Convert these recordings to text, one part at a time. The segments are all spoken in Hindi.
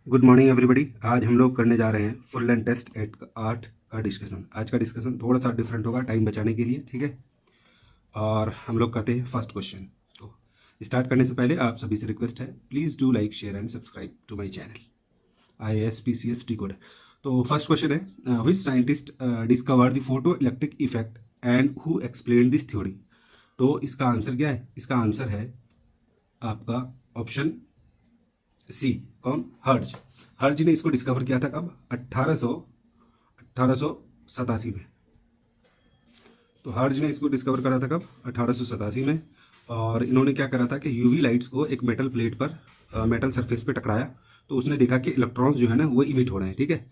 Good morning everybody. आज हम लोग करने जा रहे हैं फुल लेंथ टेस्ट एट 8 का डिस्कशन। आज का डिस्कशन थोड़ा सा डिफरेंट होगा टाइम बचाने के लिए, ठीक है। और हम लोग करते हैं फर्स्ट क्वेश्चन। तो स्टार्ट करने से पहले आप सभी से रिक्वेस्ट है, please do like share and subscribe to my channel IASPCS decoder. तो फर्स्ट क्वेश्चन है, which scientist discover the photo electric effect and who explain this theory. तो इसका आंसर क्या है? इसका आंसर है आपका ऑप्शन सी। कौन? हर्ज। हर्ज ने इसको डिस्कवर किया था कब? 1887 में। तो हर्ज ने इसको डिस्कवर करा था कब? 1887 में। और इन्होंने क्या करा था कि यूवी लाइट्स को एक मेटल प्लेट पर, मेटल सरफेस पे टकराया, तो उसने देखा कि इलेक्ट्रॉन्स जो है ना वो इमिट हो रहे हैं, ठीक है।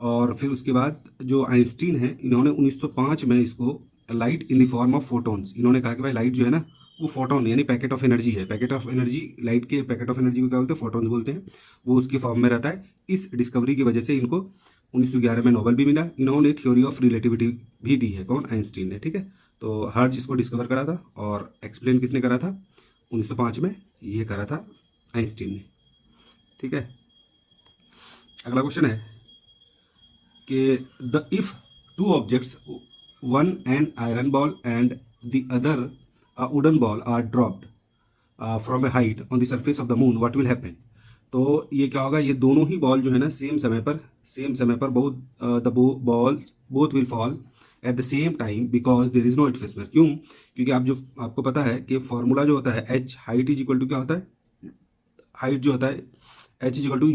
और फिर उसके बाद जो आइंस्टीन है, इन्होंने 1905 में इसको light in the form of photons, इन्होंने कहा कि भाई लाइट जो है ना वो फोटोन यानी पैकेट ऑफ एनर्जी है। पैकेट ऑफ एनर्जी, लाइट के पैकेट ऑफ एनर्जी को क्या बोलते हैं? फोटोन्स बोलते हैं। वो उसकी फॉर्म में रहता है। इस डिस्कवरी की वजह से इनको 1911 में नोबेल भी मिला। इन्होंने थ्योरी ऑफ रिलेटिविटी भी दी है। कौन? आइंस्टीन ने, ठीक है। तो हर्ज इसको डिस्कवर करा था और एक्सप्लेन किसने करा था? 1905 में ये करा था आइंस्टीन ने, ठीक है। अगला क्वेश्चन है कि the if two objects, one an iron ball and the other a wooden ball are dropped from a height on the surface of the moon, what will happen। तो ये क्या होगा? ये दोनों ही बॉल जो है ना सेम समय पर both the ball both will fall at the same time because there is no atmosphere. क्यों? क्योंकि आपको पता है कि फॉर्मूला जो होता है H, height is equal to क्या होता है? हाइट जो होता है H is equal to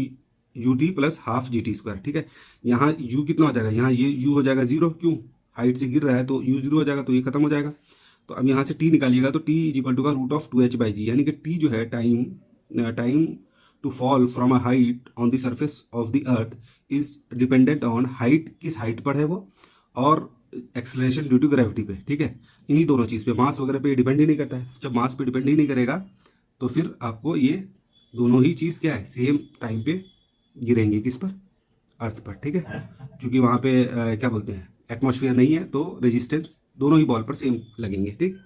UT plus half GT square, ठीक है। यहाँ U कितना हो जाएगा? यहाँ ये U हो जाएगा 0। क्यों? हाइट से गिर रहा है तो U 0 हो जाएगा, तो ये खत्म हो जाएगा। तो अब यहाँ से T निकालिएगा तो T इज इक्वल टू का √2h/g, यानी कि T जो है time to fall from a height on the surface of the earth is dependent on height, किस हाइट पर है वो, और एक्सेलरेशन ड्यू टू ग्रेविटी पे, ठीक है। इन्हीं दोनों चीज़ पे, मास वगैरह पे डिपेंड ही नहीं करता है। जब मास पे डिपेंड ही नहीं करेगा तो फिर आपको ये दोनों ही चीज़ क्या है? सेम टाइम पे गिरेंगे किस पर? अर्थ पर, ठीक है। क्योंकि वहाँ पे क्या बोलते हैं, एटमॉस्फेयर नहीं है, तो रेजिस्टेंस दोनों ही बॉल पर सेम लगेंगे, ठीक।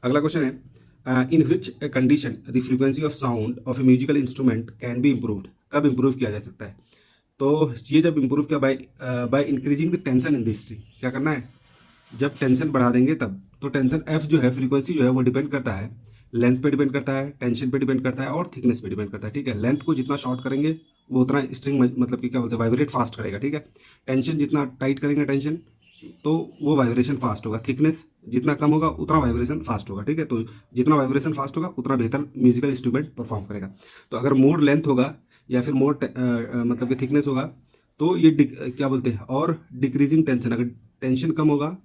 अगला क्वेश्चन है, in which condition the frequency of sound of a musical instrument can be improved. कब इम्प्रूव किया जा सकता है? तो ये जब इम्प्रूव किया by increasing the tension in the string. क्या करना है? जब टेंशन बढ़ा देंगे तब। तो टेंशन F जो है, फ्रीक्वेंसी जो है वो डिपेंड करता है लेंथ पे, डिपेंड करता है टेंशन पे, डिपेंड करता है और थिकनेस पे डिपेंड करता है, ठीक है। लेंथ को जितना शॉर्ट करेंगे वो उतना स्ट्रिंग मतलब कि क्या बोलते हैं, वाइब्रेट फास्ट करेगा, ठीक है। टेंशन जितना टाइट करेंगे टेंशन, तो वो वाइब्रेशन फास्ट होगा। थिकनेस जितना कम होगा उतना वाइब्रेशन फास्ट होगा, ठीक है। तो जितना वाइब्रेशन फास्ट होगा उतना बेहतर म्यूजिकल इंस्ट्रूमेंट परफॉर्म करेगा। तो अगर मोर लेंथ होगा या फिर मोर मतलब कि थिकनेस होगा तो ये क्या बोलते हैं, और डिक्रीजिंग टेंशन, अगर टेंशन कम होगा,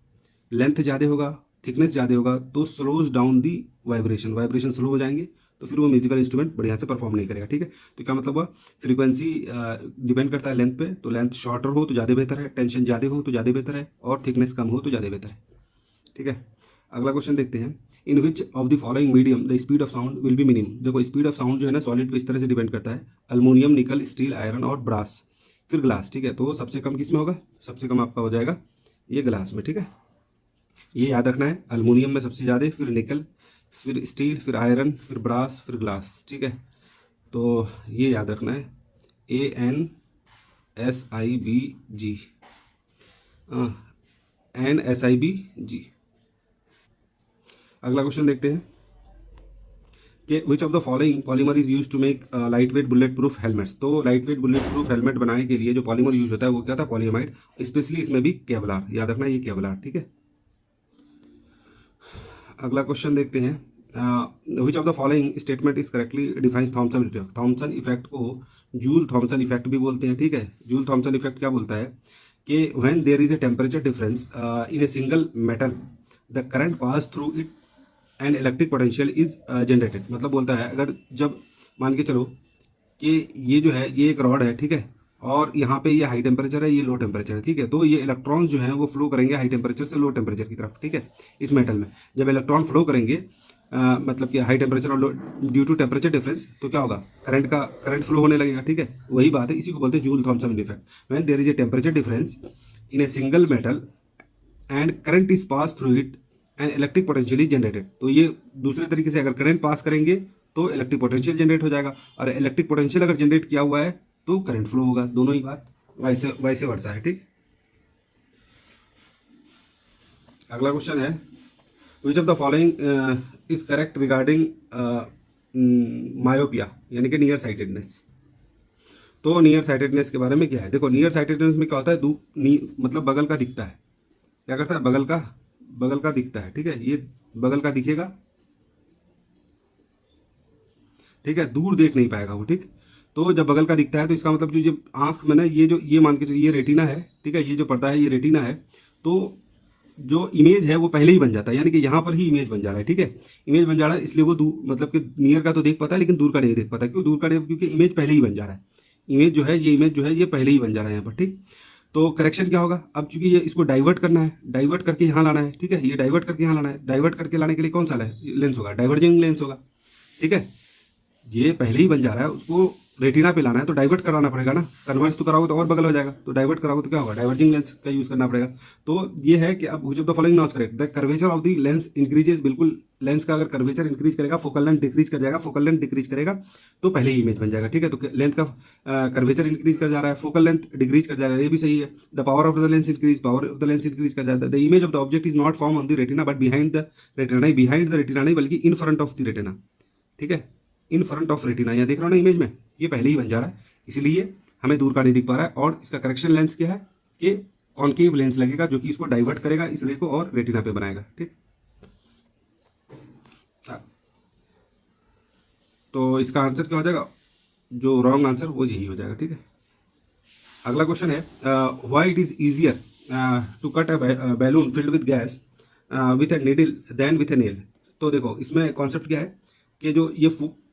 लेंथ ज़्यादा होगा, थिकनेस ज़्यादा होगा, तो slows down the vibration slow हो जाएंगे, तो फिर वो म्यूजिकल इंस्ट्रूमेंट बढ़िया से परफॉर्म नहीं करेगा, ठीक है। तो क्या मतलब हुआ? फ्रीक्वेंसी डिपेंड करता है लेंथ पे, तो लेंथ शॉर्टर हो तो ज़्यादा बेहतर है, टेंशन ज़्यादा हो तो ज़्यादा बेहतर है, और थिकनेस कम हो तो ज़्यादा बेहतर है, ठीक है। अगला क्वेश्चन देखते हैं, in which of the following medium the speed of sound will be minimum. देखो स्पीड ऑफ साउंड जो है ना सॉलिड पे इस तरह से डिपेंड करता है, अल्मोनियम, निकल, स्टील, आयरन और ब्रास, फिर ग्लास, ठीक है। तो सबसे कम किस में होगा? सबसे कम आपका हो जाएगा ये ग्लास में, ठीक है। ये याद रखना है, अल्मोनियम में सबसे ज़्यादा, फिर निकल, फिर स्टील, फिर आयरन, फिर ब्रास, फिर ग्लास, ठीक है। तो ये याद रखना है, ANSIBG, NSIBG। अगला क्वेश्चन देखते हैं कि which of the following polymer is use to make light weight bullet proof helmets. तो light weight bullet proof helmet बनाने के लिए जो पॉलीमर यूज होता है वो क्या था? पॉलीमाइड। स्पेशली इसमें भी केवलार, याद रखना ये केवलार, ठीक है। अगला क्वेश्चन देखते हैं, which of the following statement is correctly defines Thomson effect. Thomson effect को जूल थॉमसन इफेक्ट भी बोलते हैं, ठीक है। जूल थॉमसन इफेक्ट क्या बोलता है कि when there is a temperature difference in a single metal the current pass through it and electric potential is generated. मतलब बोलता है अगर जब मान के चलो कि ये जो है ये एक रॉड है, ठीक है, और यहाँ पे ये हाई टेम्परेचर है, ये लो टेम्परेचर है, ठीक है। तो ये इलेक्ट्रॉन्स जो हैं वो फ्लो करेंगे हाई टेम्परेचर से लो टेम्परेचर की तरफ, ठीक है। इस मेटल में जब इलेक्ट्रॉन फ्लो करेंगे मतलब कि हाई टेम्परेचर और लो, ड्यू टू टेम्परेचर डिफरेंस, तो क्या होगा? करंट फ्लो होने लगेगा, ठीक है। वही बात है, इसी को बोलते हैं Joule Thomson effect. When there is a temperature difference in a single metal and current is pass through it and electric potential is generated. तो ये दूसरे तरीके से अगर करंट पास करेंगे तो इलेक्ट्रिक पोटेंशियल जनरेट हो जाएगा, और इलेक्ट्रिक पोटेंशियल अगर जनरेट किया हुआ है तो करंट फ्लो होगा। दोनों ही बात वैसे वैसे वर्षा है, ठीक। अगला क्वेश्चन है, which of the following is correct regarding myopia, यानी कि नियर साइटेडनेस। तो नियर साइटेडनेस के बारे में क्या है, देखो नियर साइटेडनेस में क्या होता है, मतलब बगल का दिखता है, क्या करता है, बगल का दिखता है, ठीक है, ये बगल का दिखेगा, ठीक है, दूर देख नहीं पाएगा वो, ठीक। तो जब बगल का दिखता है तो इसका मतलब जो आंख में ना, ये मान के ये रेटिना है, ठीक है, ये जो पर्दा है ये रेटिना है, तो जो इमेज है वो पहले ही बन जाता है, यानी कि यहाँ पर ही इमेज बन जा रहा है, ठीक है, इमेज बन जा रहा है, इसलिए वो दूर, मतलब कि नियर का तो देख पाता है लेकिन दूर का नहीं देख पाता। क्यों दूर का नहीं, क्योंकि इमेज पहले ही बन जा रहा है, इमेज जो है, ये इमेज जो है ये पहले ही बन जा रहा है यहाँ पर, ठीक। तो करेक्शन क्या होगा, अब चूंकि ये इसको डाइवर्ट करना है, डाइवर्ट करके यहाँ लाना है, ठीक है, ये डाइवर्ट करके यहाँ लाना है, डाइवर्ट करके लाने के लिए कौन सा लेंस होगा, डाइवर्जिंग लेंस होगा, ठीक है। ये पहले ही बन जा रहा है, उसको रेटिना पे लाना है तो डाइवर्ट कराना पड़ेगा ना, कन्वर्स तो कराओगे तो और बगल हो जाएगा, तो डाइवर्ट कराओगे तो क्या होगा, डाइवर्जिंग लेंस का यूज करना पड़ेगा। तो ये है कि अब which of the following not correct, the curvature of the lens increases, बिल्कुल लेंस का अगर कर्वेचर इंक्रीज करेगा, फोकल लेंथ डिक्रीज कर जाएगा, फोकल लेंथ डिक्रीज करेगा तो पहले ही इमेज बन जाएगा, ठीक है। तो लेंथ का कर्वेचर इंक्रीज कर जा रहा है, फोकल लेंथ डिक्रीज कर जा रहा है, ये भी सही है। The power of the lens increase, power of the lens increase कर जाता है। The image of the object is not form on the retina but behind the retina, नहीं बिहाइंड द रेटिना नहीं बल्कि in front of the retina, ठीक है, इन फ्रंट ऑफ रेटिना, यहाँ देख रहे हो ना इमेज में, ये पहले ही बन जा रहा है, इसलिए हमें दूर का नहीं दिख पा रहा है। और इसका करेक्शन लेंस क्या है कि कॉन्केव लेंस लगेगा जो कि इसको डाइवर्ट करेगा इस रे को और रेटिना पे बनाएगा, ठीक। तो इसका आंसर क्या हो जाएगा, जो रॉन्ग आंसर वो यही हो जाएगा, ठीक है। अगला क्वेश्चन है, why it is easier to cut a balloon filled with gas with a needle than with a nail. तो देखो इसमें कॉन्सेप्ट क्या है कि जो ये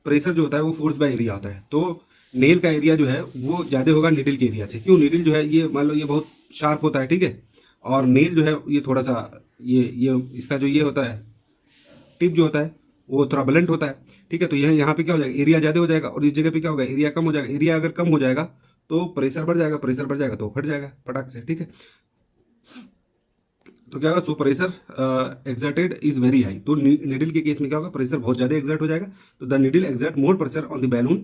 प्रेशर जो होता है वो फोर्स बाय एरिया होता है, तो नेल का एरिया जो है वो ज़्यादा होगा नीडल के एरिया से। क्यों, नीडल जो है ये मान लो ये बहुत शार्प होता है, ठीक है, और नेल जो है ये थोड़ा सा ये इसका जो ये होता है टिप जो होता है वो थोड़ा ब्लंट होता है, ठीक है। तो यह यहाँ पे क्या हो जाएगा, एरिया ज़्यादा हो जाएगा, और इस जगह पे क्या होगा, एरिया कम हो जाएगा। एरिया अगर कम हो जाएगा तो प्रेशर बढ़ जाएगा, प्रेशर बढ़ जाएगा तो फट जाएगा फटाक से, ठीक है। तो क्या होगा, so pressure exerted is very high, तो नीडल के केस में क्या होगा, प्रेशर बहुत ज़्यादा एक्सर्ट हो जाएगा, तो the needle exert more pressure on the balloon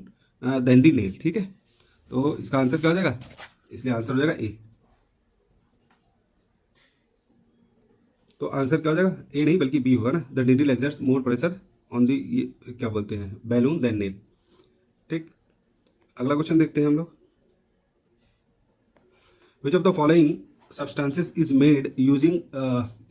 than the nail, ठीक है। तो इसका आंसर क्या हो जाएगा, इसलिए आंसर हो जाएगा ए। तो आंसर क्या हो जाएगा, ए नहीं बल्कि बी होगा ना, the needle exerts more pressure on the, ये क्या बोलते हैं, बैलून देन नेल, ठीक। अगला क्वेश्चन देखते हैं हम लोग, विच of the following substances is made using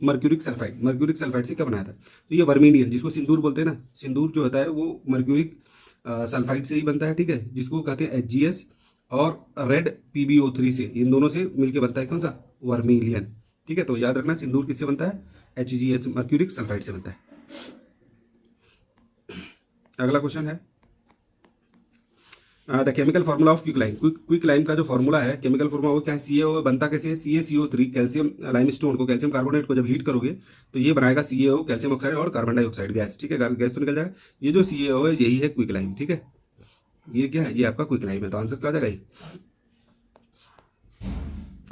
mercuric sulphide. Mercuric sulphide से क्या बनाया था, तो ये वर्मिलियन जिसको सिंदूर बोलते हैं ना, सिंदूर जो होता है वो मर्क्यूरिक सल्फाइड से ही बनता है, ठीक है, जिसको कहते हैं HGS, और रेड PbO3 से, इन दोनों से मिलके बनता है कौन सा, वर्मिलियन, ठीक है। तो याद रखना सिंदूर किससे बनता है, HGS मर्क्यूरिक सल्फाइड से बनता है। अगला क्वेश्चन है, the chemical formula of quick lime. Quick lime का जो फार्मूला है, केमिकल फार्मूला वो क्या है, CaO बनता कैसे है, CaCO3, कैल्शियम लाइम स्टोन को, कैल्शियम कार्बोनेट को जब हीट करोगे तो ये बनाएगा CaO, कैल्शियम ऑक्साइड और कार्बन डाइऑक्साइड गैस, ठीक है, गैस तो निकल जाएगा। ये जो CaO है यही है क्विक लाइम, ठीक है, ये क्या है, ये आपका क्विक लाइम है, तो आंसर क्या आ जाएगा ये।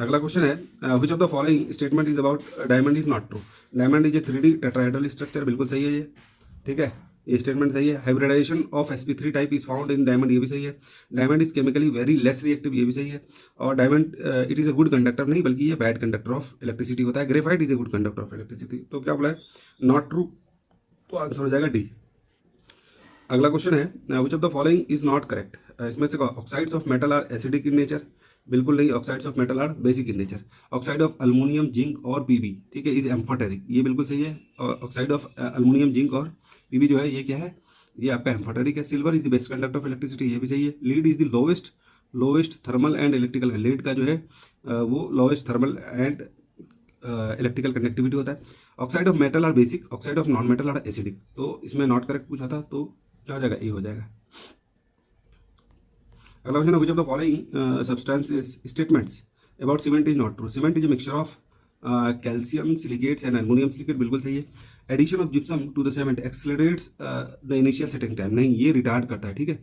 अगला क्वेश्चन है, which of the following statement is about diamond is not true. Diamond is a 3D tetrahedral structure, बिल्कुल सही है ये, ठीक है, ये स्टेटमेंट सही है। Hybridisation of sp3 type is found in diamond, ये भी सही है। Diamond is chemically very less reactive, ये भी सही है। और diamond it is a good conductor, नहीं बल्कि ये बैड कंडक्टर ऑफ इलेक्ट्रिसिटी होता है। Graphite is a good conductor of electricity, तो क्या बोला है, नॉट ट्रू, तो आंसर हो जाएगा डी। अगला क्वेश्चन है, which of the following is not correct. इसमें से oxides of metal are acidic in nature, बिल्कुल नहीं, oxides of metal are basic in nature. Oxide of aluminium, zinc और पीबी, ठीक है, इज एम्फोटेरिक, ये बिल्कुल सही है। ऑक्साइड ऑफ अल्मोनियम, जिंक और पीबी जो है ये क्या है, ये आपका एम्फोटेरिक है। Silver is the best conductor of electricity, ये भी सही है। Lead is the lowest thermal and electrical, lead का जो है वो lowest thermal and electrical conductivity होता है। Oxide of metal are basic, oxide of non metal are acidic, तो इसमें नॉट करेक्ट पूछा था, तो क्या हो जाएगा, ए हो जाएगा। अगला क्वेश्चन है, which of the following substances statements about cement is not true. Cement is a mixture of calcium silicates and aluminium silicate, बिल्कुल सही है। Addition of gypsum to the cement accelerates the initial setting time, नहीं, ये रिटार्ड करता है, ठीक है।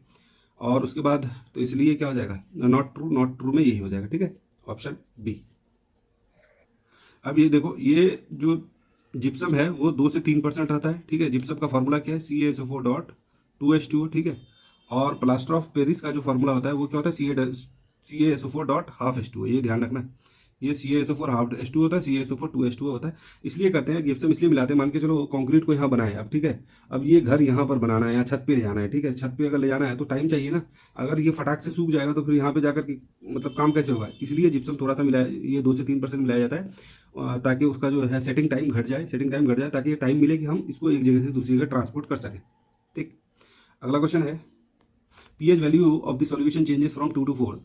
और उसके बाद तो इसलिए क्या हो जाएगा, नॉट ट्रू, नॉट ट्रू में यही हो जाएगा, ठीक है, ऑप्शन बी। अब ये देखो, ये जो जिप्सम है वो 2 से 3% रहता है, ठीक है। जिप्सम का फॉर्मूला क्या है, CaSO4 2H2O, ठीक है। और प्लास्टर ऑफ पेरिस का जो फार्मूला होता है वो क्या होता है, CaSO4 डॉट हाफ H2O, ये ध्यान रखना। ये CaSO4 हाफ H2O होता है, CaSO4 2H2O होता है। इसलिए करते हैं जिप्सम, इसलिए मिलाते हैं, मान के चलो कंक्रीट को यहाँ बनाए अब, ठीक है। अब ये घर यहाँ पर बनाना है, यहाँ छत पे ले जाना है, ठीक है। छत पे अगर ले जाना है तो टाइम चाहिए ना। अगर ये फटाक से सूख जाएगा तो फिर यहाँ पे जाकर के मतलब काम कैसे होगा। इसलिए जिप्सम थोड़ा सा मिलाया, ये 2 से 3% मिलाया जाता है, ताकि उसका जो है सेटिंग टाइम घट जाए, ताकि ये टाइम मिले कि हम इसको एक जगह से दूसरी जगह ट्रांसपोर्ट कर सकें, ठीक। अगला क्वेश्चन है, pH value of the solution changes from 2 to 4,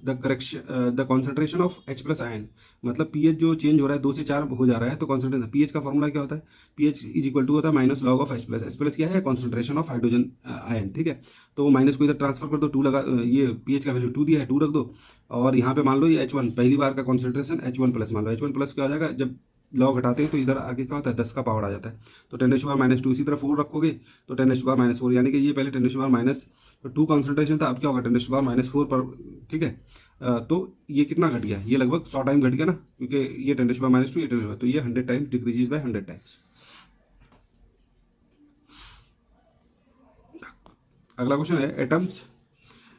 the concentration of H plus ion, मतलब pH जो चेंज हो रहा है 2 से 4 हो जा रहा है, तो कॉन्सेंट्रेशन, pH का फॉर्मूला क्या होता है, pH इज इक्वल टू होता है minus log of H plus क्या है, कॉन्सेंट्रेशन ऑफ हाइड्रोजन आयन, ठीक है। तो माइनस को इधर ट्रांसफर कर दो, 2 लगा, ये pH का वैल्यू 2 दिया है, 2 रख दो, और यहाँ पे मान लो ये H1 पहली बार का कॉन्सेंट्रेशन H1 प्लस, मान लो H1 प्लस क्या हो जाएगा, जब लॉग हटाते हैं तो इधर आगे क्या होता है 10 का पावर आ जाता है, तो 10⁻²। इसी तरह 4 रखोगे तो 10⁻⁴, यानी कि ये पहले 10⁻², कॉन्सेंट्रेशन था, अब क्या होगा 10⁻⁴ पर, ठीक है। तो ये कितना घट गया, ये लगभग 100 टाइम घट गया ना, क्योंकि ये 10⁻², ये 10, तो ये 100 टाइम्स डिक्रीजेज बाय 100 टाइम्स। अगला क्वेश्चन है,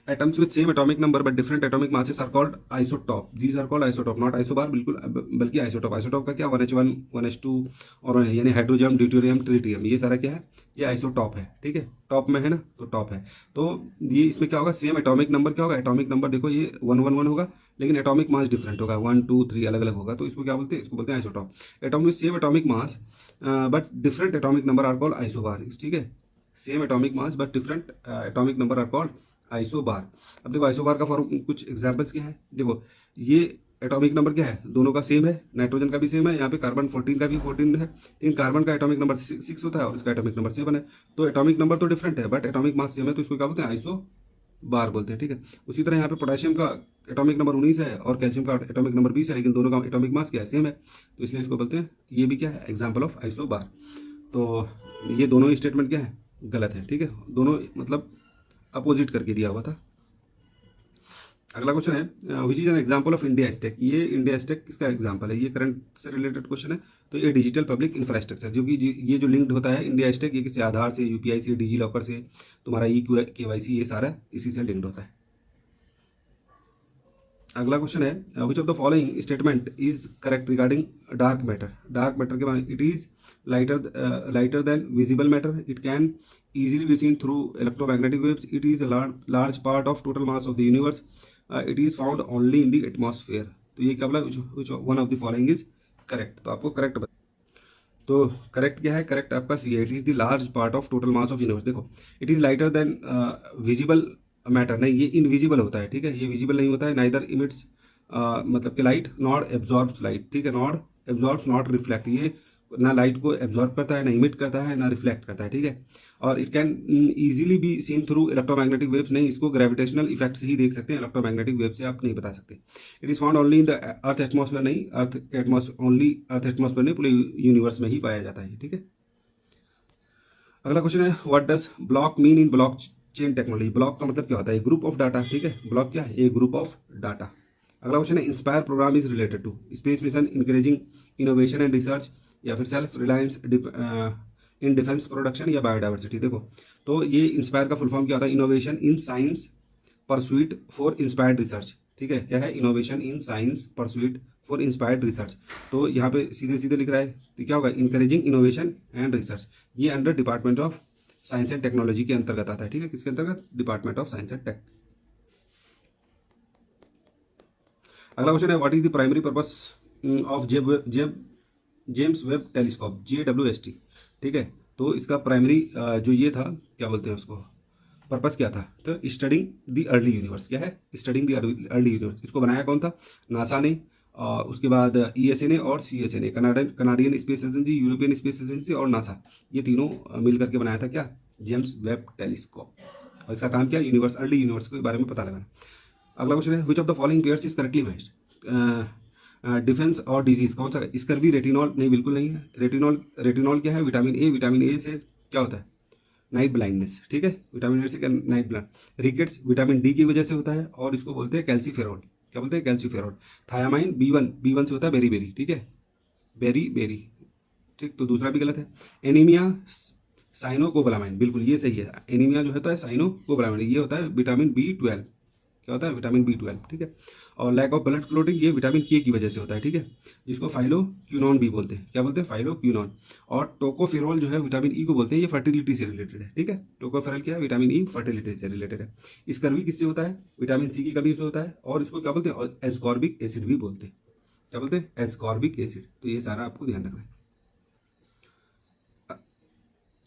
atoms with same atomic number but different atomic masses are called isotope. These are called isotope, not isobar, बिल्कुल बल्कि isotope। isotope का क्या 1H1 1H2 और यानी हाइड्रोजन, ड्यूटेरियम, ट्रिटियम, ये सारा क्या है, ये आइसोटॉप है, ठीक है। टॉप में है ना, तो टॉप है। तो ये इसमें क्या होगा, सेम एटॉमिक नंबर क्या होगा, एटॉमिक नंबर देखो ये 111 होगा, लेकिन एटॉमिक मास डिफरेंट होगा, 1 2 3 अलग अलग होगा, तो इसको क्या बोलते हैं, इसको बोलते हैं isotope. Atomic same atomic mass but different atomic number are called isobar, ठीक है। Same atomic mass but different atomic number are called isobar. अब देखो आइसोबार का फॉर्म, कुछ एग्जांपल्स क्या है, देखो ये एटॉमिक नंबर क्या है, दोनों का सेम है, नाइट्रोजन का भी सेम है, यहाँ पे कार्बन 14 का भी 14 है, लेकिन कार्बन का एटॉमिक नंबर 6 होता है और इसका एटॉमिक नंबर 7 है, तो एटॉमिक नंबर तो डिफरेंट है बट एटॉमिक मास सेम है, तो इसको क्या बोलते हैं, आइसोबार बोलते हैं, ठीक है। उसी तरह यहाँ पे पोटेशियम का एटॉमिक नंबर 19 है और कैल्शियम का एटॉमिक नंबर 20 है, लेकिन दोनों का एटॉमिक मास क्या है, सेम है, तो इसलिए इसको बोलते हैं, ये भी क्या है, एग्जाम्पल ऑफ आइसोबार। तो ये दोनों ही स्टेटमेंट क्या है, गलत है, ठीक है, दोनों मतलब अपोजिट करके दिया हुआ था। अगला क्वेश्चन है, which is an example of India Stack. ये इंडिया स्टेक किसका एग्जाम्पल है, ये करंट से रिलेटेड क्वेश्चन है। तो ये डिजिटल पब्लिक इंफ्रास्ट्रक्चर, जो कि ये जो लिंक्ड होता है इंडिया स्टेक, ये किसी आधार से, यूपीआई से, डिजी लॉकर से, तुम्हारा KYC, ये सारा इसी से लिंक्ड होता है। अगला क्वेश्चन है, which of the following statement is correct regarding dark matter. Dark matter के बारे में, it is lighter than visible matter, it can easily be seen through electromagnetic waves, it is a large part of total mass of the universe, it is found only in the atmosphere। तो ये क्या बोला, which one of the following is correct, तो आपको करेक्ट तो करेक्ट क्या है, करेक्ट आपका सी है, it is the large part of total mass of universe. देखो it is lighter than visible matter, नहीं ये इनविजिबल होता है, ठीक है, ये विजिबल नहीं होता है, नाइदर इमिट्स मतलब कि लाइट, नॉट एब्जॉर्ब्स लाइट, ठीक है, नॉट एब्जॉर्ब्स नॉट रिफ्लेक्ट, ये ना लाइट को एब्जॉर्ब करता है, ना इमिट करता है, ना रिफ्लेक्ट करता है, ठीक है। और it can easily be seen through electromagnetic waves, नहीं इसको ग्रेविटेशनल इफेक्ट से ही देख सकते हैं, इलेक्ट्रोमैग्नेटिक वेव से आप नहीं बता सकते। It is found only in the earth atmosphere, नहीं earth atmosphere, only earth atmosphere नहीं, पूरे यूनिवर्स में ही पाया जाता है, ठीक है। अगला क्वेश्चन है, what does block mean in block chain technology. Block का मतलब क्या होता है, ग्रुप ऑफ डाटा, ठीक है, ब्लॉक क्या है, ए ग्रुप ऑफ डाटा। अगला क्वेश्चन है, Inspire programme is related to space mission encouraging innovation and research, या फिर self reliance in defence production, या बायोडाइवर्सिटी। देखो तो ये इंस्पायर का फुल फॉर्म क्या होता है, innovation in science pursuit for inspired research, ठीक है, क्या है, innovation in science pursuit for inspired research. तो यहाँ पे सीधे सीधे लिख रहा है, तो क्या होगा, इंकरेजिंग इनोवेशन एंड रिसर्च, ये under department of science and technology के अंतर्गत आता है, ठीक है, किसके अंतर्गत, department of science and tech. अगला क्वेश्चन है, what is the primary purpose of James Webb telescope, JWST, ठीक है। तो इसका प्राइमरी जो ये था, क्या बोलते हैं उसको, पर्पस क्या था, तो स्टडिंग द अर्ली यूनिवर्स, क्या है, स्टडिंग द अर्ली यूनिवर्स। इसको बनाया कौन था, नासा ने, और उसके बाद ESA ने और CSA ने, Canadian space agency, European space agency और नासा, ये तीनों मिल करके बनाया था क्या, जेम्स वेब टेलीस्कोप। और इसका काम क्या, यूनिवर्स, अर्ली यूनिवर्स के बारे में पता लगाना। अगला क्वेश्चन है, which of the following pairs is correctly matched. Defence और डिजीज कौन सा है, स्कर्वी, रेटिनॉल, नहीं बिल्कुल नहीं है, रेटिनॉल क्या है, विटामिन ए से क्या होता है, नाइट ब्लाइंडनेस, ठीक है, विटामिन ए से night blind. Rickets vitamin D की वजह से होता है, और इसको बोलते हैं कैल्सीफेरॉल, क्या बोलते हैं, कैल्सीफेरॉल। थायामाइन B1 से होता है बेरी, ठीक है, बेरी, ठीक, तो दूसरा भी गलत है। एनीमिया साइनोकोबालामाइन, बिल्कुल ये सही है। एनीमिया जो होता है साइनोकोबालामाइन, ये होता है विटामिन B12, क्या होता है विटामिन B12, ठीक है। और लैक ऑफ ब्लड क्लोटिंग ये विटामिन के की वजह से होता है, ठीक है, जिसको फाइलोक्विनोन भी बोलते हैं, क्या बोलते हैं फाइलोक्विनोन। और टोकोफेरोल जो है विटामिन ई को बोलते हैं, ये फर्टिलिटी से रिलेटेड है, ठीक है। टोकोफेरोल क्या है, विटामिन ई फर्टिलिटी से रिलेटेड है। स्कर्वी किससे होता है, विटामिन सी की कमी से होता है, और इसको क्या बोलते हैं एस्कॉर्बिक एसिड भी बोलते हैं, क्या बोलते हैं एस्कॉर्बिक एसिड। तो ये सारा आपको ध्यान रखना है।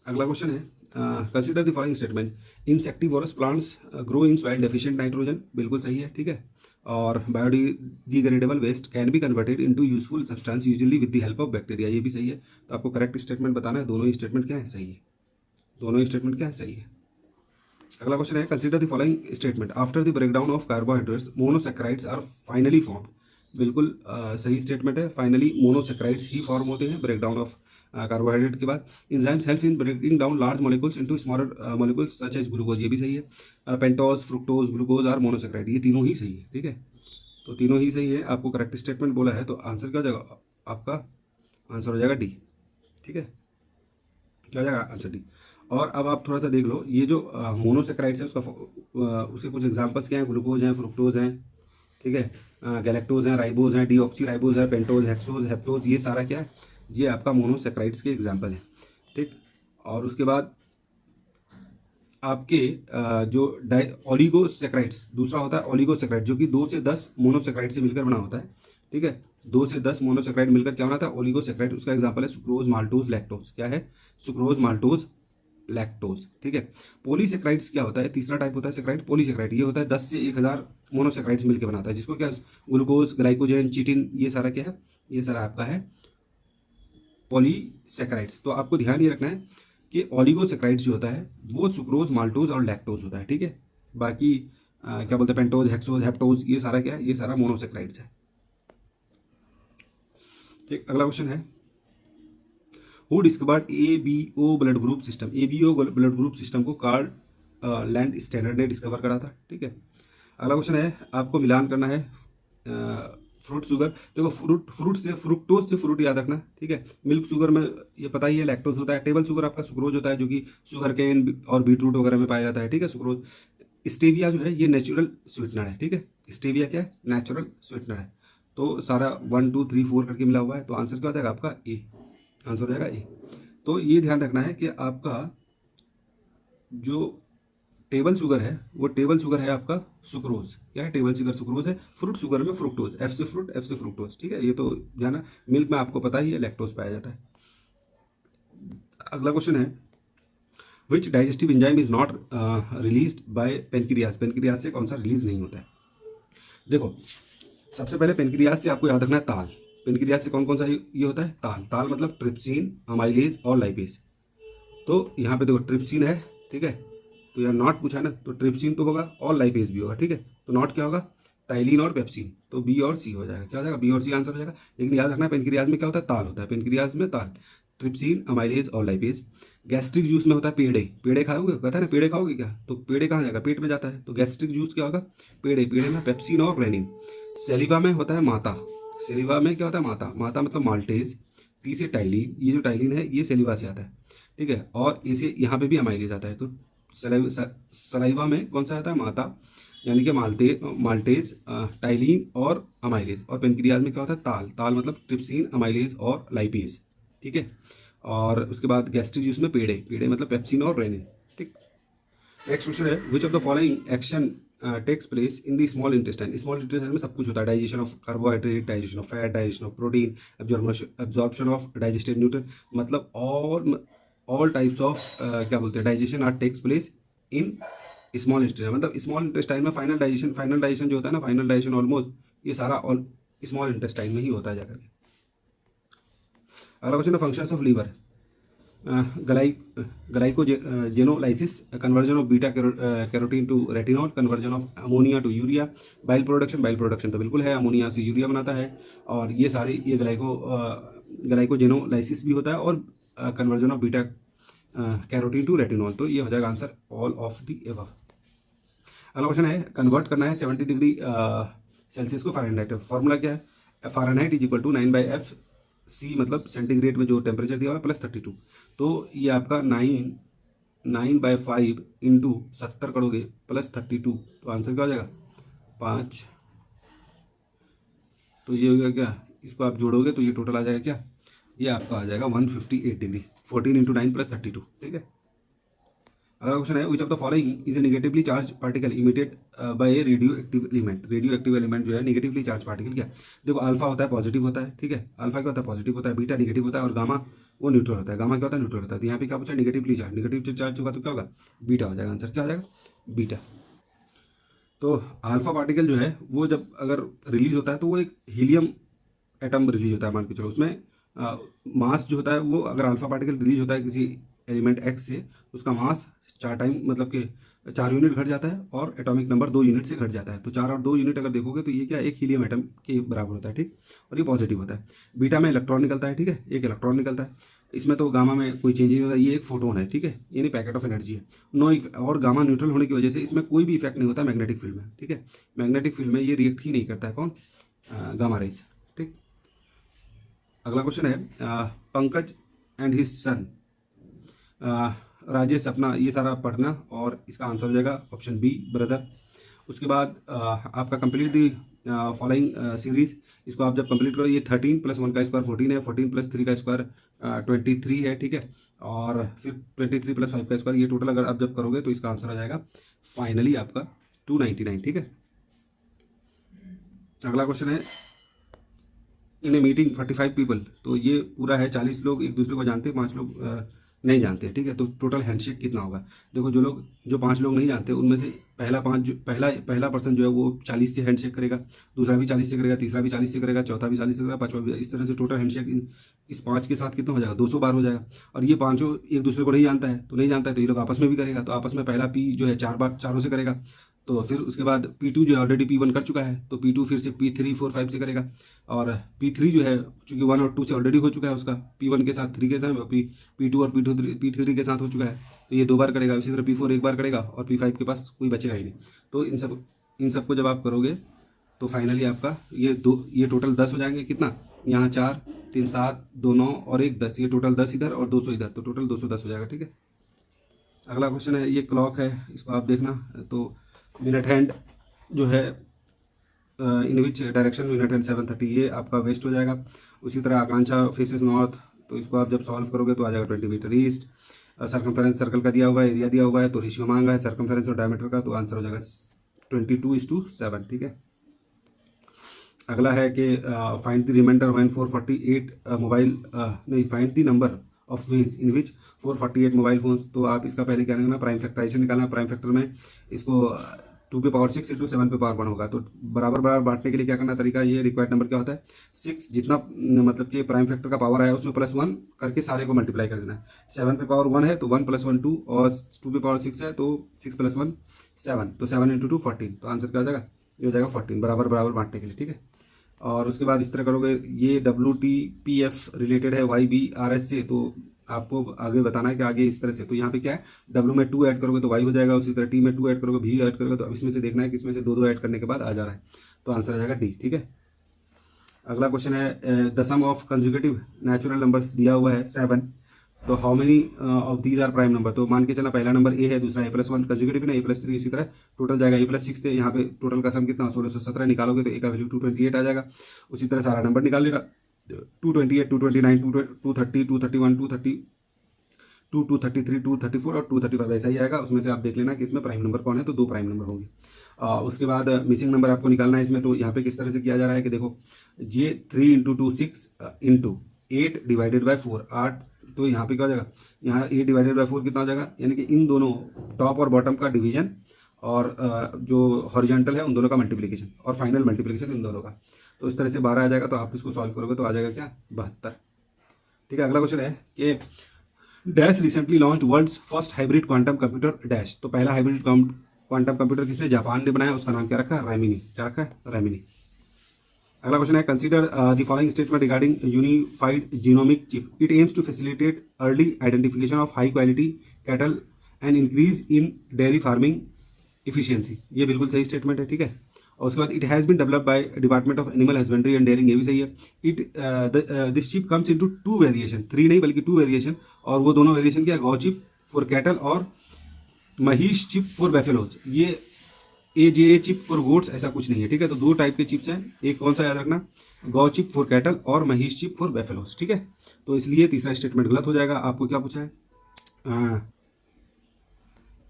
अगला क्वेश्चन है consider the following statement, insectivorous plants grow in soil deficient nitrogen, बिल्कुल सही है, ठीक है। और biodegradable waste can be converted into useful substance usually with the help of bacteria, ये भी सही है। तो आपको करेक्ट स्टेटमेंट बताना है, दोनों ही स्टेटमेंट क्या है सही है, दोनों ही स्टेटमेंट क्या है सही है। अगला क्वेश्चन है consider the following statement, after the breakdown of carbohydrates monosaccharides are finally form, बिल्कुल सही स्टेटमेंट है। फाइनली मोनोसैकेराइड्स ही फॉर्म होते हैं ब्रेकडाउन ऑफ कार्बोहाइड्रेट के बाद। Enzymes help in breaking down large molecules into smaller molecules such as glucose, ये भी सही है। Pentose fructose glucose are monosaccharide, ये तीनों ही सही है, ठीक है। तो तीनों ही सही है, आपको करेक्ट स्टेटमेंट बोला है, तो आंसर क्या हो जाएगा, आपका आंसर हो जाएगा डी, ठीक है, क्या हो जाएगा आंसर डी। और अब आप थोड़ा सा देख लो, ये जो मोनोसेक्राइड्स है उसका उसके कुछ एग्जांपल्स क्या हैं, ग्लूकोज हैं, फ्रुक्टोज हैं, ठीक है, गैलेक्टोज हैं, राइबोज हैं, डीऑक्सी राइबोज है, पेंटोज, हेक्सोज, हेप्टोज, ये सारा क्या है, ये आपका मोनोसेक्राइड्स के एग्जाम्पल है, ठीक। और उसके बाद आपके जो ओलिगोसेक्राइड्स, दूसरा होता है ओलिगोसेक्राइड, जो कि 2 से 10 मोनोसेक्राइड से मिलकर बना होता है, ठीक है। 2 से 10 मोनोसेक्राइड मिलकर क्या बनाता है, ओलिगोसेक्राइड। उसका एग्जांपल है सुक्रोज, माल्टोज, लैक्टोज, क्या है सुक्रोज, माल्टोज, लैक्टोज, ठीक है। पॉलीसेक्राइड्स क्या होता है, तीसरा टाइप होता है सेक्राइड पॉलीसेक्राइड, ये होता है 10 से 1000 मोनोसेक्राइड्स मिलकर बनाता है, जिसको क्या ग्लूकोज, ग्लाइकोजन, चिटिन, ये सारा क्या है, ये सारा आपका है पॉलीसेक्राइड्स। तो आपको ध्यान ये रखना है कि ओलिगोसेक्राइड्स जो होता है वो सुक्रोज, माल्टोज और लैक्टोज होता है, ठीक है। बाकी क्या बोलते हैं पेंटोज, हेक्सोज, हेप्टोज, ये सारा क्या है, ये सारा मोनोसेक्राइड्स है, ठीक। अगला क्वेश्चन है who discovered ABO blood group system, ABO blood group system को कार्ल लैंड स्टैंडर्ड ने डिस्कवर करा था, ठीक है। अगला क्वेश्चन है आपको मिलान करना है फ्रूट शुगर, देखो फ्रूट से फ्रुक्टोज से फ्रूट याद रखना, ठीक है। मिल्क शुगर में ये पता ही है लैक्टोज होता है, टेबल शुगर आपका सुक्रोज होता है, जो कि शुगर केन और बीटरूट वगैरह में पाया जाता है, ठीक है सुक्रोज। स्टेविया जो है ये नेचुरल स्वीटनर है, ठीक है। स्टेविया क्या है, नेचुरल स्वीटनर है। तो सारा 1 2 3 4 करके मिला हुआ है, तो आंसर क्या हो जाएगा आपका ए, आंसर हो जाएगा ए। तो ये ध्यान रखना है कि आपका जो टेबल शुगर है वो टेबल शुगर है आपका सुक्रोज, क्या है टेबल शुगर सुक्रोज है। फ्रूट शुगर में फ्रुक्टोज, एफ से फ्रूट, एफ से फ्रुक्टोज, ठीक है। ये तो ध्यान, मिल्क में आपको पता ही है लैक्टोज पाया जाता है। अगला क्वेश्चन है विच digestive enzyme is not released by pancreas, pancreas से कौन सा रिलीज नहीं होता है। देखो सबसे पहले पेनक्रियाज से आपको याद रखना है ताल, पेनक्रियाज से कौन कौन सा ये होता है, ताल, ताल मतलब ट्रिप्सिन, अमाइलेज और लाइपेज। तो यहाँ पे देखो ट्रिप्सिन है, ठीक है, तो यार नॉट पूछा ना, तो ट्रिप्सिन तो होगा और लाइपेज भी होगा, ठीक है। तो नॉट क्या होगा, टाइलिन और पेप्सिन, तो बी और सी हो जाएगा, क्या हो जाएगा बी और सी आंसर हो जाएगा। लेकिन याद रखना पेनक्रियाज में क्या होता है, ताल होता है, पेनक्रियाज में ताल, ट्रिप्सिन, अमाइलेज और लाइपेज। गैस्ट्रिक जूस में होता है पेड़े, पेड़े खाओगे, कहता है ना पेड़े खाओगे क्या, तो पेड़े कहाँ जाएगा, पेट में जाता है, तो गैस्ट्रिक जूस क्या होगा, पेड़े, पेड़े में पेप्सिन और रेनिन। सेलिवा में होता है माता, सेलिवा में क्या होता है माता, माता मतलब माल्टेज, टी से टाइलिन, ये जो टाइलिन है ये सेलिवा से आता है, ठीक है। और इसे यहाँ पे भी अमाइलेज आता है, तो सलाइवा में कौन सा आता है माता, यानी कि माल्टेज, टाइलिन और अमाइलेज। और पेनक्रियाज में क्या होता है ताल, ताल मतलब ट्रिप्सिन, अमाइलेज और लाइपेज, ठीक है। और उसके बाद गैस्ट्रिक जूस में पेड़े, पेड़े मतलब पेप्सिन और रेनिन, ठीक। नेक्स्ट क्वेश्चन है which of the following action takes place in the small intestine, small intestine में सब कुछ होता है, digestion of carbohydrate, digestion of fat, digestion of protein, absorption of digested nutrient, मतलब ऑल टाइप्स ऑफ क्या बोलते हैं digestion are takes place in small intestine, मतलब स्मॉल इंटेस्टाइन में फाइनल डाइजेशन जो होता है ना, फाइनल डाइजेशन ऑलमोस्ट ये सारा ऑल स्मॉल इंटेस्टाइन में ही होता है जाकर के। अगला क्वेश्चन है functions of liver, glycogenolysis, conversion of beta carotene to retinol, conversion of ammonia to urea, bile production तो बिल्कुल है, अमोनिया से यूरिया बनाता है। और ये सारी ये ग्लाइकोजेनोलाइसिस भी होता है, और conversion of beta carotene to retinol, तो ये हो जाएगा answer all of the above. अगला क्वेश्चन है कन्वर्ट करना है 70 डिग्री सेल्सियस को फ़ारेनहाइट, फॉर्मूला क्या है, Fahrenheit is equal to 9/F C, मतलब सेंटीग्रेड में जो टेम्परेचर दिया हुआ है +32, तो ये आपका 9/5 इंटू 70 करोगे प्लस 32, तो आंसर क्या हो जाएगा 5। तो ये हो गया क्या, इसको आप जोड़ोगे तो ये टोटल आ जाएगा क्या, ये आपका आ जाएगा 158 डिग्री। 14 इंटू 9 प्लस 32, ठीक है। अगला क्वेश्चन है, which of the following is a negatively charge particle emitted by a radio active element. Radio active element जो है नेगेटिवली चार्ज पार्टिकल क्या, देखो अल्फा होता है पॉजिटिव होता है, ठीक है, अल्फा क्या होता है पॉजिटिव होता है, बीटा नेगेटिव होता है और गामा वो न्यूट्रल होता है। गामा क्या होता है न्यूट्रल होता है। तो यहाँ पे क्या पूछा नेगेटिवली चार्ज, नेगेटिव चार्ज होगा तो क्या होगा बीटा हो जाएगा, आंसर क्या हो जाएगा बीटा। तो अल्फा पार्टिकल जो है वो जब अगर रिलीज होता है तो वो एक हीलियम एटम रिलीज होता है, मान के चलो उसमें मास जो होता है वो, अगर अल्फा पार्टिकल रिलीज होता है किसी एलिमेंट एक्स से, उसका मास 4 टाइम मतलब कि 4 यूनिट घट जाता है और एटॉमिक नंबर 2 यूनिट से घट जाता है। तो 4 और 2 यूनिट अगर देखोगे तो ये क्या एक हीलियम एटम के बराबर होता है, ठीक, और ये पॉजिटिव होता है। बीटा में इलेक्ट्रॉन निकलता है, ठीक है, एक इलेक्ट्रॉन निकलता है इसमें। तो गामा में कोई चेंज नहीं होता, ये एक फोटोन है, ठीक है, यानी पैकेट ऑफ एनर्जी है नो। और गामा न्यूट्रल होने की वजह से इसमें कोई भी इफेक्ट नहीं होता मैग्नेटिक फील्ड में, ठीक है, मैग्नेटिक फील्ड में ये रिएक्ट ही नहीं करता है कौन, गामा रेज, ठीक। अगला क्वेश्चन है, पंकज एंड हिज सन राजेश अपना, ये सारा पढ़ना और इसका आंसर हो जाएगा ऑप्शन बी ब्रदर। उसके बाद आपका कंप्लीट दी फॉलोइंग सीरीज, इसको आप जब कंप्लीट करो, ये 13 + 1 का स्क्वायर 14 है, 14 + 3 का स्क्वायर 23 है, ठीक है, और फिर 23 + 5 का स्क्वायर, ये टोटल अगर आप जब करोगे तो इसका आंसर आ जाएगा फाइनली आपका 299, ठीक है। अगला क्वेश्चन है, इन ए मीटिंग 45 पीपल, तो ये पूरा है 40 लोग एक दूसरे को जानते हैं, 5 लोग नहीं जानते, ठीक है। तो टोटल हैंडशेक कितना होगा, देखो जो 5 लोग नहीं जानते उनमें से पहला पर्सन जो है वो 40 से हैंडशेक करेगा, दूसरा भी 40 से करेगा, तीसरा भी 40 से करेगा, चौथा भी 40 से करेगा, पांचवा भी। इस तरह से टोटल हैंडशेक इस 5 के साथ कितना हो जाएगा 200 बार हो जाएगा। और ये पांचों एक दूसरे को नहीं जानता है, तो ये लोग आपस में भी करेगा, तो आपस में पहला पी जो है 4 बार चारों से करेगा। तो फिर उसके बाद P2 जो है ऑलरेडी P1 कर चुका है, तो P2 फिर से P3 4 5 से करेगा। और P3 जो है चूंकि 1 और 2 से ऑलरेडी हो चुका है उसका, P1 के साथ 3 के साथ, P2 और P3 के साथ हो चुका है, तो ये 2 बार करेगा। इसी तरह P4 1 बार करेगा और P5 के पास कोई बचेगा ही नहीं। तो इन सबको जब आप करोगे तो फाइनली आपका ये टोटल 10 हो जाएंगे। कितना, यहाँ 4 3 7 2 9 और 1 10, ये टोटल 10 इधर और 200 इधर, तो टोटल 210 हो जाएगा, ठीक है। अगला क्वेश्चन है, ये क्लॉक है, इसको आप देखना। तो मिनट हैंड जो है in which direction minute hand 7:30, ये आपका वेस्ट हो जाएगा। उसी तरह आकांक्षा फेसेस नॉर्थ, तो इसको आप जब सॉल्व करोगे तो आ जाएगा 20 मीटर ईस्ट। सर्कमफेरेंस सर्कल का दिया हुआ है, एरिया दिया हुआ है, तो रेशियो मांगा है सर्कमफेरेंस और डायमीटर का, तो आंसर हो जाएगा 22:7, ठीक है। अगला है कि find the remainder when 448 mobile नहीं find the number of ways in which 448 mobile phones. तो आप इसका पहले क्या करना, प्राइम फैक्टराइजेशन निकालना। प्राइम फैक्टर में इसको 2⁻6 × 7⁻1 होगा, तो बराबर बांटने के लिए क्या करना तरीका, ये रिक्वायर्ड नंबर क्या होता है 6, जितना मतलब कि प्राइम फैक्टर का पावर आया उसमें +1 करके सारे को मल्टीप्लाई कर देना है। 7⁻1 है तो 1 + 1 2, और 2⁻6 है तो 6 + 1 7, तो 7 × 2 14, तो आंसर क्या हो जाएगा, ये हो जाएगा 14, बराबर बांटने के लिए, ठीक है। और उसके बाद इस तरह करोगे, ये WTPF रिलेटेड है YBRS से, तो आपको आगे बताना है कि आगे इस तरह से। तो यहाँ पे क्या है, W में 2 ऐड करोगे तो Y हो जाएगा, उसी तरह T में 2 ऐड करोगे V ऐड करोगे, तो अब इसमें से देखना है कि इसमें से 2 ऐड करने के बाद आ जा रहा है, तो आंसर आ जाएगा D, ठीक है। अगला क्वेश्चन है, the sum of conjugative natural numbers दिया हुआ है 7, तो how many of these are prime number. तो मान के चलना पहला नंबर A है, दूसरा A+1 कंजुगेटिव है, A+3, इसी तरह टोटल जाएगा A+6 थे। यहाँ पे टोटल का सम कितना 1617 निकालोगे तो A का वैल्यू 228 आ जाएगा। उसी तरह सारा नंबर निकाल लेना, 228 229 230 231 230 233 234 और 235 ऐसा ही आएगा। उसमें से आप देख लेना कि इसमें प्राइम नंबर कौन है, तो 2 प्राइम नंबर होंगे। उसके बाद मिसिंग नंबर आपको निकालना है इसमें। तो यहाँ पे किस तरह से किया जा रहा है कि देखो, ये 3 × 2 6 × 8 / 4 8, तो यहाँ पे क्या हो जाएगा, यहाँ 8 / 4 कितना हो जाएगा, यानी कि इन दोनों टॉप और बॉटम का डिवीजन और जो हॉरिजॉन्टल है उन दोनों का मल्टीप्लिकेशन और फाइनल मल्टीप्लिकेशन इन दोनों का। तो इस तरह से 12 आ जाएगा। तो आप इसको सॉल्व करोगे तो आ जाएगा क्या 72, ठीक है। अगला क्वेश्चन है कि dash recently launch world's first hybrid quantum computer dash. तो पहला हाइब्रिड क्वांटम कंप्यूटर किसने, जापान ने बनाया, उसका नाम क्या रखा है, रैमिनी। क्या रखा है, रैमिनी। अगला क्वेश्चन है, consider the following statement regarding unified genomic chip, it aims to facilitate early identification of high quality cattle and increase in dairy farming efficiency. ये बिल्कुल सही स्टेटमेंट है, ठीक है। और उसके बाद it has been developed by department of animal husbandry and dairying, ये भी सही है। This chip comes into 2 variation, 3 नहीं बल्कि 2 वेरिएशन, और वो दोनों वेरिएशन क्या है, गौ चिप फॉर कैटल और महिष चिप फॉर बैफेलोज। ये AJA चिप फॉर गोट्स ऐसा कुछ नहीं है, ठीक है। तो 2 टाइप के चिप्स हैं, एक कौन सा याद रखना, गौ चिप फॉर कैटल और महिष चिप फॉर बैफेलोज, ठीक है। तो इसलिए तीसरा स्टेटमेंट गलत हो जाएगा। आपको क्या पूछा है,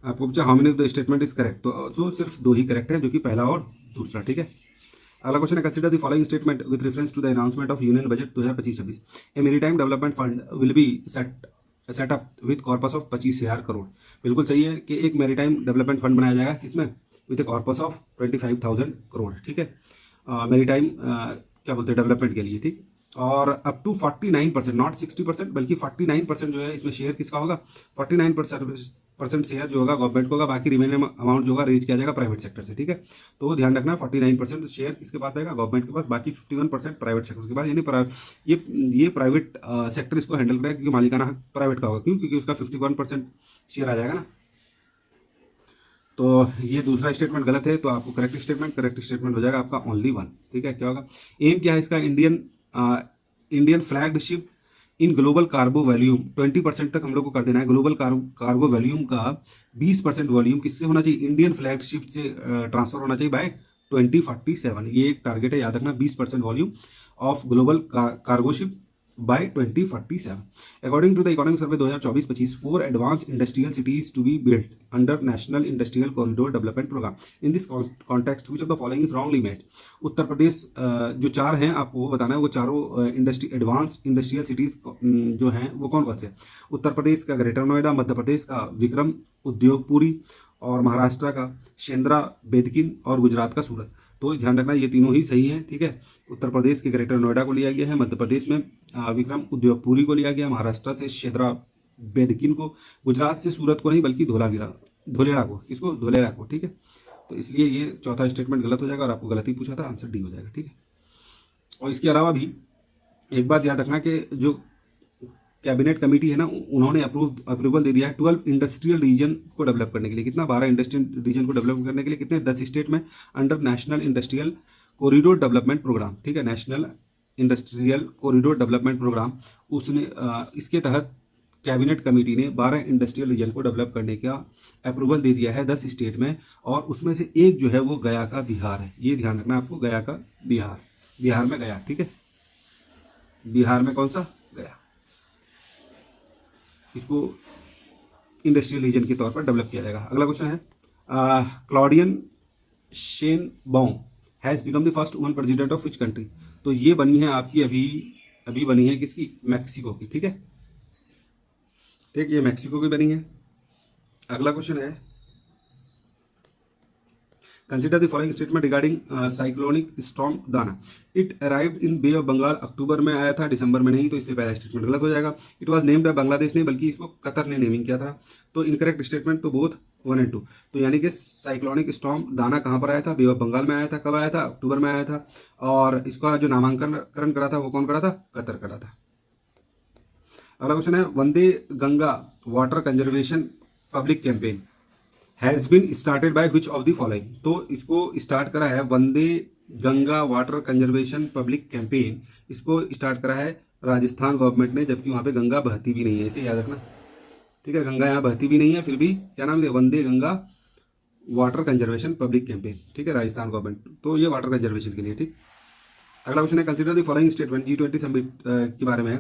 आपको पूछा how many of the statement is correct, तो सिर्फ 2 ही करेक्ट है, जो कि पहला और दूसरा, ठीक है। अगला क्वेश्चन है, consider the following statement with reference to the announcement of union budget 2025-26। A maritime development fund will be setup with corpus of 25,000 crore. बिल्कुल सही है कि एक मेरीटाइम डेवलपमेंट फंड बनाया जाएगा, किसमें, with A corpus of 25,000 crore, ठीक है। मेरीटाइम क्या बोलते हैं, डेवलपमेंट के लिए, ठीक। और अप टू 49%, नॉट 60%, बल्कि 49% जो है इसमें शेयर किसका होगा, 49% शेयर जो होगा गवर्नमेंट को होगा, बाकी रिमेनिंग अमाउंट जो होगा रेज किया जाएगा प्राइवेट सेक्टर से, ठीक है। तो ध्यान रखना 49% शेयर किसके पास रहेगा, गवर्नमेंट के पास, बाकी 51% प्राइवेट सेक्टर के पास, यानी ये प्राइवेट सेक्टर इसको हैंडल करेगा, क्योंकि मालिकाना हक प्राइवेट का होगा, क्यों, क्योंकि उसका 51% शेयर आ जाएगा ना। तो ये दूसरा स्टेटमेंट गलत है, तो आपको करेक्ट स्टेटमेंट हो जाएगा आपका ओनली 1, ठीक है। क्या होगा, एम क्या है इसका, Indian flagged ship in global cargo volume 20% तक हम लोग को कर देना है। ग्लोबल कार्गो वॉल्यूम का 20% वॉल्यूम किससे होना चाहिए, इंडियन फ्लैग्ड शिप से ट्रांसफर होना चाहिए बाय 2047। ये एक टारगेट है, याद रखना, 20% volume of global cargo ship by 2047. According to the Economic Survey 2024-25, 4 advanced industrial cities to be built under National Industrial Corridor Development Program. In this context, which of the following is wrongly matched? Uttar Pradesh जो 4 हैं आपको वो बताना है, वो चारों एडवांस इंडस्ट्रियल सिटीज जो हैं वो कौन कौन से हैं। उत्तर प्रदेश का ग्रेटर नोएडा, मध्य प्रदेश का विक्रम उद्योगपुरी, और महाराष्ट्र का शेंद्रा बेदकिन, और गुजरात का सूरत। तो ध्यान रखना ये तीनों ही सही हैं, ठीक है। उत्तर प्रदेश के ग्रेटर नोएडा को लिया गया है, मध्य प्रदेश में विक्रम उद्योगपुरी को लिया गया, महाराष्ट्र से शेंद्रा बेदकिन को, गुजरात से सूरत को नहीं बल्कि धोलेरा को, ठीक है। तो इसलिए ये चौथा स्टेटमेंट गलत हो जाएगा, और आपको गलत ही पूछा था, आंसर डी हो जाएगा, ठीक है। और इसके अलावा भी एक बात याद रखना कि जो कैबिनेट कमेटी है ना, उन्होंने अप्रूवल दे दिया है 12 इंडस्ट्रियल रीजन को डेवलप करने के लिए। कितना, 12 इंडस्ट्रियल रीजन को डेवलप करने के लिए, कितने, 10 स्टेट में, under national industrial corridor development programme, ठीक है। National industrial corridor development programme, उसने इसके तहत कैबिनेट कमेटी ने 12 इंडस्ट्रियल रीजन को डेवलप करने का अप्रूवल दे दिया है 10 स्टेट में, और उसमें से एक जो है वो गया का बिहार है। ये ध्यान रखना आपको, गया का बिहार में गया, ठीक है। बिहार में कौन सा, गया, इसको इंडस्ट्रियल रीजन के तौर पर डेवलप किया जाएगा। अगला क्वेश्चन है, Claudia Sheinbaum has become the first woman president of which country. तो ये बनी है आपकी अभी बनी है किसकी, मैक्सिको की, ठीक है। ठीक, ये मैक्सिको की बनी है। अगला क्वेश्चन है, consider the following statement regarding cyclonic storm Dana. It arrived in Bay of Bengal, अक्टूबर में आया था, दिसंबर में नहीं, तो इसलिए पहला स्टेटमेंट गलत हो जाएगा। It was named by Bangladesh नहीं, बल्कि इसको कतर ने नेमिंग किया था। तो इनकरेक्ट स्टेटमेंट तो बोथ 1 और 2। तो यानी कि साइक्लोनिक स्टॉर्म दाना कहाँ पर आया था, बे ऑफ बंगाल में आया था। कब आया था, अक्टूबर में आया था। और इसका जो नामांकन करा था वो कौन करा था, कतर करा था। अगला क्वेश्चन है, Vande Ganga water conservation public campaign has been started by which of the following. तो इसको स्टार्ट करा है Vande Ganga water conservation public campaign, इसको स्टार्ट करा है राजस्थान गवर्नमेंट ने, जबकि वहाँ पे गंगा बहती भी नहीं है, इसे याद रखना, ठीक है। गंगा यहाँ बहती भी नहीं है, फिर भी क्या नाम है, Vande Ganga water conservation public campaign, ठीक है, राजस्थान गवर्नमेंट। तो ये वाटर कंजर्वेशन के लिए, ठीक। अगला क्वेश्चन है, consider the following statement G20 summit के बारे में है।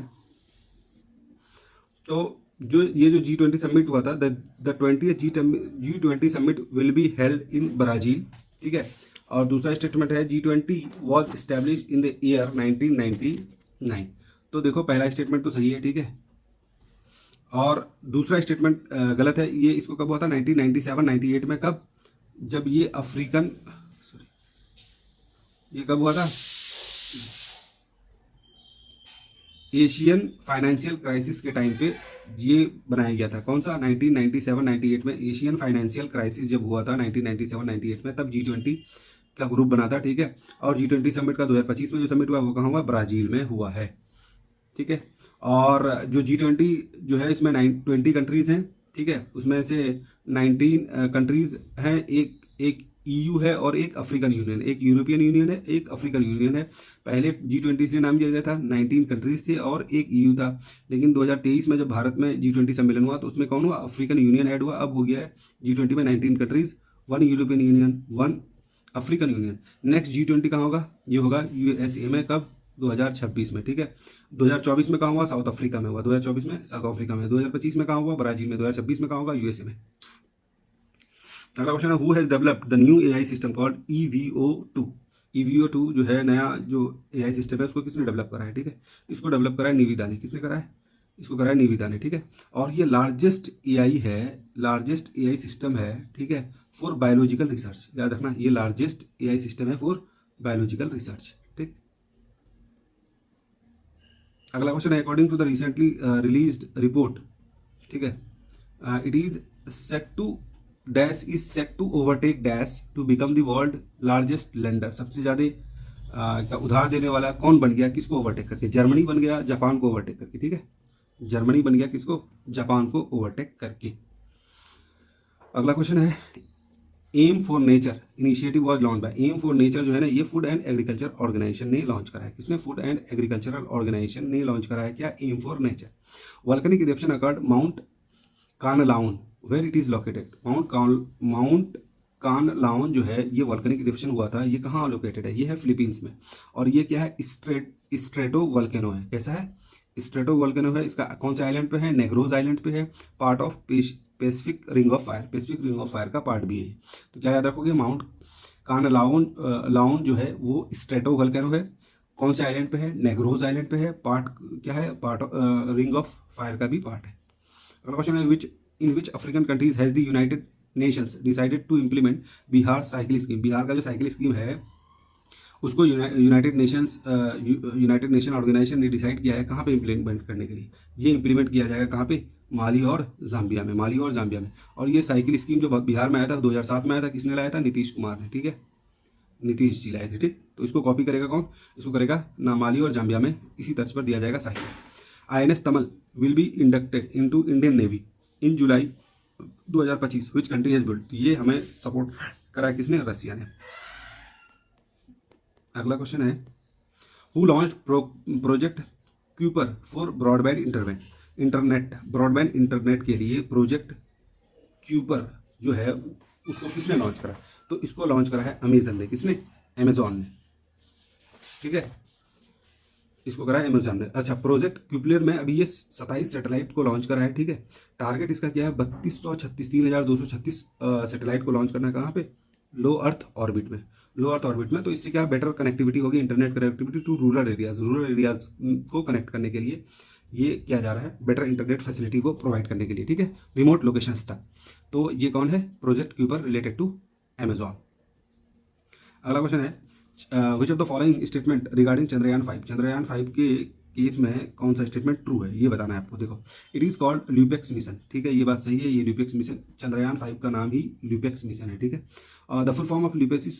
तो जो G20 समिट हुआ था, the 20th G20 summit will be held in Brazil, ठीक है। और दूसरा स्टेटमेंट है, G20 was establish in the year 1999। तो देखो पहला स्टेटमेंट तो सही है, ठीक है, और दूसरा स्टेटमेंट गलत है। ये इसको कब हुआ था, 1997-98 में। कब, जब ये अफ्रीकन, ये कब हुआ था, एशियन फाइनेंशियल क्राइसिस के टाइम पे ये बनाया गया था। कौन सा, 1997-98 में एशियन फाइनेंशियल क्राइसिस जब हुआ था 1997-98 में, तब G20 का ग्रुप बना था, ठीक है। और G20 समिट का 2025 में जो समिट हुआ वो कहाँ हुआ, ब्राज़ील में हुआ है, ठीक है। और जो G20 जो है इसमें 20 कंट्रीज़ हैं, ठीक है। उसमें से 19 कंट्रीज़ हैं, एक EU है और एक अफ्रीकन यूनियन, एक यूरोपियन यूनियन है, एक अफ्रीकन यूनियन है। पहले G20 इसलिए नाम दिया गया था, 19 कंट्रीज थे और एक EU था। लेकिन 2023 में जब भारत में G20 सम्मेलन हुआ तो उसमें कौन हुआ, अफ्रीकन यूनियन ऐड हुआ। अब हो गया है G20 में 19 countries, 1 European union, 1 African union. Next G20 कहाँ होगा, ये होगा USA में, कब, 2026 में, ठीक है। 2024 में कहाँ हुआ, साउथ अफ्रीका में हुआ, 2024 में साउथ अफ्रीका में। 2025 में कहाँ हुआ, ब्राजील में। 2026 में कहाँ होगा, USA में। अगला क्वेश्चन है, who has developed the new AI system called EVO2। EVO2 जो है नया जो AI सिस्टम है उसको किसने डेवलप करा है, ठीक है। इसको डेवलप करा है निविदा ने। किसने करा है, इसको करा है निविदा ने, ठीक है। और ये लार्जेस्ट AI है, लार्जेस्ट AI सिस्टम है, ठीक है, फॉर बायोलॉजिकल रिसर्च। याद रखना, ये लार्जेस्ट AI सिस्टम है फॉर बायोलॉजिकल रिसर्च, ठीक। अगला क्वेश्चन है, according to the recently released report, ठीक है, it is set to dash is set to overtake dash to become the world largest lender. सबसे ज़्यादा उधार देने वाला कौन बन गया, किसको ओवरटेक करके, जर्मनी बन गया जापान को ओवरटेक करके, ठीक है। जर्मनी बन गया किसको, जापान को ओवरटेक करके। अगला क्वेश्चन है, M for nature initiative was launch by. M for nature जो है ना, ये फूड एंड एग्रीकल्चर ऑर्गेनाइजेशन ने लॉन्च करा है। किसने, फूड एंड एग्रीकल्चरल ऑर्गेनाइजेशन ने लॉन्च करा है क्या, M for nature. Volcanic eruption occurred Mount Kanlaon, where it is located. Mount Kanlaon जो है ये वॉल्केनिक इरप्शन हुआ था, ये कहाँ लोकेटेड है, ये है फिलीपींस में। और ये क्या है, स्ट्रेटो वोल्केनो है। कैसा है, स्ट्रेटो वोल्केनो है। इसका कौन से आइलैंड पे है, नेग्रोज आइलैंड पे है, part of Pacific ring of fire, Pacific ring of fire का पार्ट भी है। तो क्या याद रखोगे, माउंट कानलाउन लाउन जो है वो स्ट्रेटो वोल्केनो है। कौन से आइलैंड पे है, नेग्रोज आइलैंड पे है, पार्ट क्या है, part of ring of fire का भी पार्ट है। अगला क्वेश्चन है, which in which African countries has the United Nations decided to implement Bihar cycle scheme. Bihar का जो साइकिल स्कीम है उसको यूनाइटेड नेशन ऑर्गेनाइजेशन ने डिसाइड किया है कहाँ पे इम्प्लीमेंट करने के लिए। ये इम्प्लीमेंट किया जाएगा कहाँ पे, माली और जाम्बिया में, माली और जाम्बिया में। और ये साइकिल स्कीम जो बिहार में आया था 2007 में आया था, किसने लाया था, नीतीश कुमार ने, ठीक है, नीतीश जी लाए थे, ठीक। तो इसको कॉपी करेगा कौन, इसको करेगा ना माली और जाम्बिया में, इसी तर्ज पर दिया जाएगा cycle. INS Tamal will be inducted into Indian navy in July 2025, which country has built. ये हमें सपोर्ट करा है किसने, रसिया ने। अगला क्वेश्चन है, who launch project Kuiper for broadband internet. Broadband internet के लिए प्रोजेक्ट क्यूपर जो है उसको किसने लॉन्च करा, तो इसको लॉन्च करा है अमेजन ने। किसने, अमेजॉन ने, ठीक है, इसको करा है अमेजॉन ने। अच्छा, प्रोजेक्ट क्यूपलर में अभी ये 27 सैटेलाइट को लॉन्च करा है, ठीक है। टारगेट इसका क्या है, 3236 सैटेलाइट को लॉन्च करना है, कहाँ पे, लो अर्थ ऑर्बिट में, लो अर्थ ऑर्बिट में। तो इससे क्या बेटर कनेक्टिविटी होगी, internet connectivity to rural areas को कनेक्ट करने के लिए ये किया जा रहा है, बेटर इंटरनेट फैसिलिटी को प्रोवाइड करने के लिए, ठीक है, रिमोट लोकेशंस तक। तो ये कौन है, project Kuiper related to Amazon. अगला क्वेश्चन है, which of the following statement regarding Chandrayaan 5। Chandrayaan 5 के केस में कौन सा स्टेटमेंट ट्रू है, ये बताना है आपको। देखो, it is called LUPEX mission, ठीक है, ये बात सही है, ये ल्यूपेक्स मिशन, चंद्रयान 5 का नाम ही ल्यूपेक्स मिशन है, ठीक है। The full form of LUPEX is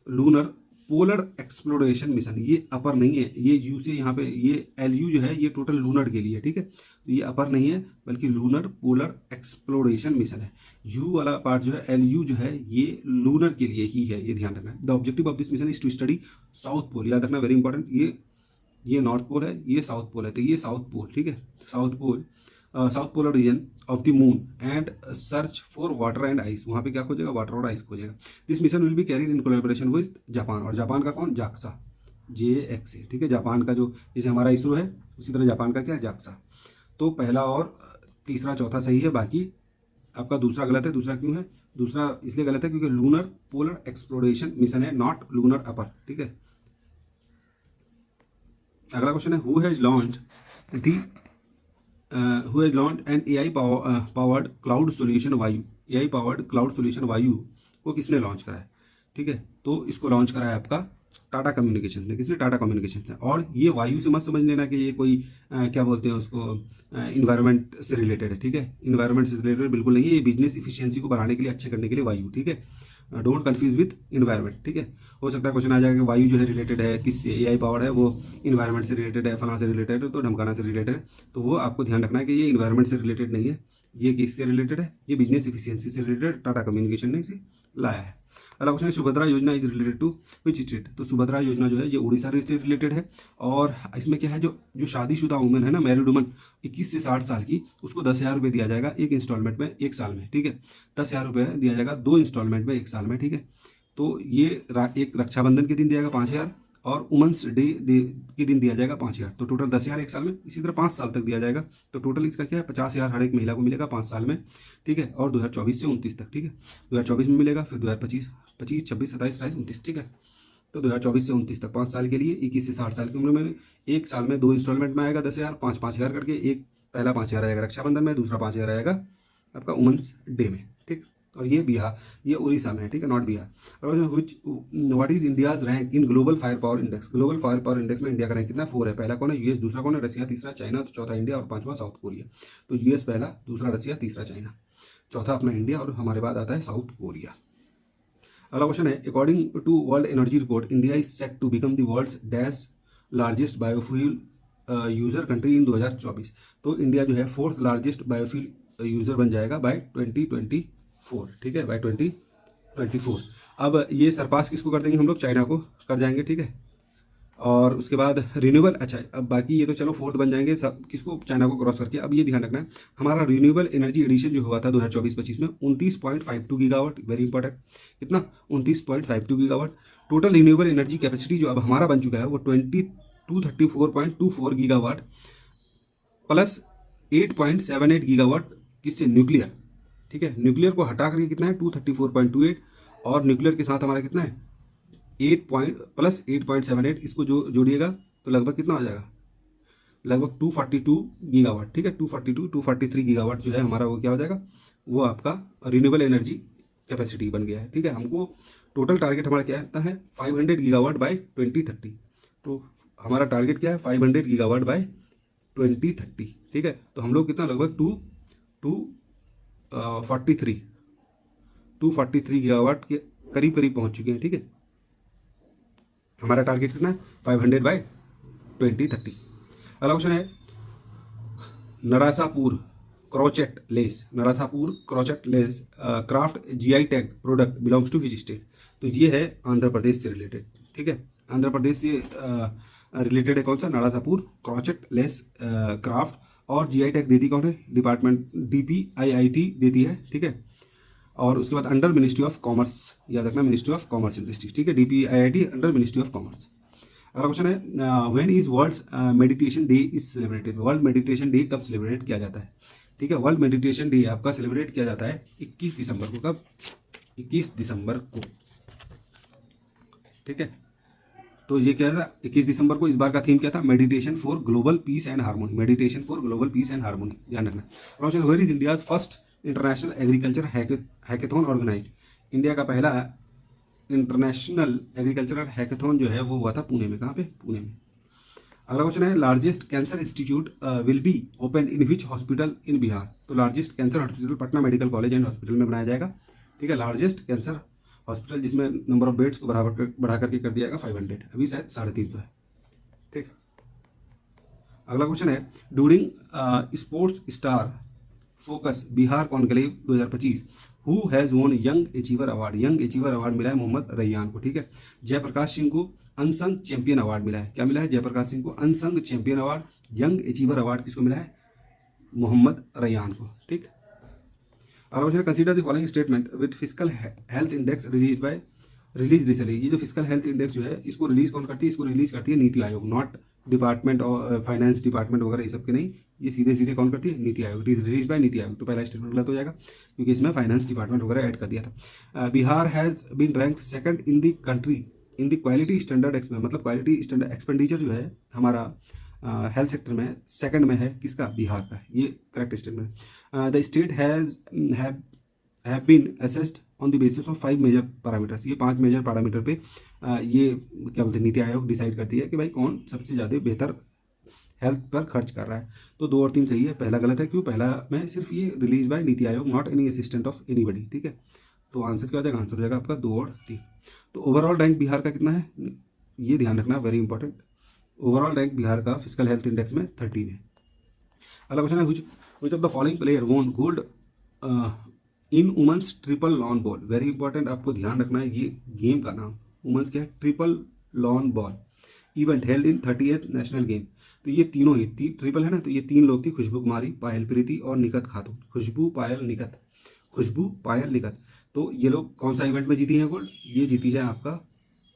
lunar polar exploration mission. ये अपर नहीं है, ये यू से यहाँ पे ये LU जो है ये टोटल लूनर के लिए, ठीक है। तो ये अपर नहीं है बल्कि लूनर पोलर एक्सप्लोरेशन मिशन है। यू वाला पार्ट जो है LU जो है ये लूनर के लिए ही है, ये ध्यान रखना है। The objective of this mission is to study south pole. याद रखना, वेरी इंपॉर्टेंट, ये नॉर्थ पोल है, ये साउथ पोल है, तो ये साउथ पोल, ठीक है, south polar region of the moon and search for water and ice. वहाँ पे क्या खोजेगा, वाटर और आइस खोजेगा। This mission will be carried in collaboration with Japan. और जापान का कौन, जाक्सा, JXA, ठीक है। जापान का जो जैसे हमारा इसरो है उसी तरह जापान का क्या है, जाक्सा। तो पहला और तीसरा चौथा सही है, बाकी आपका दूसरा गलत है। दूसरा क्यों है, दूसरा इसलिए गलत है क्योंकि लूनर पोलर एक्सप्लोरेशन मिशन है, नॉट लूनर अपर, ठीक है। अगला क्वेश्चन है, who has launch N AI powered cloud solution वायु। AI पावर्ड क्लाउड सोल्यूशन वायु को किसने लॉन्च करा है, ठीक है। तो इसको लॉन्च करा है आपका टाटा कम्युनिकेशंस ने। किसने, टाटा कम्युनिकेशंस ने। और ये वायु से मत समझ लेना कि ये कोई क्या बोलते हैं उसको, इन्वायरमेंट से रिलेटेड है, ठीक है। इन्वायरमेंट से रिलेटेड बिल्कुल नहीं है, ये बिजनेस इफिशियंसी को बढ़ाने के लिए, अच्छे करने के लिए वायु, ठीक है। डोंट कंफ्यूज विथ इन्वायरमेंट, ठीक है। हो सकता है क्वेश्चन आ जाएगा कि वायु जो है रिलेटेड है किससे, AI पावर्ड है, वो इन्वायरमेंट से रिलेटेड है, फलां से रिलेटेड है, तो ढमकाना से रिलेटेड है। तो वो आपको ध्यान रखना है कि ये इन्वायरमेंट से रिलेटेड नहीं है, ये किससे रिलेटेड है, ये बिजनेस इफिशियंसी से रिलेटेड टाटा कम्युनिकेशन ने इसे लाया है। अगला क्वेश्चन है Subhadra Yojana is related to which state. तो सुभद्रा योजना जो है ये उड़ीसा से रिलेटेड है, और इसमें क्या है, जो जो शादीशुदा वुमेन है ना, मैरिड वुमन 21 से 60 साल की, उसको 10,000 रुपये दिया जाएगा एक इंस्टॉलमेंट में एक साल में, ठीक है। 10,000 रुपये दिया जाएगा 2 इंस्टॉलमेंट में एक साल में, ठीक है। तो ये एक रक्षाबंधन के दिन दिया जाएगा 5,000, और वुमेंस डे के दिन दिया जाएगा 5,000, तो टोटल 10,000 एक साल में। इसी तरह 5 साल तक दिया जाएगा, तो टोटल इसका क्या है 50,000 हर एक महिला को मिलेगा 5 साल में, ठीक है। और 2024 से 29 तक, ठीक है। 2024 में मिलेगा, फिर 2025, 25, 26, 27, 28, 29, ठीक है। तो 2024 से 29 तक 5 साल के लिए 21 से 60 साल की उम्र में एक साल में 2 इंस्टॉलमेंट में आएगा 10,000, 5,000 करके। एक पहला 5,000 आएगा रक्षाबंधन में, दूसरा 5,000 आएगा आपका वुमेंस डे में, ठीक। और ये बिहार, ये उड़ीसा में है, ठीक है, नॉट बिहार। और what is India's rank in global fire power index. Global fire power index में इंडिया का रैंक कितना 4 है। पहला कौन है, यूएस, दूसरा कौन है, रसिया, तीसरा चाइना, तो चौथा इंडिया, और पांचवा साउथ कोरिया। तो यूएस पहला, दूसरा रसिया, तीसरा चाइना, चौथा अपना इंडिया, और हमारे बाद आता है साउथ कोरिया। अगला क्वेश्चन है according to world energy report India is set to become the world's dash largest biofuel user country in 2024। तो इंडिया जो है 4th लार्जेस्ट बायोफ्यूल यूजर बन जाएगा बाय 2024, ठीक है, बाय 2024। अब ये सरपास किसको कर देंगे हम लोग, चाइना को कर जाएंगे, ठीक है। और उसके बाद रिन्यूएबल, अच्छा अब बाकी ये तो चलो 4th बन जाएंगे सब, किसको, चाइना को क्रॉस करके। अब ये ध्यान रखना है हमारा रिन्यूएबल एनर्जी एडिशन जो हुआ था 2024-25 में 29.52 गीगावाट, वेरी इंपॉर्टेंट, कितना 29.52 gigawatt. Total renewable energy capacity जो अब हमारा बन चुका है वो 234.24 गीगावाट प्लस 8.78 गीगावाट किससे, न्यूक्लियर, ठीक है। न्यूक्लियर को हटा करके कितना है 234.28, और न्यूक्लियर के साथ हमारा कितना है 8.78, इसको जो जोड़िएगा तो लगभग कितना हो जाएगा, लगभग 242 गीगावाट, ठीक है। 243 गीगावाट जो है हमारा वो क्या हो जाएगा, वो आपका रिन्यूएबल एनर्जी कैपेसिटी बन गया है, ठीक है। हमको टोटल टारगेट हमारा क्या है 500 गीगावाट बाय 2030। तो हमारा टारगेट क्या है 500 गीगावाट बाय 2030, ठीक है। तो हम लोग कितना लगभग 243 गीगावाट के करीब करीब पहुंच चुके हैं, ठीक है। हमारा टारगेट कितना है 500 बाय 2030। अगला क्वेश्चन है Narasapur crochet lace craft GI tag product belongs to which state. तो ये है आंध्र प्रदेश से रिलेटेड, ठीक है। आंध्र प्रदेश से रिलेटेड है कौन सा, नरासापुर क्रॉचेट लेस क्राफ्ट, और जीआई टैग देती कौन है, डिपार्टमेंट DPIIT देती है, ठीक है। और उसके बाद अंडर मिनिस्ट्री ऑफ कॉमर्स, याद रखना मिनिस्ट्री ऑफ कॉमर्स इंडस्ट्रीज, ठीक है, DPIIT under ministry of commerce. अगला क्वेश्चन है when is world's meditation day is celebrated. World meditation day कब सेलिब्रेट किया जाता है, ठीक है। वर्ल्ड मेडिटेशन डे आपका सेलिब्रेट किया जाता है 21 दिसंबर को। कब, 21 दिसंबर को, ठीक है। तो ये क्या था 21 दिसंबर को, इस बार का थीम क्या था, meditation for global peace and harmony, meditation for global peace and harmony, ध्यान रखना। Question where is India first international agriculture hackathon organised. India का पहला इंटरनेशनल एग्रीकल्चरल हैकेथॉन जो है वो हुआ था पुणे में, कहाँ पे, पुणे में। अगला क्वेश्चन है largest cancer institute will be open in which hospital in Bihar. तो largest cancer hospital Patna medical college and hospital में बनाया जाएगा, ठीक है। लार्जेस्ट कैंसर हॉस्पिटल जिसमें नंबर ऑफ बेड्स को बढ़ा करके कर दिया जाएगा 500, अभी शायद 350 है, ठीक। अगला क्वेश्चन है during sports star focus Bihar conclave 2025 who has वोन young achiever award. Young achiever award मिला है मोहम्मद रैयान को, ठीक है। जयप्रकाश सिंह को अनसंग चैंपियन अवार्ड मिला है, क्या मिला है, जयप्रकाश सिंह को unsung champion award. Young achiever award किसको मिला है, मोहम्मद रैयान को, ठीक। और consider the following statement with physical health index release recently. ये जो फिजिकल हेल्थ इंडेक्स जो है इसको रिलीज कौन करती है, इसको रिलीज करती है नीति आयोग, नॉट डिपार्टमेंट और फाइनेंस डिपार्टमेंट वगैरह ये सब के नहीं, ये सीधे सीधे कौन करती है, नीति आयोग, रिलीज बाय नीति आयोग। तो पहला स्टेटमेंट गलत हो जाएगा क्योंकि इसमें फाइनेंस डिपार्टमेंट वगैरह ऐड कर दिया था। Bihar has been ranked second in the country in the quality standard मतलब क्वालिटी स्टैंडर्ड एक्सपेंडिचर जो है हमारा हेल्थ सेक्टर में सेकंड में है, किसका, बिहार का। ये correct statement. The state have been assessed on the basis of 5 major parameters. ये 5 मेजर पैरामीटर पे ये क्या बोलते हैं नीति आयोग डिसाइड करती है कि भाई कौन सबसे ज़्यादा बेहतर हेल्थ पर खर्च कर रहा है। तो 2 और 3 सही है, पहला गलत है, क्यों, पहला में सिर्फ ये release by NITI Aayog, not any assistant of anybody, ठीक है। तो आंसर क्या हो जाएगा, आंसर हो जाएगा आपका 2 और 3। तो ओवरऑल रैंक बिहार का कितना है, ये ध्यान रखना, very important. Overall rank Bihar का फिजिकल हेल्थ इंडेक्स में 13 है। अगला क्वेश्चन है which of the following player won gold in women's triple lawn ball. Very important, आपको ध्यान रखना है ये गेम का नाम वुमेंस क्या है, triple lawn ball event held in 38th national game. तो ये तीनों ही ट्रिपल है ना, तो ये तीन लोग थी, खुशबू कुमारी, पायल प्रीति और निकत खातून। खुशबू पायल निकत, खुशबू पायल निकत। तो ये लोग कौन सा इवेंट में जीती हैं गोल्ड, ये जीती है आपका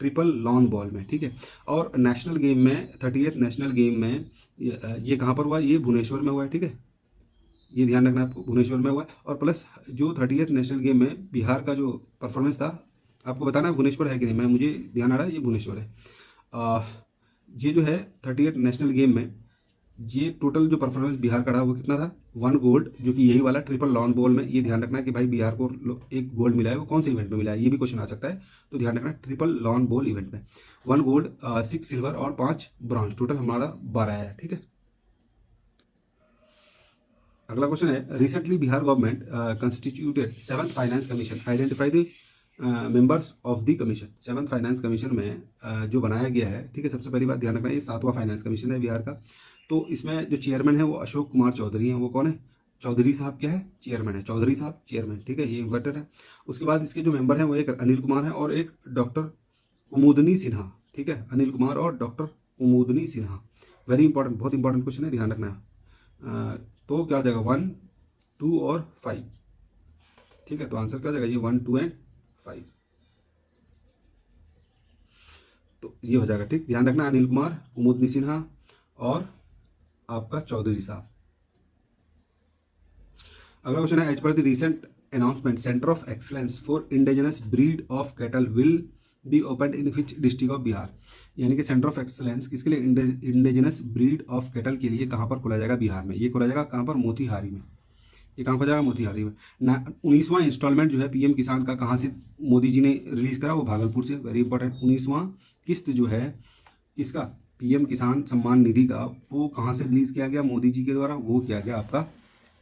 ट्रिपल लॉन बॉल में, ठीक है। और नेशनल गेम में 38th नेशनल गेम में ये कहाँ पर हुआ, ये भुवनेश्वर में हुआ है, ठीक है। ये ध्यान रखना आपको, भुवनेश्वर में हुआ है। और प्लस जो 38th नेशनल गेम में बिहार का जो परफॉर्मेंस था, आपको बताना है भुवनेश्वर है कि नहीं, मैं मुझे ध्यान आ रहा है ये भुवनेश्वर है। ये जो है 38th नेशनल गेम में ये टोटल जो परफॉर्मेंस बिहार का रहा वो कितना था, 1 गोल्ड, जो कि यही वाला ट्रिपल लॉन बॉल में। ये ध्यान रखना है कि भाई बिहार को एक गोल्ड मिला है, वो कौन से इवेंट में मिला है, ये भी क्वेश्चन आ सकता है। तो ध्यान रखना ट्रिपल लॉन बॉल इवेंट में 1 गोल्ड, 6 सिल्वर और 5 ब्रॉन्ज, टोटल हमारा 12 है, ठीक है। अगला क्वेश्चन है, recently Bihar government constituted 7th finance commission, identify the members of the commission. 7th finance commission में जो बनाया गया है, ठीक है, सबसे पहली बात ध्यान रखना है ये 7वां फाइनेंस कमीशन है बिहार का। तो इसमें जो चेयरमैन है वो अशोक कुमार चौधरी हैं। वो कौन है, चौधरी साहब क्या है, चेयरमैन है, चौधरी साहब चेयरमैन, ठीक है, ये इन्वर्टेड है। उसके बाद इसके जो मेंबर हैं वो एक अनिल कुमार है और एक डॉक्टर कुमुदनी सिन्हा, ठीक है, अनिल कुमार और डॉक्टर कुमुदनी सिन्हा। वेरी इंपॉर्टेंट, बहुत इंपॉर्टेंट क्वेश्चन है, ध्यान रखना है। तो क्या हो जाएगा 1, 2 और 5, ठीक है। तो आंसर क्या हो जाएगा, ये 1, 2 एंड 5, तो ये हो जाएगा, ठीक। ध्यान रखना अनिल कुमार, कुमुदनी सिन्हा और आपका चौधरी साहब। अगला क्वेश्चन है, as per the recent announcement centre of excellence for indigenous breed of cattle will be open in which district of Bihar. यानी कि सेंटर ऑफ एक्सलेंस किसके लिए, इंडिजिनस ब्रीड ऑफ कैटल के लिए कहाँ पर खोला जाएगा, बिहार में। ये खोला जाएगा कहाँ पर, मोतिहारी में। ये कहाँ खोला जाएगा, मोतिहारी में। 19वां इंस्टॉलमेंट जो है पीएम किसान का कहाँ से मोदी जी ने रिलीज करा, वो भागलपुर से। वेरी इंपॉर्टेंट, 19वां किस्त जो है किसका, पीएम किसान सम्मान निधि का, वो कहाँ से रिलीज किया गया, मोदी जी के द्वारा, वो किया गया आपका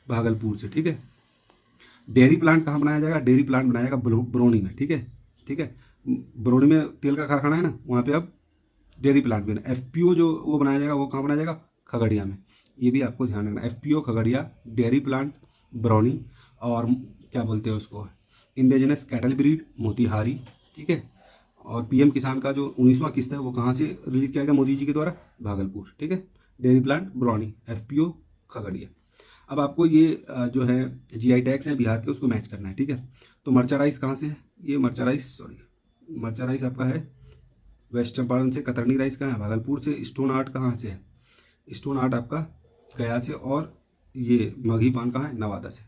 भागलपुर से, ठीक है। डेयरी प्लांट कहाँ बनाया जाएगा, डेयरी प्लांट बनाया जाएगा बरौनी में, ठीक है, ठीक है। बरौनी में तेल का कारखाना है ना, वहाँ पे अब डेयरी प्लांट भी है। एफपीओ जो वो बनाया जाएगा वो कहाँ बनाया जाएगा, खगड़िया में। ये भी आपको ध्यान रखना, FPO Khagaria, dairy plant Barauni, और क्या बोलते हैं उसको, इंडिजिनस कैटल ब्रीड मोतिहारी, ठीक है। और पीएम किसान का जो 19वां किस्त है वो कहाँ से रिलीज किया गया, मोदी जी के द्वारा, भागलपुर, ठीक है। Dairy plant Barauni, FPO Khagaria. अब आपको ये जो है जीआई टैग्स हैं बिहार के, उसको मैच करना है, ठीक है। तो मर्चा राइस कहाँ से है, ये मर्चा राइस आपका है वेस्ट चंपारण से। कतरनी राइस कहाँ है, भागलपुर से। स्टोन आर्ट कहाँ से है, स्टोन आर्ट आपका गया से। और ये मगही पान कहाँ है, नवादा से,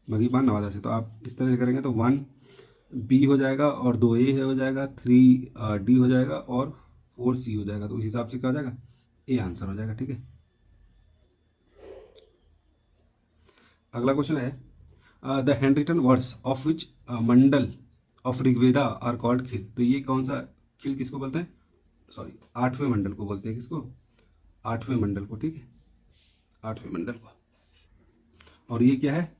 मगही पान नवादा से। तो आप इस तरह से करेंगे तो 1 बी हो जाएगा और 2 ए हो जाएगा, 3 डी हो जाएगा और 4 सी हो जाएगा। तो उस हिसाब से क्या हो जाएगा, ए आंसर हो जाएगा, ठीक है। अगला क्वेश्चन है, the hand written words of which mandal of Rigveda are called Khil. तो ये कौन सा खिल किसको बोलते हैं, सॉरी 8वें मंडल को बोलते हैं, किसको, 8वें मंडल को, ठीक है, 8वें मंडल को। और ये क्या है,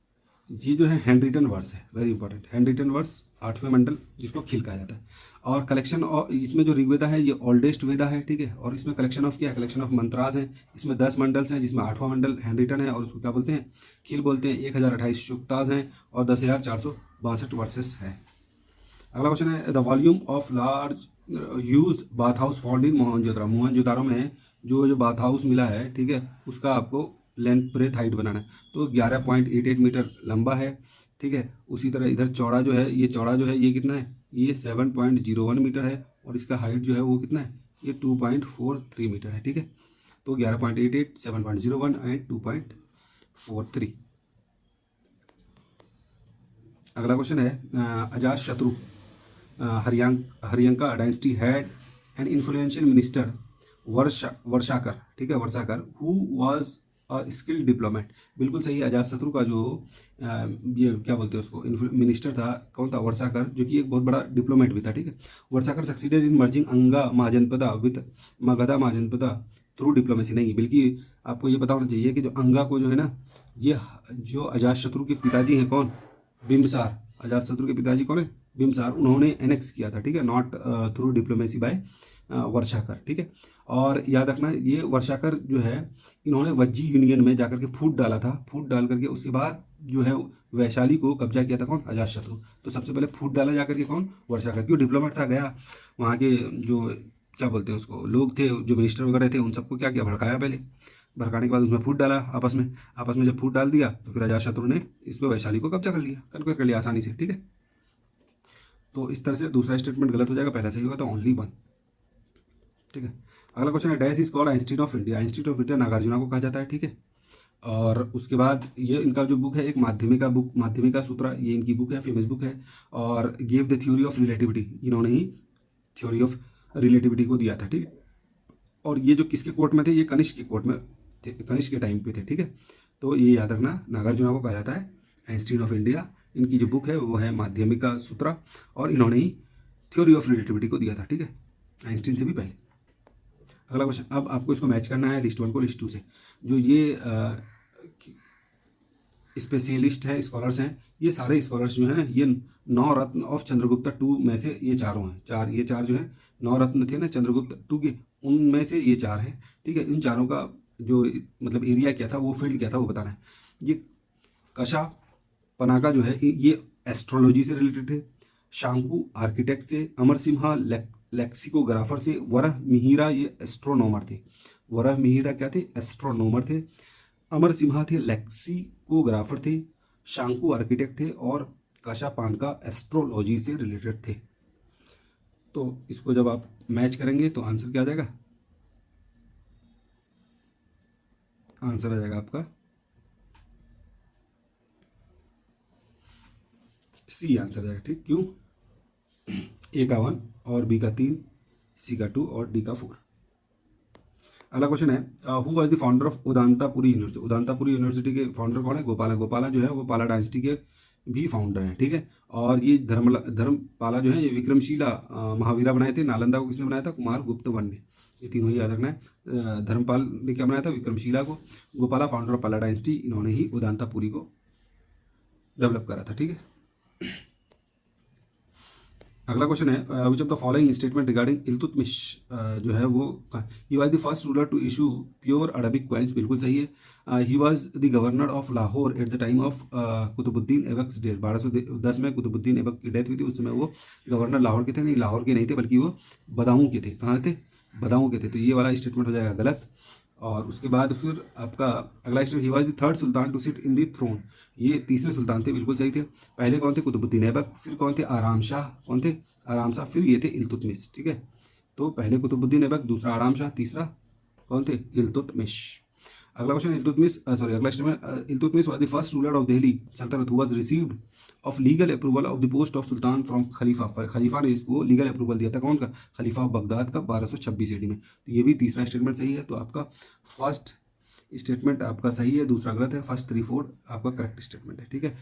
ये जो है हैंड रिटन वर्ड्स है, very important, hand written words 8वें मंडल, जिसको खिल कहा जाता है। और कलेक्शन, और इसमें जो ऋग्वेदा है ये ओल्डेस्ट वेदा है, ठीक है। और इसमें कलेक्शन ऑफ क्या है, कलेक्शन ऑफ मंत्रास हैं। इसमें 10 मंडल्स हैं, जिसमें 8वां मंडल हैंड रिटन है और उसको क्या बोलते हैं, खिल बोलते हैं। 1028 सूक्तास हैं और 10,462 वर्सेस है। अगला क्वेश्चन है, the volume of large huge bath house found in Mohenjodaro. Mohenjodaro में जो बाथ हाउस मिला है, ठीक है, उसका आपको लेंथ ब्रेथ हाइट बनाना है। तो 11.88 मीटर लंबा है, ठीक है। उसी तरह इधर चौड़ा जो है, ये चौड़ा जो है ये कितना है, ये 7.01 मीटर है। और इसका हाइट जो है वो कितना है, ये 2.43 मीटर है, ठीक है। तो 11.88, 7.01 एंड 2.43। अगला क्वेश्चन है, Ajatashatru Haryanka dynasty had an influential minister Varshakar, ठीक है, Varshakar, who was a skilled diplomat. बिल्कुल सही, अजात शत्रु का जो ये क्या बोलते हैं उसको, मिनिस्टर था, कौन था, वर्षाकर, जो कि एक बहुत बड़ा डिप्लोमेट भी था, ठीक है। वर्षाकर सक्सीडेड इन मर्जिंग अंगा Mahajanapada with Magadha Mahajanapada through diplomacy. नहीं, बल्कि आपको ये पता होना चाहिए कि जो अंगा को जो है ना, ये जो अजात शत्रु के पिताजी हैं, कौन, बिम्बसार। अजात शत्रु के पिताजी कौन है, बिम्बसार, उन्होंने एनेक्स किया था, ठीक है, नॉट थ्रू डिप्लोमेसी बाय वर्षाकर, ठीक है। और याद रखना ये वर्षाकर जो है इन्होंने वज्जी यूनियन में जाकर के फूट डाला था, फूट डाल करके उसके बाद जो है वैशाली को कब्जा किया था कौन, अजातशत्रु। तो सबसे पहले फूट डाला जाकर के कौन, वर्षाकर, क्यों, डिप्लोमेट था, गया वहाँ के जो क्या बोलते हैं उसको लोग थे, जो मिनिस्टर वगैरह थे, उन सबको क्या किया, भड़काया पहले, भड़काने के बाद उसमें फूट डाला आपस में जब फूट डाल दिया तो फिर अजातशत्रु ने इस पर वैशाली को कब्जा कर लिया, कन्क्वेयर कर लिया आसानी से, ठीक है। तो इस तरह से दूसरा स्टेटमेंट गलत हो जाएगा, पहला सही होगा, तो ओनली वन, ठीक है। अगला क्वेश्चन है, dash is called Einstein of India. Einstein of India Nagarjuna को कहा जाता है, ठीक है। और उसके बाद ये इनका जो बुक है एक माध्यमिका सूत्रा, ये इनकी बुक है, फेमस बुक है। और give the theory of relativity, इन्होंने ही थ्योरी ऑफ रिलेटिविटी को दिया था, ठीक है। और ये जो किसके कोर्ट में थे, ये कनिष्क के कोर्ट में थे, कनिष्क के टाइम पे थे, ठीक है। तो ये याद रखना, नागार्जुना को कहा जाता है आइंस्टीन ऑफ इंडिया। इनकी जो बुक है वो है माध्यमिका सूत्रा, और इन्होंने ही थ्योरी ऑफ रिलेटिविटी को दिया था, ठीक है, आइंस्टीन से भी पहले। अगला क्वेश्चन, अब आपको इसको मैच करना है लिस्ट 1 को लिस्ट 2 से। जो ये स्पेशलिस्ट है, स्कॉलर्स हैं, ये सारे स्कॉलर्स जो हैं ये 9 रत्न ऑफ चंद्रगुप्ता टू में से ये चारों हैं, ये चार जो है 9 रत्न थे ना चंद्रगुप्त टू के, उनमें से ये 4 हैं, ठीक है। इन चारों का जो मतलब एरिया क्या था, वो फील्ड क्या था, वो बताना है। ये कशा पनाका जो है ये एस्ट्रोलॉजी से रिलेटेड है, शांकु आर्किटेक्ट से, अमर सिम्हा लेक्सिकोग्राफर से, वरह मिहिरा ये एस्ट्रोनॉमर थे, वरह मिहिरा क्या थे, एस्ट्रोनॉमर थे, अमर सिम्हा थे लेक्सिकोग्राफर थे, शांकु आर्किटेक्ट थे, और कशा पानका एस्ट्रोलॉजी से रिलेटेड थे। तो इसको जब आप मैच करेंगे तो आंसर क्या आ जाएगा, आंसर आ जाएगा आपका सी आंसर आ जाएगा, ठीक। क्यों, ए का 1 और बी का 3, सी का 2 और डी का 4। अगला क्वेश्चन है, who was the founder of Odantapuri university. Odantapuri university के फाउंडर कौन है, गोपाला। गोपाला जो है वो पाला डायनेस्टी के भी फाउंडर हैं, ठीक है। और ये धर्मपाला जो है ये विक्रमशिला महावीरा बनाए थे। नालंदा को किसने बनाया था, कुमार गुप्त वन ने। ये तीनों ही याद रखना है। धर्मपाल ने क्या बनाया था, विक्रमशिला को। गोपाला फाउंडर ऑफ पाला डायनेस्टी, इन्होंने ही उदांतापुरी को डेवलप करा था, ठीक है। अगला क्वेश्चन है, which of the following statement regarding Iltutmish जो है वो, he was the first ruler to issue pure Arabic coins, बिल्कुल सही है। He was the governor of Lahore at the time of Qutbuddin Aibak's death. 1210 में कुतुबुद्दीन ऐबक की डेथ हुई थी, उस समय वो गवर्नर लाहौर के थे, नहीं लाहौर के नहीं थे बल्कि वो बदाऊं के थे। कहाँ थे, बदाऊं के थे। तो ये वाला स्टेटमेंट हो जाएगा गलत। और उसके बाद फिर आपका अगला statement, he was the third sultan to sit in the throne, ये तीसरे सुल्तान थे, बिल्कुल सही थे। पहले कौन थे, कुतुबुद्दीन ऐबक, फिर कौन थे, आराम शाह, कौन थे, आराम शाह, फिर ये थे इल्तुतमिश, ठीक है। तो पहले कुतुबुद्दीन ऐबक, दूसरा आराम शाह, तीसरा कौन थे, इल्तुतमिश। अगला क्वेश्चन, अगला statement, Iltutmish was the first ruler of Delhi Sultanate who was received of legal approval of the post of sultan from खलीफा। खलीफा ने इसको लीगल अप्रूवल दिया था, कौन का, खलीफा ऑफ बगदाद का, 1226 AD में। तो ये भी तीसरा स्टेटमेंट सही है। तो आपका फर्स्ट स्टेटमेंट आपका सही है, दूसरा गलत है। फर्स्ट 3-4 आपका करेक्ट स्टेटमेंट है, ठीक है।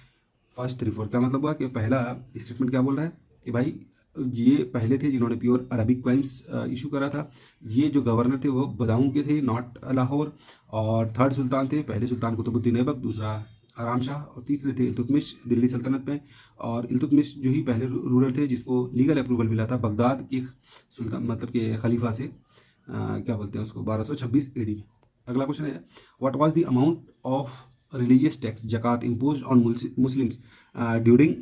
फर्स्ट 3-4 क्या मतलब हुआ कि पहला स्टेटमेंट क्या बोल रहा है कि भाई ये पहले थे जिन्होंने प्योर अरबिक क्वाइंस इशू करा था। ये जो गवर्नर थे वो बदाऊं के थे, नॉट लाहौर। और थर्ड सुल्तान थे, पहले सुल्तान कुतुबुद्दीन ऐबक, दूसरा आराम शाह, और तीसरे थे इल्तुतमिश दिल्ली सल्तनत में। और इल्तुतमिश जो ही पहले रूलर थे जिसको लीगल अप्रूवल मिला था बगदाद के सुल्तान मतलब के खलीफा से, क्या बोलते हैं उसको, 1226 AD में। अगला क्वेश्चन है, what was the amount of religious tax जक़ात impose on Muslims during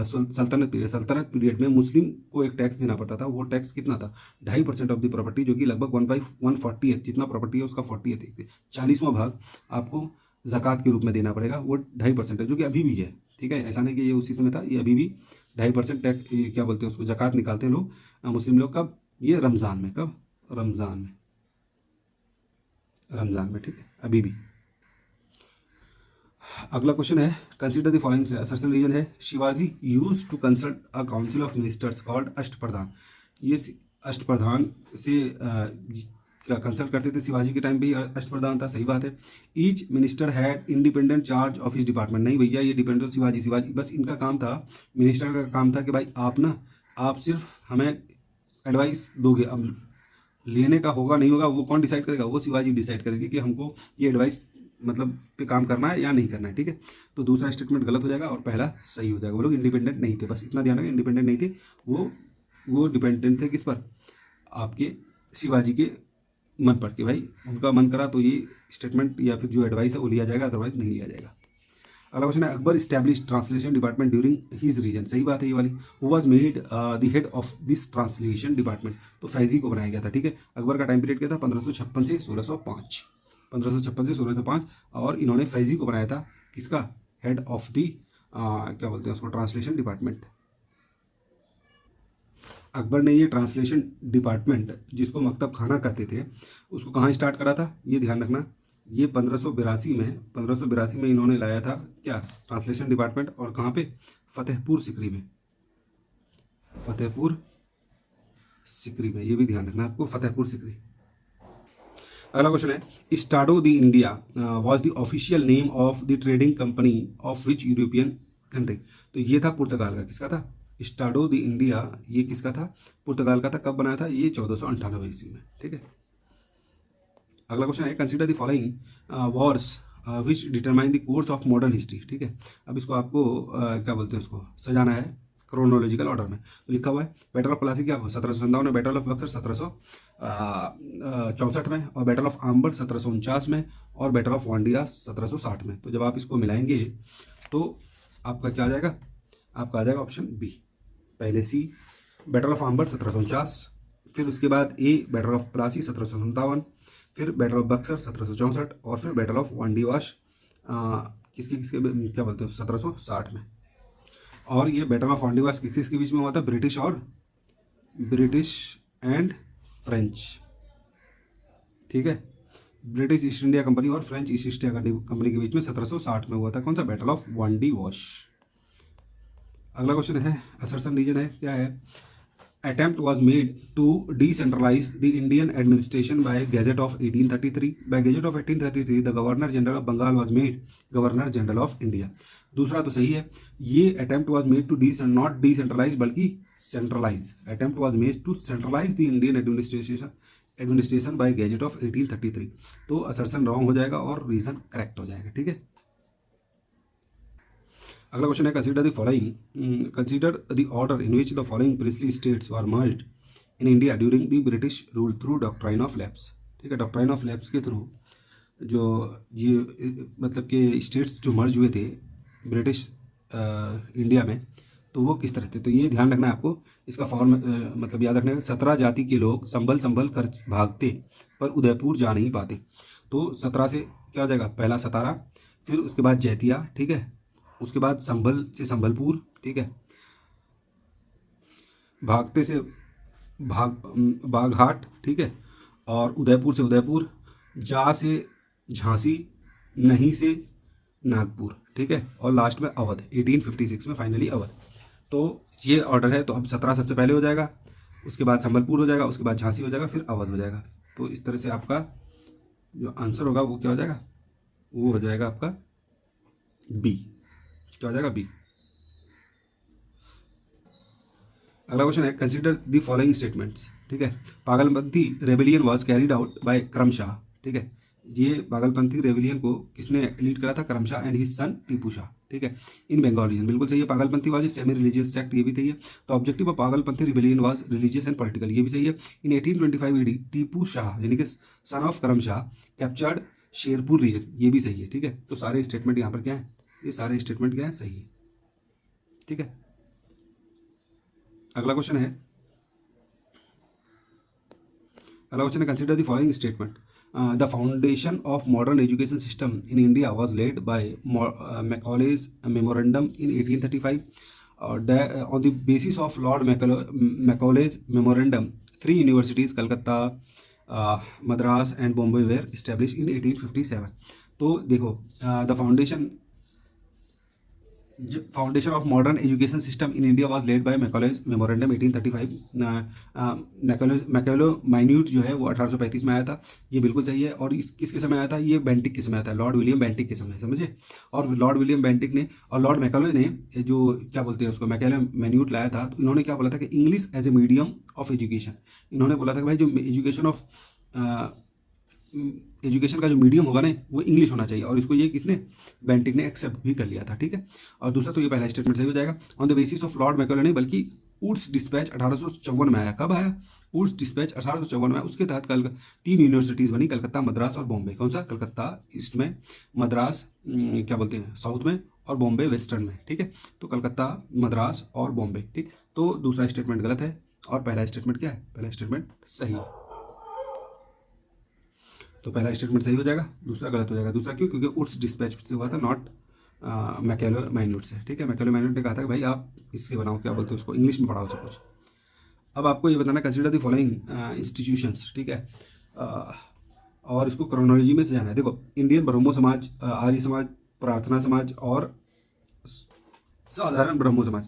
Sultanate period में मुस्लिम को एक टैक्स देना पड़ता था। वो टैक्स कितना था, 2.5% ऑफ द प्रॉपर्टी, जो कि लगभग 1/140 जितना प्रॉपर्टी है उसका 40 40वां भाग आपको ज़कात के रूप में देना पड़ेगा। वो 2.5% है, जो कि अभी भी है, ठीक है। ऐसा नहीं कि ये उसी समय था, ये अभी भी 2.5% टैक्स, क्या बोलते हैं उसको, ज़कात निकालते हैं लोग, मुस्लिम लोग। कब, ये रमज़ान में, कब, रमज़ान में, ठीक है, अभी भी। अगला क्वेश्चन है, consider the following assertion reason है, Shivaji use to consult a council of ministers called Ashtapradhan. ये अष्टप्रधान से क्या कंसल्ट करते थे, शिवाजी के टाइम पे ही अष्टप्रधान था, सही बात है। Each minister had independent charge of his department, नहीं भैया ये डिपेंड शिवाजी बस इनका काम था, मिनिस्टर का काम था कि भाई आप सिर्फ हमें एडवाइस दोगे, अब लेने का होगा नहीं होगा वो कौन डिसाइड करेगा, वो शिवाजी डिसाइड करेंगे कि हमको ये एडवाइस मतलब पे काम करना है या नहीं करना है, ठीक है। तो दूसरा स्टेटमेंट गलत हो जाएगा और पहला सही हो जाएगा। वो लोग इंडिपेंडेंट नहीं थे, बस इतना ध्यान रखें, इंडिपेंडेंट नहीं थे वो डिपेंडेंट थे किस पर, आपके शिवाजी के मन पर कि भाई उनका मन करा तो ये स्टेटमेंट या फिर जो एडवाइस है वो लिया जाएगा, अदरवाइज नहीं लिया जाएगा। अगला क्वेश्चन है, Akbar establish translation department during his reign. सही बात है ये वाली। Who was made the head of this translation department. तो फैजी को बनाया गया था। ठीक है, अकबर का टाइम पीरियड क्या था, 1556 से 1605, 1556 से 1605, और इन्होंने फैजी को बनाया था किसका, हेड ऑफ दी क्या बोलते हैं उसको, ट्रांसलेशन डिपार्टमेंट। अकबर ने ये ट्रांसलेशन डिपार्टमेंट, जिसको मकतब खाना कहते थे, उसको कहाँ स्टार्ट करा था, ये ध्यान रखना। ये 1582 में इन्होंने लाया था क्या, ट्रांसलेशन डिपार्टमेंट, और कहाँ पे, फतेहपुर सिकरी में, फतेहपुर सिकरी में, ये भी ध्यान रखना आपको, फतेहपुर सिकरी। अगला क्वेश्चन है, स्टाडो द India was the official name of the trading company of which European country. तो ये था पुर्तगाल का, किसका था, स्टाडो द इंडिया, ये किसका था, पुर्तगाल का था। कब बनाया था, ये 1498 ईस्वी में। ठीक है। अगला क्वेश्चन है, consider the following Wars which determine the course of modern history. ठीक है, अब इसको आपको क्या बोलते हैं, उसको सजाना है क्रोनोलॉजिकल ऑर्डर में। तो लिखा हुआ है, बैटल ऑफ प्लासी क्या हुआ 1757 में, बैटल ऑफ बक्सर 1764 में, और बैटल ऑफ आम्बर 1749 में, और बैटल ऑफ वांडिया 1760 में। तो जब आप इसको मिलाएंगे तो आपका क्या आ जाएगा, आपका आ जाएगा ऑप्शन बी। पहले सी बैटल ऑफ आम्बर 1749, फिर उसके बाद ए बैटल ऑफ प्लासी 1757, फिर बैटल ऑफ बक्सर 1764, और फिर बैटल ऑफ वांडीवाश किसके किसके क्या बोलते हैं 1760 में। और ये बैटल ऑफ वांडीवाश किसके बीच में हुआ था, ब्रिटिश एंड फ्रेंच। ठीक है, ब्रिटिश ईस्ट इंडिया कंपनी और फ्रेंच ईस्ट इंडिया कंपनी के बीच में 1760 में हुआ था। कौन सा, बैटल ऑफ वांडीवाश। अगला क्वेश्चन है, असर्शन रीजन है, क्या है, attempt was made to decentralize the Indian administration by Gazette of 1833. By Gazette of 1833, the Governor General of Bengal was made Governor General of India. दूसरा तो सही है, ये attempt was made to not decentralize बल्कि centralize. Attempt was made to centralize the Indian administration by Gazette of 1833. तो assertion wrong हो जाएगा और reason correct हो जाएगा। ठीक है। अगला क्वेश्चन है, consider the following, consider the order in which the following princely states were merged in India during the British rule through doctrine of lapse. ठीक है, डॉक्ट्राइन ऑफ लैप्स के थ्रू जो ये मतलब के स्टेट्स जो मर्ज हुए थे ब्रिटिश इंडिया में, तो वो किस तरह थे। तो ये ध्यान रखना है आपको, इसका फॉर्म मतलब याद रखना है, 17 जाति के लोग संभल कर भागते पर उदयपुर जा नहीं पाते। तो 17 से क्या हो जाएगा, पहला सतारा, फिर उसके बाद जैतिया, ठीक है, उसके बाद संभल से संभलपुर, ठीक है, भागते से बागहाट, ठीक है, और उदयपुर से उदयपुर, जा से झांसी, नहीं से नागपुर, ठीक है, और लास्ट में अवध 1856 में फाइनली अवध। तो ये ऑर्डर है। तो अब 17 सबसे पहले हो जाएगा, उसके बाद संभलपुर हो जाएगा, उसके बाद झांसी हो जाएगा, फिर अवध हो जाएगा। तो इस तरह से आपका जो आंसर होगा वो क्या हो जाएगा, वो हो जाएगा आपका बी। क्या हो जाएगा, बी। अगला क्वेश्चन है, कंसीडर द फॉलोइंग स्टेटमेंट्स। ठीक है, Pagalpanthi rebellion was carried out by Karamshah. ठीक है, ये पागलपंथी रेबेलियन को किसने लीड करा था, Karamshah and his son Tipu Shah. ठीक है, इन बंगाल रीजन, बिल्कुल सही है। Pagalpanthi was semi religious sect, ये भी सही है। तो objective of Pagalpanthi rebellion was religious and political, ये भी सही है। इन 1825 AD टीपू शाह यानी कि son of Karamshah captured Sherpur region, ये भी सही है। ठीक है, तो सारे स्टेटमेंट यहाँ पर क्या है, ये सारे स्टेटमेंट क्या है, सही है। ठीक है, अगला क्वेश्चन है, consider the following statement. The foundation of modern education system in India was laid by Macaulay's memorandum in 1835। On the basis of Lord Macaulay's memorandum 3 universities Calcutta, Madras and Bombay were establish in 1857। तो देखो, the foundation of modern education system in India was laid by Macaulay's memorandum 1835। Macaulay minute जो है वो 1835 में आया था, ये बिल्कुल सही है। और इस किसके समय आया था, ये बेंटिक के समय आया था, लॉर्ड विलियम बेंटिक के समय, समझे। और लॉर्ड विलियम बेंटिक ने और लॉर्ड मैकॉले ने जो क्या बोलते हैं उसको, मैकॉले माइन्यूट लाया था, तो इन्होंने क्या बोला था कि English as a medium of education. इन्होंने बोला था कि भाई जो एजुकेशन का जो मीडियम होगा ना वो इंग्लिश होना चाहिए, और इसको ये किसने, बेंटिक ने एक्सेप्ट भी कर लिया था। ठीक है, और दूसरा तो ये पहला स्टेटमेंट सही हो जाएगा। On the basis of Lord Macaulay नहीं, बल्कि वुड्स डिस्पैच 1854 में आया। कब आया? वुड्स डिस्पैच 1854 में। उसके तहत कल 3 यूनिवर्सिटीज़ बनी, कलकत्ता, मद्रास और बॉम्बे। कौन सा? कलकत्ता ईस्ट में, मद्रास क्या बोलते हैं साउथ में, और बॉम्बे वेस्टर्न में। ठीक है, तो कलकत्ता, मद्रास और बॉम्बे। ठीक, तो दूसरा स्टेटमेंट गलत है और पहला स्टेटमेंट क्या है? पहला स्टेटमेंट सही है। तो पहला स्टेटमेंट सही हो जाएगा, दूसरा गलत हो जाएगा। दूसरा क्यों? क्योंकि वुड्स डिस्पैच से हुआ था, नॉट मैकेलो माइन्यूट से। ठीक है, मैकेलो माइन्यूट ने कहा था कि भाई आप इससे बनाओ, क्या बोलते हैं उसको, इंग्लिश में पढ़ाओ सब कुछ। अब आपको ये बताना, कंसिडर द फॉलोइंग इंस्टीट्यूशंस। ठीक है, और इसको क्रोनोलॉजी में सजाना है। देखो, इंडियन ब्रह्मो समाज, आर्य समाज, प्रार्थना समाज और साधारण ब्रह्मो समाज।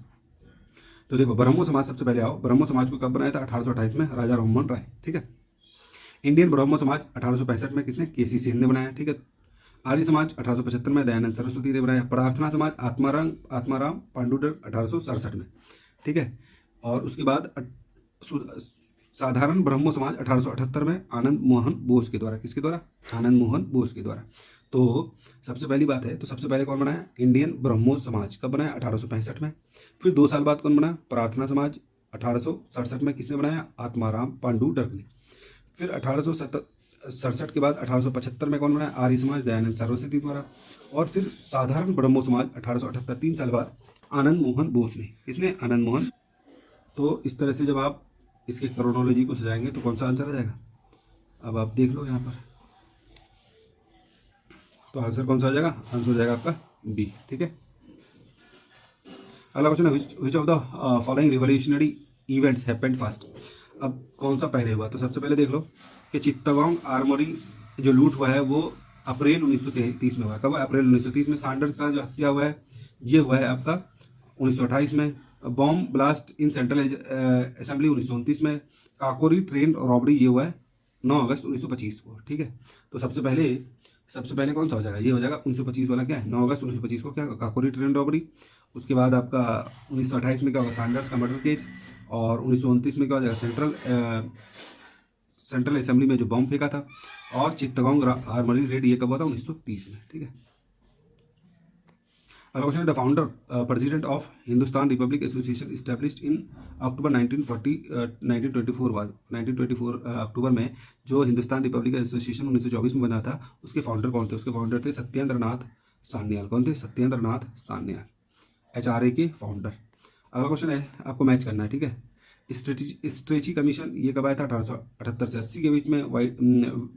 तो देखो, ब्रह्मो समाज सबसे पहले आओ। ब्रह्मो समाज को कब बनाया था? 1828 में, राजा राममोहन राय। ठीक है। इंडियन ब्रह्मो समाज 1865 में किसने? केसी सेन ने बनाया। ठीक है। आर्य समाज 1875 में दयानंद सरस्वती ने बनाया। प्रार्थना समाज आत्माराम पांडुरंग 1867 में। ठीक है। और उसके बाद साधारण ब्रह्मो समाज 1878 में आनंद मोहन बोस के द्वारा। किसके द्वारा? आनंद मोहन बोस के द्वारा। तो सबसे पहली बात है, तो सबसे पहले कौन बनाया? इंडियन ब्रह्मो समाज। कब बनाया? 1865 में। फिर 2 साल बाद कौन बना? प्रार्थना समाज 1867 में। किसने बनाया? आत्माराम पांडुरंग ने। फिर 1867 के बाद 1875 में कौन बनाया? आर्य समाज, दयानंद सरस्वती द्वारा। और फिर साधारण ब्रह्मो समाज 1878, 3 साल बाद आनंद मोहन बोस ने। किसने? आनंद मोहन। तो इस तरह से जब आप इसके क्रोनोलॉजी को सजाएंगे तो कौन सा आंसर आ जाएगा? अब आप देख लो यहाँ पर, तो आंसर कौन सा आ जाएगा? आंसर हो जाएगा आपका बी। ठीक है। अगला क्वेश्चन है, which of the following revolutionary events happened fast. अब कौन सा पहले हुआ? तो सबसे पहले देख लो कि चित्तगांव आर्मोरी जो लूट हुआ है वो अप्रैल 1930 में हुआ है। कब? अप्रैल 1930 में। सांडर्स का जो हत्या हुआ है ये हुआ है आपका 1928 में। Bomb blast in central assembly 1929 में। काकोरी ट्रेन रॉबरी ये हुआ है 9 अगस्त 1925 को। ठीक है। तो सबसे पहले कौन सा हो जाएगा? ये हो जाएगा 1925 वाला। क्या है? 9 अगस्त 1925 को क्या? Kakori train robbery. उसके बाद आपका 1928 में क्या होगा? सैंडर्स का मर्डर केस। और 1929 में क्या हो जाएगा? सेंट्रल असेंबली में जो बॉम्ब फेंका था। और चित्तगांव आर्मरी रेड ये कब हुआ था? 1930 में। ठीक है। अगला क्वेश्चन है, the founder president of Hindustan Republic Association established in October 1924 अक्टूबर में जो हिंदुस्तान रिपब्लिक एसोसिएशन 1924 में बना था, उसके फाउंडर कौन थे? उसके फाउंडर थे सत्येंद्र नाथ सान्याल। कौन थे? सत्येंद्र नाथ सान्याल, HRA के फाउंडर। अगला क्वेश्चन है, आपको मैच करना है। ठीक है। स्ट्रेची कमीशन ये कब आया था? 1878 से 80 के बीच में।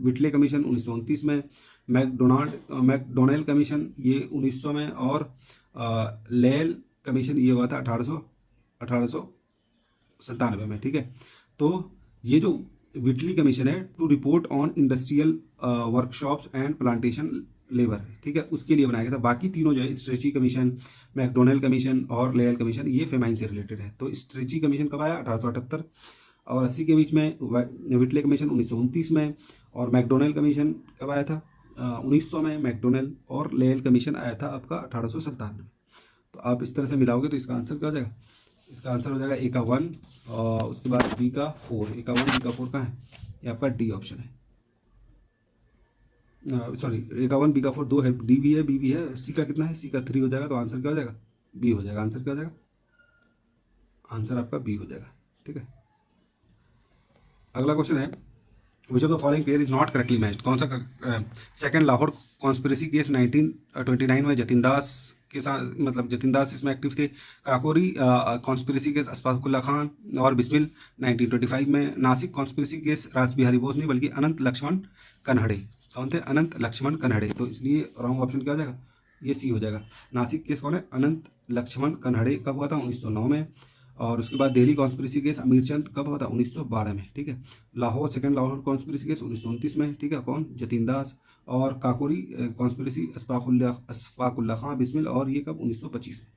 विटले कमीशन 1929 में। मैकडोनाल्ड कमीशन ये 1900 में। और लेल कमीशन ये हुआ था 1897 में। ठीक है। तो ये जो विटली कमीशन है, to report on industrial workshops and plantation labour. ठीक है, उसके लिए बनाया गया था। बाकी तीनों जो है, स्ट्रेची कमीशन, मैकडोनल्ड कमीशन और लेयल कमीशन, ये फेमाइन से रिलेटेड है। तो स्ट्रेची कमीशन कब आया? 1878 और 80 के बीच में। विटले कमीशन 1929 में। और मैकडोनल्ड कमीशन कब आया था? 1900 में। मैकडोनल्ड और लेयल कमीशन आया था आपका 1897 में। तो आप इस तरह से मिलाओगे तो इसका आंसर क्या हो जाएगा? इसका आंसर हो जाएगा ए का 1 और उसके बाद बी का 4। ए का 1 बी का 4 कहाँ है? ये आपका डी ऑप्शन है। सॉरी, ए का 1 बी का 4 2 है, डी भी है, बी भी है। सी का कितना है? सी का 3 हो जाएगा। तो आंसर क्या हो जाएगा? बी हो जाएगा। आंसर क्या हो जाएगा? आंसर आपका बी हो जाएगा। ठीक है। अगला क्वेश्चन है, which of the following pair is not correctly matched. कौन सा? सेकंड लाहौर कॉन्स्पिरेसी केस 1929 में जतिन दास के साथ, मतलब जतिन दास इसमें एक्टिव थे। काकोरी कॉन्स्पिरेसी केस अशफाकुल्ला खान और बिस्मिल 1925 में। नासिक कॉन्स्पिरेसी केस रास बिहारी बोस नहीं बल्कि अनंत लक्ष्मण कन्हड़े। कौन थे? अनंत लक्ष्मण कन्हड़े। तो इसलिए रॉन्ग ऑप्शन क्या हो जाएगा? ये सी हो जाएगा। नासिक केस कौन है? अनंत लक्ष्मण कन्हड़े। कब हुआ था? 1909 में। और उसके बाद दिल्ली कॉन्स्पिरेसी केस अमीरचंद कब हुआ था? 1912 में। ठीक है। Lahore second Lahore conspiracy case 1929 में। ठीक है। कौन? जतिन दास। और काकोरी कॉन्स्पिरेसी अशफाकुल्ला खां बिस्मिल, और ये कब? 1925 में।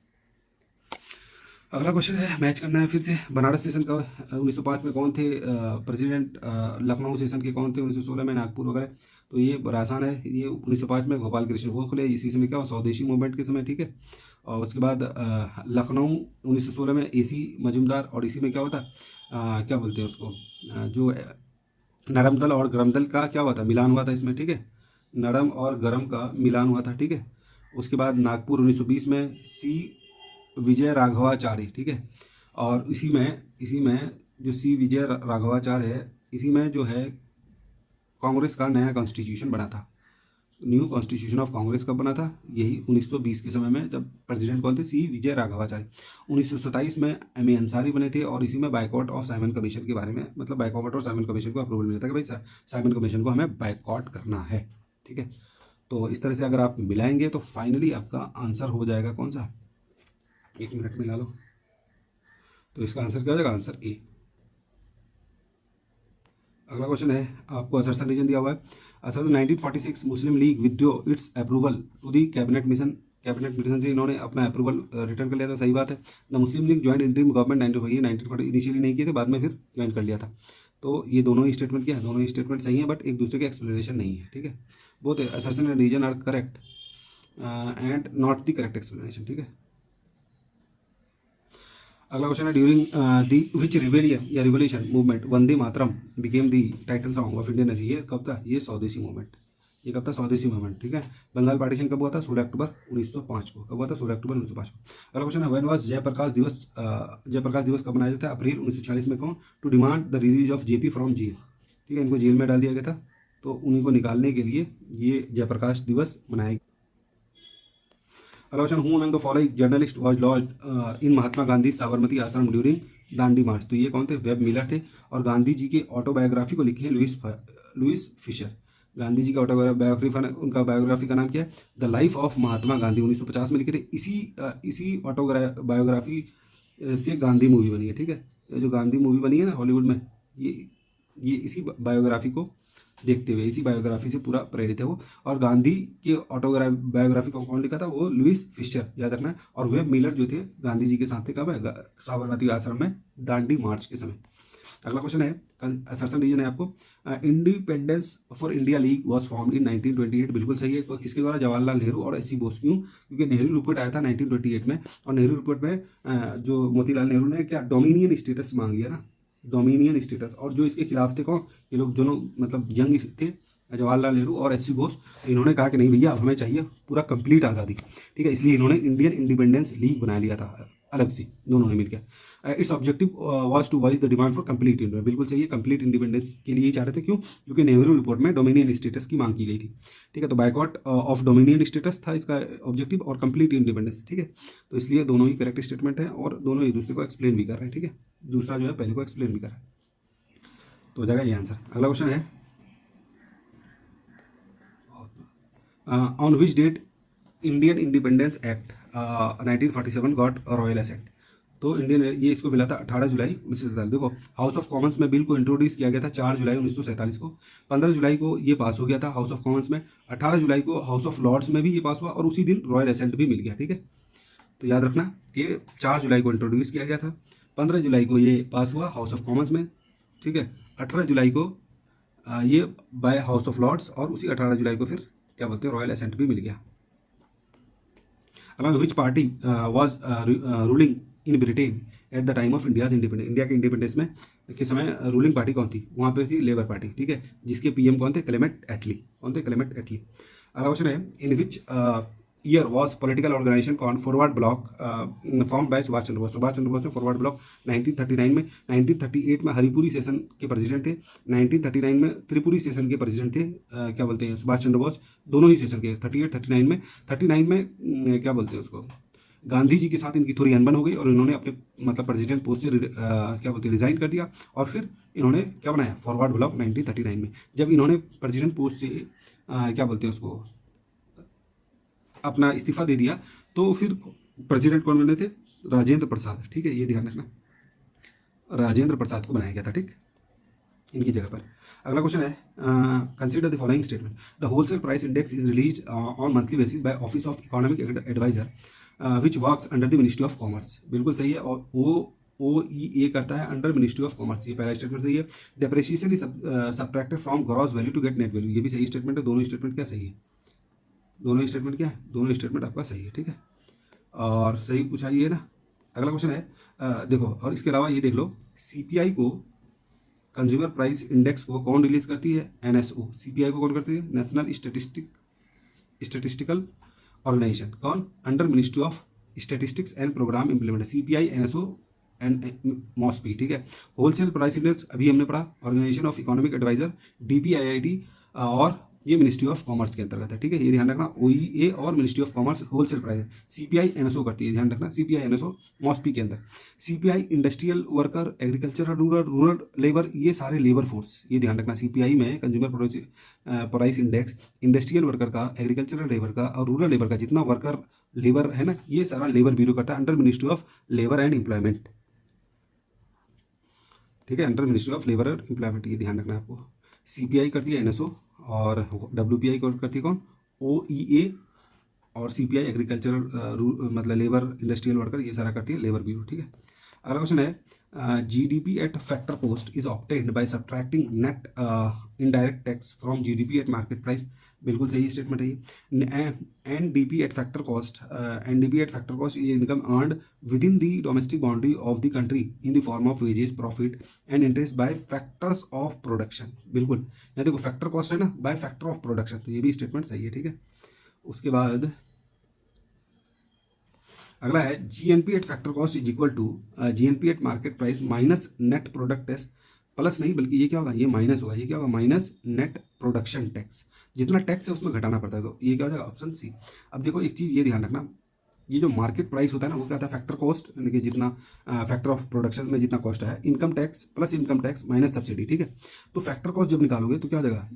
अगला क्वेश्चन है, मैच करना है फिर से। बनारस सेशन का 1905 में कौन थे प्रेसिडेंट? लखनऊ सेशन के कौन थे 1916 में? नागपुर वगैरह। तो ये बड़ा आसान है। ये 1905 में गोपाल कृष्ण गोखले, इसी समय क्या हुआ? स्वदेशी मूवमेंट के समय। ठीक है। और उसके बाद लखनऊ 1916 में AC मजूमदार, और इसी में क्या होता? क्या बोलते हैं उसको, जो नरम दल और गरम दल का क्या हुआ था? मिलान हुआ था इसमें। ठीक है। नरम और गरम का मिलान हुआ था। ठीक है। उसके बाद नागपुर 1920 में C विजय राघवाचारी। ठीक है। और इसी में जो सी विजय राघवाचार्य है, इसी में जो है कांग्रेस का नया कॉन्स्टिट्यूशन बना था। न्यू कॉन्स्टिट्यूशन ऑफ कांग्रेस कब बना था? यही 1920 के समय में, जब प्रेसिडेंट कौन थे? सी विजय राघवाचार्य। 1927 में एम ए अंसारी बने थे, और इसी में बाइकआउट ऑफ साइमन कमीशन के बारे में, मतलब बाइकआउट और साइमन कमीशन को अप्रूवल मिला था कि भाई साइमन कमीशन को हमें बाइकआउट करना है। ठीक है, तो इस तरह से अगर आप मिलाएंगे तो फाइनली आपका आंसर हो जाएगा कौन सा? 1 मिनट मिला लो, तो इसका आंसर क्या हो जाएगा? Answer A. अगला क्वेश्चन है, आपको असर्शन रीजन दिया हुआ है। असर 1946 Muslim League withdrew its approval to the cabinet mission से इन्होंने अपना अप्रूवल रिटर्न कर लिया था। सही बात है। The Muslim league join interim government 1940 initially नहीं किए थे, बाद में फिर ज्वाइन कर लिया था। तो ये दोनों ही स्टेटमेंट क्या है? दोनों ही स्टेटमेंट सही है, बट एक दूसरे के एक्सप्लेनेशन नहीं है। ठीक है, both assertion and reason are correct and not the correct explanation. ठीक है, अगला क्वेश्चन है, ड्यूरिंग दी विच रिवेलियन या revolution movement Vande Mataram became the title song of Indian nation? ये कब था? ये स्वदेशी मूवमेंट। ये कब था? स्वदेशी मूवमेंट। ठीक है, बंगाल पार्टीशन कब हुआ था? 16 अक्टूबर 1905 को। कब हुआ था? 16 अक्टूबर 1905 को। अगला क्वेश्चन है, व्हेन वाज जयप्रकाश दिवस? जयप्रकाश दिवस कब मनाया जाता है? अप्रैल 1946 में। कौन? To demand the release of JP from jail. ठीक है, इनको जेल में डाल दिया गया था, तो उन्हीं को निकालने के लिए ये जयप्रकाश दिवस मनाया गया। अगला question, who among the following journalist was launched in Mahatma Gandhi Sabarmati Ashram during Dandi मार्च? तो ये कौन थे? वेब मिलर थे, और गांधी जी के ऑटोबायोग्राफी को लिखे हैं लुइस फिशर। गांधी जी का ऑटोबायोग्राफी, उनका बायोग्राफी का नाम क्या है? The life of Mahatma Gandhi. 1950 में लिखे थे। इसी ऑटोबायोग्राफी से गांधी मूवी बनी है। ठीक है, जो गांधी मूवी बनी है ना हॉलीवुड में, ये इसी बायोग्राफी को देखते हुए, इसी बायोग्राफी से पूरा प्रेरित है वो। और गांधी के बायोग्राफी को कौन लिखा था? वो लुइस फिशर, याद रखना है। और वेब मिलर जो थे गांधी जी के साथ थे, कब है? साबरमती आश्रम में दांडी मार्च के समय। अगला क्वेश्चन है, असर्शन रीजन है आपको, independence for India league was formed in 1928। बिल्कुल सही है। किसके द्वारा? जवाहरलाल नेहरू और एस सी बोस। क्यों? क्योंकि नेहरू रिपोर्ट आया था 1928 में, और नेहरू रिपोर्ट में जो मोतीलाल नेहरू ने क्या डोमिनियन स्टेटस मांग लिया ना, डोमिनियन स्टेटस। और जो इसके खिलाफ थे कौन? ये लोग दोनों, मतलब जंग थे, जवाहरलाल नेहरू और एस सी बोस। इन्होंने कहा कि नहीं भैया, अब हमें चाहिए पूरा कंप्लीट आज़ादी। ठीक है, इसलिए इन्होंने इंडियन इंडिपेंडेंस लीग बना लिया था अलग से, दोनों ने मिलकर। It's objective was to voice the demand for complete India. बिल्कुल सही है, कंप्लीट इंडिपेंडेंस के लिए ही चाह रहे थे। क्यों? क्योंकि नेहरू रिपोर्ट में डोमिनियन स्टेटस की मांग की गई थी। ठीक है, तो बाइकआउट ऑफ डोमिनियन स्टेटस था इसका ऑब्जेक्टिव, और कंप्लीट इंडिपेंडेंस। ठीक है, तो इसलिए दोनों ही करेक्ट स्टेटमेंट है, और दोनों एक दूसरे को एक्सप्लेन भी कर रहे हैं। ठीक है, दूसरा जो है पहले को एक्सप्लेन भी कर रहा है, तो हो जाएगा ये आंसर। अगला क्वेश्चन है, on which date Indian independence act 1947 got royal assent? तो इंडियन, ये इसको मिला था 18 जुलाई 1947। देखो, हाउस ऑफ कॉमन्स में बिल को इंट्रोड्यूस किया गया था 4 जुलाई 1947 को। 15 जुलाई को ये पास हो गया था हाउस ऑफ कॉमन्स में। 18 जुलाई को हाउस ऑफ लॉर्ड्स में भी ये पास हुआ, और उसी दिन रॉयल असेंट भी मिल गया। ठीक है, तो याद रखना कि 4 जुलाई को इंट्रोड्यूस किया गया था, 15 जुलाई को ये पास हुआ हाउस ऑफ कॉमन्स में। ठीक है, 18 जुलाई को ये बाय हाउस ऑफ लॉर्ड्स, और उसी 18 जुलाई को फिर क्या बोलते हैं, रॉयल असेंट भी मिल गया। अगला, विच party was ruling in Britain eight the time of India's independence? India के इंडिपेंडेंस में के समय रूलिंग पार्टी कौन थी? वहाँ पे थी लेबर पार्टी। ठीक है, जिसके पीएम कौन थे? Clement Attlee. कौन थे? Clement Attlee. अगला क्वेश्चन है, in which year was political organisation कॉन फॉरवर्ड ब्लॉक फॉर्म बाय सुभाष चंद्र बोस? सुभाष चंद्र बोस ने फॉरवर्ड ब्लॉक 1939 में, 1938 में हरिपुरी सेशन के प्रेसिडेंट थे, 1939 में त्रिपुरी सेशन के प्रेसिडेंट थे, क्या बोलते हैं, सुभाष चंद्र बोस। दोनों ही सेशन के 38 39 में। 39 में क्या बोलते हैं उसको, गांधी जी के साथ इनकी थोड़ी अनबन हो गई, और इन्होंने अपने मतलब प्रेसिडेंट पोस्ट से क्या बोलते हैं रिजाइन कर दिया, और फिर इन्होंने क्या बनाया? फॉरवर्ड ब्लॉक 1939 में। जब इन्होंने प्रेसिडेंट पोस्ट से क्या बोलते हैं उसको अपना इस्तीफा दे दिया, तो फिर प्रेसिडेंट कौन बने थे? राजेंद्र प्रसाद। ठीक है, ये ध्यान रखना, राजेंद्र प्रसाद को बनाया गया था। ठीक, इनकी जगह पर। अगला क्वेश्चन है, consider the following statement, the wholesale price index is release on monthly basis by office of economic adviser which works under the ministry of commerce. बिल्कुल सही है, और OEA करता है अंडर मिनिस्ट्री ऑफ कॉमर्स। ये पहला स्टेटमेंट सही है। Depreciation is subtracted from gross value to get net value. ये भी सही स्टेटमेंट है। दोनों स्टेटमेंट क्या सही है? दोनों स्टेटमेंट क्या है? दोनों स्टेटमेंट आपका सही है। ठीक है, और सही पूछा ये ना। अगला क्वेश्चन है, देखो, और इसके अलावा ये देख लो, CPI को, कंज्यूमर प्राइस इंडेक्स को कौन रिलीज करती है? NSO। CPI को कौन करती है? National statistical organisation. कौन? Under ministry of statistics and programme implement. CPI NSO and MOSPI, ठीक है। होलसेल प्राइस इंडेक्स अभी हमने पढ़ा, organisation of economic adviser, DPIIT, और ये मिनिस्ट्री ऑफ कॉमर्स के अंतर्गत है, ठीक है। ये ध्यान रखना, OEA और ministry of commerce wholesale price. CPI NSO करती है, ध्यान रखना, CPI NSO मॉस्पी के अंदर। CPI industrial worker, agriculture, rural labour, ये सारे लेबर फोर्स, ये ध्यान रखना। CPI में consumer price index industrial worker का, एग्रीकल्चरल लेबर का और रूरल लेबर का जितना वर्कर लेबर है ना, ये सारा लेबर ब्यूरो करता है under ministry of labour and employment, ठीक है, under ministry of labour and employment, ये ध्यान रखना है आपको। CPI करती है NSO, और WPI करती है कौन, OEA, और CPI एग्रीकल्चरल मतलब लेबर इंडस्ट्रियल वर्कर, ये सारा करती है लेबर ब्यूरो, ठीक है। अगला क्वेश्चन है, GDP eight factor cost is obtained by subtracting net indirect tax from GDP eight market price. बिल्कुल सही स्टेटमेंट है ये। NDP eight factor cost, NDP eight factor cost is income earned with in the domestic boundary of the country in the form of wages, profit and interest by factors of production. बिल्कुल, यहाँ देखो फैक्टर कॉस्ट है ना, बाय फैक्टर ऑफ प्रोडक्शन, तो ये भी स्टेटमेंट सही है, ठीक है। उसके बाद अगला है, GNP at factor cost is equal to GNP at market price minus net product tax, plus नहीं बल्कि ये क्या होगा, ये माइनस होगा, ये क्या होगा, माइनस नेट प्रोडक्शन टैक्स। जितना टैक्स है उसमें घटाना पड़ता है, तो ये क्या हो जाएगा, ऑप्शन सी। अब देखो एक चीज़ ये ध्यान रखना, ये जो मार्केट प्राइस होता है ना, वो क्या होता है, फैक्टर कॉस्ट, यानी कि जितना फैक्टर ऑफ प्रोडक्शन में जितना कॉस्ट है, income tax plus income tax minus subsidy, ठीक है। तो फैक्टर कॉस्ट जब निकालोगे तो क्या हो जाएगा,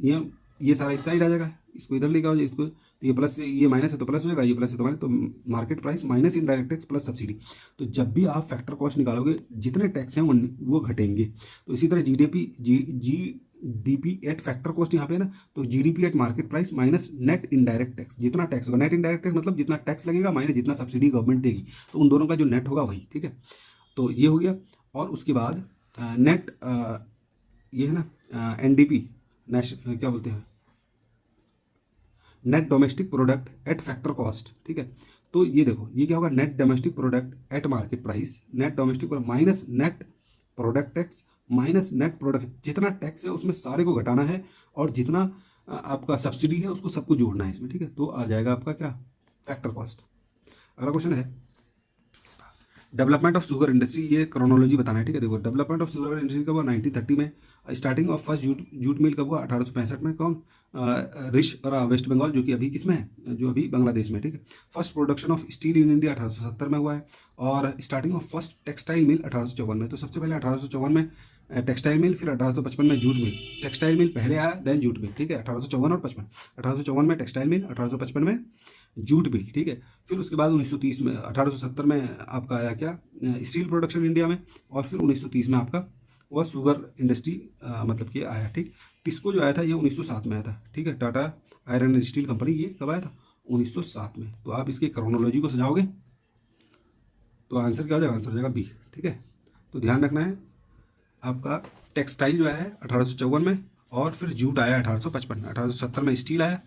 ये सारा इस साइड आ जाएगा, इसको इधर लेके आओ, इसको तो ये प्लस से ये माइनस है तो प्लस हो जाएगा, ये प्लस है तो माइनस, तो market price minus indirect tax plus subsidy. तो जब भी आप फैक्टर कॉस्ट निकालोगे जितने टैक्स हैं वो घटेंगे। तो इसी तरह GDP एट फैक्टर कॉस्ट यहाँ पे है ना, तो GDP eight market price minus net indirect tax, जितना टैक्स होगा, नेट इनडायरेक्ट टैक्स मतलब जितना टैक्स लगेगा माइनस जितना सब्सिडी गवर्नमेंट देगी, तो उन दोनों का जो नेट होगा वही, ठीक है। तो ये हो गया। और उसके बाद नेट ये है ना, NDP क्या बोलते हैं, net domestic product at factor cost, ठीक है। तो ये देखो ये क्या होगा, net domestic product at market price, net domestic minus net product tax minus net product, जितना टैक्स है उसमें सारे को घटाना है, और जितना आपका सब्सिडी है उसको सबको जोड़ना है इसमें, ठीक है। तो आ जाएगा आपका क्या, फैक्टर कॉस्ट। अगला क्वेश्चन है, डेवलपमेंट ऑफ शुगर इंडस्ट्री, ये क्रोनोलॉजी बताना है, ठीक है। देखो डेवलपमेंट ऑफ शुगर इंडस्ट्री कब हुआ, 1930 में। Starting of first jute mill कब हुआ, 1865 में। कौन, रिश और वेस्ट बंगाल, जो कि अभी किस में है, जो अभी बांग्लादेश में, ठीक है। First production of steel in India 1870 में हुआ है, और starting of first textile mill 1854 में। तो सबसे पहले 1854 में टेक्सटाइल मिल, फिर 1855 में जूट मिल। टेक्सटाइल मिल पहले आया, देन जूट मिल, ठीक है। 1854 और 55, 1854 में टेक्सटाइल मिल, 1855 में जूट मिल, ठीक है। फिर उसके बाद 1930 में, 1870 में आपका आया क्या, स्टील प्रोडक्शन इंडिया में, और फिर 1930 में आपका वह शुगर इंडस्ट्री मतलब कि आया, ठीक। टिस्को जो आया था ये 1907 में आया था, ठीक है। Tata iron and steel company, ये कब आया था, 1907 में। तो आप इसके क्रोनोलॉजी को सजाओगे तो आंसर क्या हो जाएगा, आंसर हो जाएगा बी, ठीक है। तो ध्यान रखना है आपका, टेक्सटाइल जो है 1854 में, और फिर जूट आया 1855 में, 1870 में स्टील आया,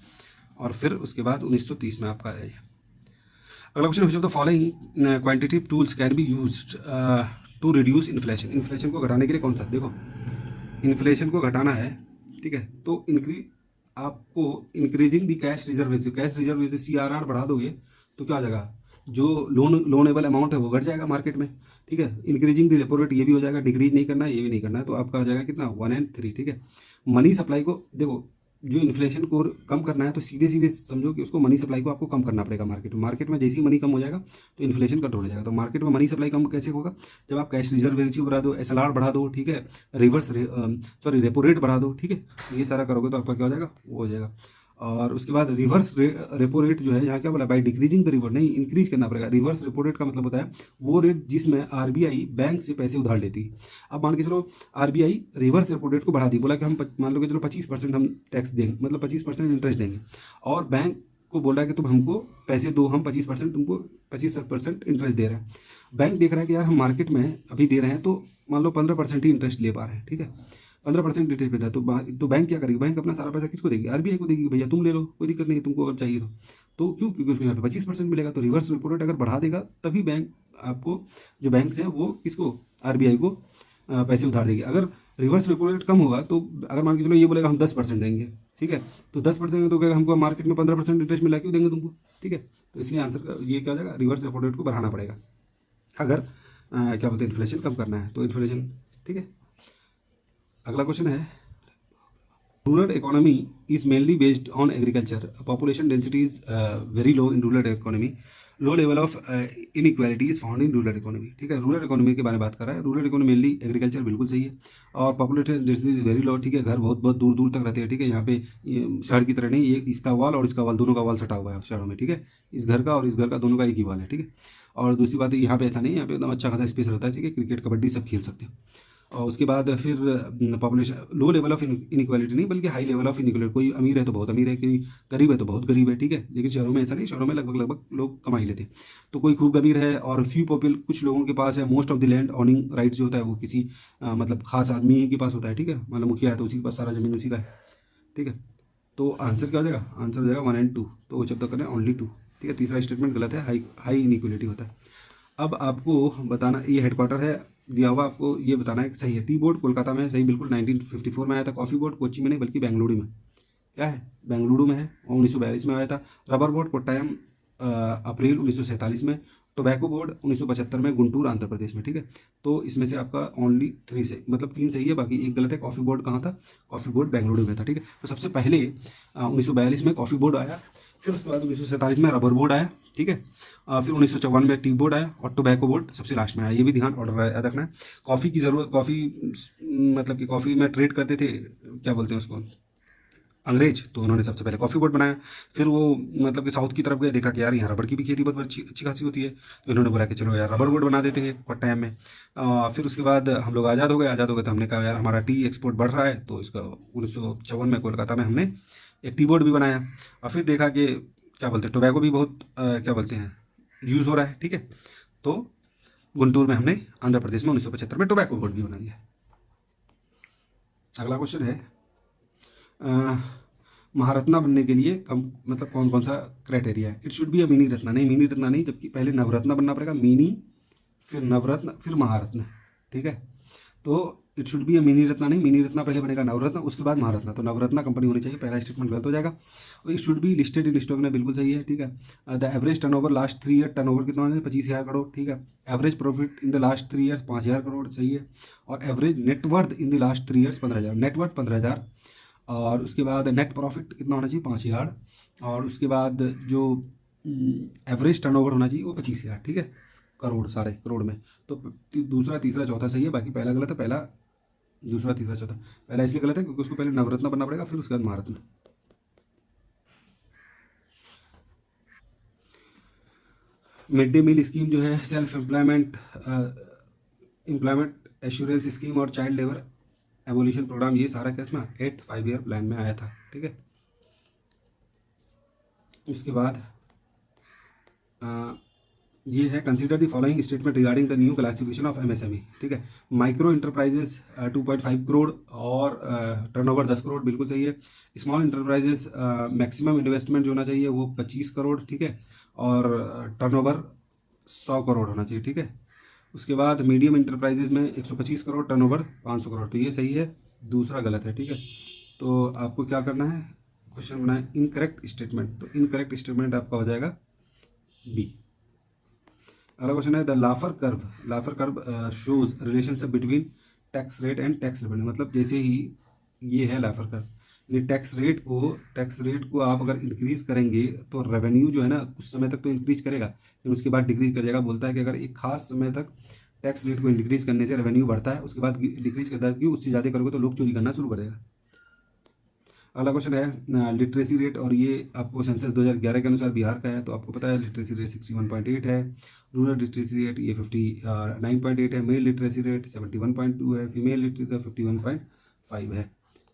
और फिर उसके बाद 1930 में आपका आया। अगला question, which of the following quantitative tools can be used to reduce inflation. Inflation को घटाने के लिए कौन सा, देखो इन्फ्लेशन को घटाना है, ठीक है। तो आपको इंक्रीजिंग दी cash reserve ratio, cash reserve ratio CRR बढ़ा दोगे तो क्या हो जाएगा, जो लोनेबल अमाउंट है वो घट जाएगा मार्केट में, ठीक है। इंक्रीजिंग दी रेपो रेट, ये भी हो जाएगा, डिक्रीज नहीं करना है, ये भी नहीं करना है, तो आपका आ जाएगा कितना, 1 and 3, ठीक है। मनी सप्लाई को देखो, जो इन्फ्लेशन को कम करना है तो सीधे सीधे समझो कि उसको मनी सप्लाई को आपको कम करना पड़ेगा मार्केट में जैसे ही मनी कम हो जाएगा तो इन्फ्लेशन कंट्रोल हो जाएगा। तो मार्केट में मनी सप्लाई कम कैसे होगा, जब आप कैश रिजर्व रेशियो बढ़ा दो, SLR बढ़ा दो, ठीक है, रेपो रेट बढ़ा दो, ठीक है। ये सारा करोगे तो आपका क्या हो जाएगा, वो हो जाएगा। और उसके बाद रिवर्स रेपो रेट जो है, यहाँ क्या बोला, बाय डिक्रीजिंग द रिवर, नहीं इंक्रीज करना पड़ेगा। रिवर्स रेपो रेट का मतलब होता है वो रेट जिसमें RBI बैंक से पैसे उधार लेती है। अब मान के चलो RBI रिवर्स रेपो रेट को बढ़ा दी, बोला कि हम मान लो कि चलो 25% हम टैक्स देंगे, मतलब 25% इंटरेस्ट देंगे, और बैंक को बोल रहा है कि तुम हमको पैसे दो, हम 25% तुमको 25% इंटरेस्ट दे रहे हैं। बैंक देख रहा है कि यार हम मार्केट में अभी दे रहे हैं तो मान लो 15% ही इंटरेस्ट ले पा रहे हैं, ठीक है, 15% इंटरेस्ट पे था, तो बैंक क्या करेगी, बैंक अपना सारा पैसा किसको देगी, RBI को देगी, भैया तुम ले लो, कोई दिक्कत नहीं, तुमको अगर चाहिए तो क्यों, क्योंकि उसमें यहाँ पे 25% मिलेगा। तो रिवर्स रेपो रेट अगर बढ़ा देगा तभी बैंक आपको, जो बैंक्स हैं वो किसको, RBI को पैसे उधार देगी। अगर रिवर्स रेपो रेट कम होगा तो अगर मान के चलो ये बोलेगा हम 10% देंगे, ठीक है, तो 10% तो क्या हमको मार्केट में 15% इंटरेस्ट मिला, क्यों देंगे तुमको, ठीक है। तो इसलिए आंसर ये क्या हो जाएगा, रिवर्स रेपो रेट को बढ़ाना पड़ेगा। अगर क्या बोलते हैं, इन्फ्लेशन कम करना है, तो इन्फ्लेशन, ठीक है। अगला क्वेश्चन है, rural economy is mainly based on agriculture. Population density is very low in rural economy. Low level of inequality is found in rural economy. ठीक है, रूरल इकोनॉमी के बारे में बात कर रहा है। रूरल इकोनॉमी मेनली एग्रीकल्चर, बिल्कुल सही है। और population density is very low, ठीक है, घर बहुत बहुत दूर दूर तक रहते हैं, ठीक है। यहाँ पे शहर की तरह नहीं, ये इसका वाल और इसका वाल, दोनों का वाल सटा हुआ है शहरों में, ठीक है। इस घर का और इस घर का दोनों का एक ही वाल है, ठीक है। और दूसरी बात है, यहाँ पे ऐसा नहीं है, यहाँ पे एकदम अच्छा खासा स्पेस रहता है, ठीक है। क्रिकेट कबड्डी सब खेल सकते हो। और उसके बाद फिर population, low level of inequality नहीं बल्कि हाई लेवल ऑफ इनइक्वालिटी। कोई अमीर है तो बहुत अमीर है, कोई गरीब है तो बहुत गरीब है, ठीक है। लेकिन शहरों में ऐसा नहीं, शहरों में लगभग लगभग लोग कमा ही लेते हैं। तो कोई खूब अमीर है और फ्यू पॉपुल, कुछ लोगों के पास है। Most of the land ऑनिंग rights जो होता है वो किसी मतलब खास आदमी के पास होता है, ठीक है। मतलब मुखिया है तो उसी के पास सारा जमीन उसी का है, ठीक है। तो आंसर क्या हो जाएगा, आंसर हो जाएगा 1 और 2। तो वो जब तक करें ओनली 2, ठीक है। तीसरा स्टेटमेंट गलत है, हाई हाई इनइक्वालिटी होता है। अब आपको बताना, ये हेडक्वार्टर है दिया हुआ, आपको ये बताना है कि सही है। टी बोर्ड कोलकाता में है, सही बिल्कुल, 1954 में आया था। कॉफ़ी बोर्ड कोच्चि में नहीं बल्कि बेंगलुरु में, क्या है, बेंगलुरु में है, और 1942 में आया था। रबर बोर्ड कोट्टायम अप्रैल 1947 में। टोबैको बोर्ड 1975 में, गुंटूर आंध्र प्रदेश में, ठीक है। तो इसमें से आपका ओनली 3 से, मतलब 3 सही है, बाकी एक गलत है। कॉफ़ी बोर्ड कहाँ था, कॉफ़ी बोर्ड बेंगलुरु में था, ठीक है। तो सबसे पहले 1942 में कॉफ़ी बोर्ड आया, फिर उसके बाद 1947 में रबर बोर्ड आया, ठीक है। फिर 1954 में टी बोर्ड आया, और टोबैको बोर्ड सबसे लास्ट में आया। ये भी ध्यान ऑर्डर याद रखना है। कॉफ़ी की ज़रूरत, कॉफ़ी मतलब कि कॉफ़ी में ट्रेड करते थे, क्या बोलते हैं उसको, अंग्रेज, तो उन्होंने सबसे पहले कॉफ़ी बोर्ड बनाया। फिर वो मतलब कि साउथ की तरफ गए, देखा कि यार यहाँ रबड़ की भी खेती बहुत अच्छी अच्छी खासी होती है, तो इन्होंने बोला कि चलो यार रबर बोर्ड बना देते हैं कोट्टायम में। फिर उसके बाद हम लोग आज़ाद हो गए, आज़ाद हो गए तो हमने कहा यार हमारा टी एक्सपोर्ट बढ़ रहा है, तो इसका 1954 में कोलकाता में हमने एक टी बोर्ड भी बनाया। और फिर देखा कि क्या बोलते हैं, टोबैको भी बहुत क्या बोलते हैं यूज़ हो रहा है, ठीक है। तो गुंटूर में हमने आंध्र प्रदेश में 1975 में टोबैको बोर्ड भी बना दिया। अगला क्वेश्चन है, महारत्ना बनने के लिए कम मतलब कौन कौन सा क्राइटेरिया है। It should be a mini Ratna, नहीं मिनी रत्ना नहीं, जबकि पहले नवरत्ना बनना पड़ेगा, मिनी फिर नवरत्न फिर महारत्न, ठीक है। तो it should be a mini Ratna नहीं, मिनी रत्ना पहले बनेगा नवरत्न, उसके बाद महारत्ना। तो नवरत्ना कंपनी होनी चाहिए, पहला स्टेटमेंट गलत हो जाएगा। और it should be listed in stock में, बिल्कुल सही है, ठीक है। The average turnover last 3 year, turnover कितना है, 25,000 करोड़, ठीक है। Average profit in the last 3 years 5,000 crore, सही है। और average net worth in the last 3 years 15,000, net worth 15,000। और उसके बाद नेट प्रॉफिट कितना होना चाहिए, 5,000। और उसके बाद जो एवरेज टर्नओवर होना चाहिए वो 25,000, ठीक है, करोड़, सारे करोड़ में। तो दूसरा तीसरा चौथा सही है, बाकी पहला गलत है। पहला दूसरा तीसरा चौथा, पहला इसलिए गलत है क्योंकि उसको पहले नवरत्न बनना पड़ेगा, फिर उसके बाद महारत्न। मिड डे मील स्कीम जो है, self employment employment assurance scheme और चाइल्ड लेबर एबोलिशन प्रोग्राम, ये सारा क्या था, 8 5 ईयर प्लान में आया था, ठीक है। उसके बाद ये है, consider the following statement regarding the new classification of MSME, ठीक है। माइक्रो इंटरप्राइजेस 2.5 करोड़ और टर्नओवर 10 करोड़, बिल्कुल सही है। स्मॉल इंटरप्राइजेस मैक्सिमम इन्वेस्टमेंट जो होना चाहिए वो 25 करोड़, ठीक है। और टर्नओवर 100 करोड़ होना चाहिए, ठीक है। उसके बाद मीडियम इंटरप्राइजेज में 125 करोड़, टर्नओवर 500 करोड़, तो ये सही है, दूसरा गलत है, ठीक है। तो आपको क्या करना है, क्वेश्चन बनाए इनकरेक्ट स्टेटमेंट, तो इनकरेक्ट स्टेटमेंट आपका हो जाएगा बी। अगला क्वेश्चन है, the लाफर curve shows relationship between tax rate and tax revenue, मतलब जैसे ही ये है लाफर कर्व, ये टैक्स रेट को आप अगर इंक्रीज करेंगे तो रेवेन्यू जो है ना उस समय तक तो इंक्रीज करेगा, लेकिन उसके बाद डिक्रीज कर जाएगा। बोलता है कि अगर एक खास समय तक टैक्स रेट को इंक्रीज करने से रेवेन्यू बढ़ता है, उसके बाद डिक्रीज करता है, क्यों, उससे ज़्यादा करोगे तो लोग चोरी करना शुरू कर देगा। अगला क्वेश्चन है लिटरेसी रेट, और ये आपको सेंसस 2011 के अनुसार बिहार का है, तो आपको पता है लिटरेसी रेट 61.8 है। रूरल लिटरेसी रेट ये 59.8 है। मेल लिटरेसी रेट 71.2 है। फीमेल लिटरेसी रेट 51.5 है।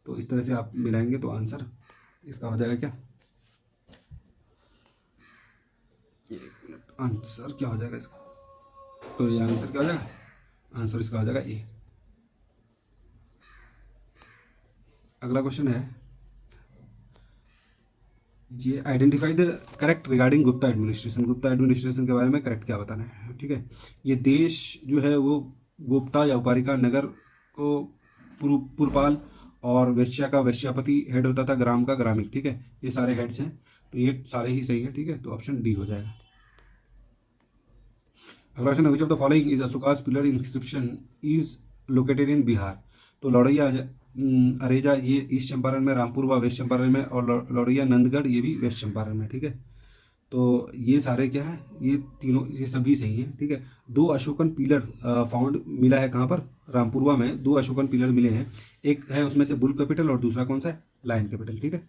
तो इस तरह से आप मिलाएंगे तो आंसर इसका हो जाएगा क्या, एक मिनट, आंसर क्या हो जाएगा इसका, तो ये आंसर क्या हो जाएगा, आंसर इसका हो जाएगा ए। अगला क्वेश्चन है, ये identify the correct regarding Gupta administration, Gupta administration के बारे में करेक्ट क्या बताना है, ठीक है। ये देश जो है वो गुप्ता या उपारिका, नगर को पुरपाल, और वेश्या का वेश्यापति हेड होता था, ग्राम का ग्रामीण, ठीक है। ये सारे हेड्स हैं, तो ये सारे ही सही है, ठीक है। तो ऑप्शन डी हो जाएगा। अगला क्वेश्चन है which of the following is Ashoka's pillar inscription is located in Bihar. तो लौड़ैया अरेजा ये ईस्ट चंपारण में, रामपुरवा वेस्ट चंपारण में, और लौड़ैया नंदगढ़ ये भी वेस्ट चंपारण में। ठीक है, तो ये सारे क्या है, ये तीनों ये सभी सही हैं। ठीक है, दो अशोकन पिलर फाउंड मिला है कहाँ पर, रामपुरवा में दो अशोकन पिलर मिले हैं। एक है उसमें से बुल कैपिटल और दूसरा कौन सा है, लायन कैपिटल। ठीक है,